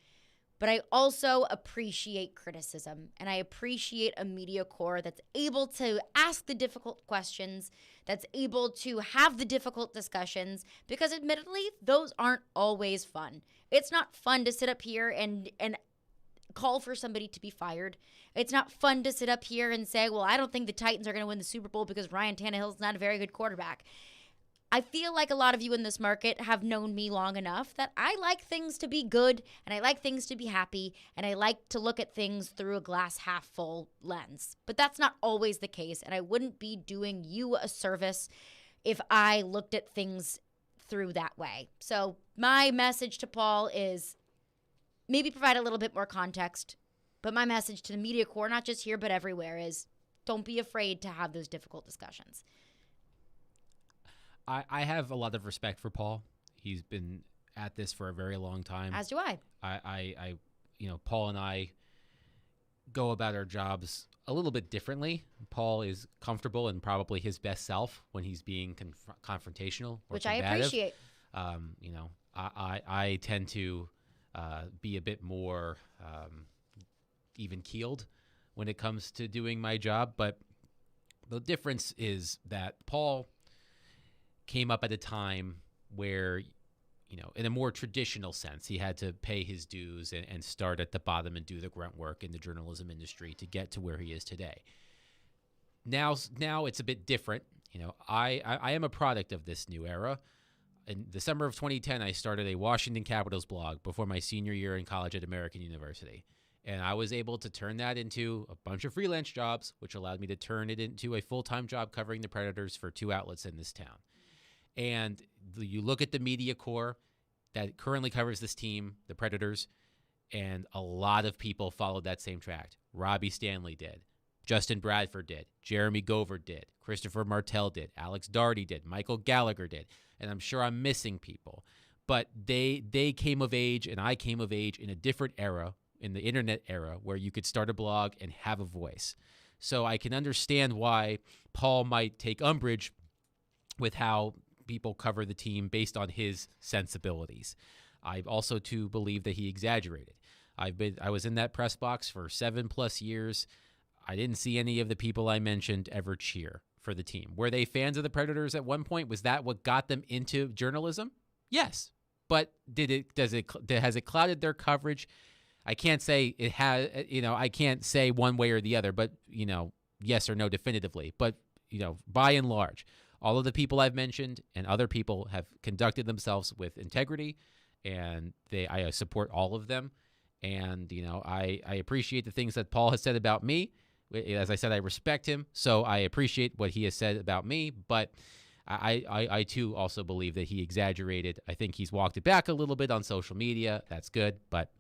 But I also appreciate criticism, and I appreciate a media corps that's able to ask the difficult questions, that's able to have the difficult discussions, because admittedly, those aren't always fun. It's not fun to sit up here and call for somebody to be fired. It's not fun to sit up here and say, well, I don't think the Titans are going to win the Super Bowl because Ryan Tannehill's not a very good quarterback. I feel like a lot of you in this market have known me long enough that I like things to be good and I like things to be happy and I like to look at things through a glass half full lens. But that's not always the case, and I wouldn't be doing you a service if I looked at things through that way. So my message to Paul is maybe provide a little bit more context, but my message to the media corps, not just here but everywhere, is don't be afraid to have those difficult discussions. I have a lot of respect for Paul. He's been at this for a very long time. As do I. Paul and I go about our jobs a little bit differently. Paul is comfortable and probably his best self when he's being confrontational, or which combative. I appreciate. I tend to be a bit more even-keeled when it comes to doing my job. But the difference is that Paul came up at a time where in a more traditional sense. He had to pay his dues and start at the bottom and do the grunt work in the journalism industry to get to where he is today. Now it's a bit different. I am a product of this new era. In the summer of 2010, I started a Washington Capitals blog before my senior year in college at American University. And I was able to turn that into a bunch of freelance jobs, which allowed me to turn it into a full-time job covering the Predators for 2 outlets in this town. And you look at the media core that currently covers this team, the Predators, and a lot of people followed that same track. Robbie Stanley did. Justin Bradford did. Jeremy Gover did. Christopher Martel did. Alex Daugherty did. Michael Gallagher did. And I'm sure I'm missing people. But they came of age, and I came of age in a different era, in the internet era, where you could start a blog and have a voice. So I can understand why Paul might take umbrage with how people cover the team based on his sensibilities. I also, too, believe that he exaggerated. I was in that press box for 7+ years. I didn't see any of the people I mentioned ever cheer for the team. Were they fans of the Predators at one point? Was that what got them into journalism? Yes. But has it clouded their coverage? I can't say it has, I can't say one way or the other, but, yes or no definitively. But, by and large, all of the people I've mentioned and other people have conducted themselves with integrity, and I support all of them. And, I appreciate the things that Paul has said about me. As I said, I respect him, so I appreciate what he has said about me, but I too also believe that he exaggerated. I think he's walked it back a little bit on social media. That's good, but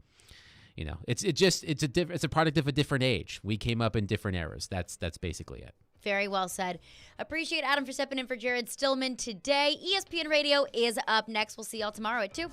it's a product of a different age. We came up in different eras. That's basically it. Very well said. Appreciate Adam for stepping in for Jared Stillman today. ESPN Radio is up next. We'll see y'all tomorrow at 2.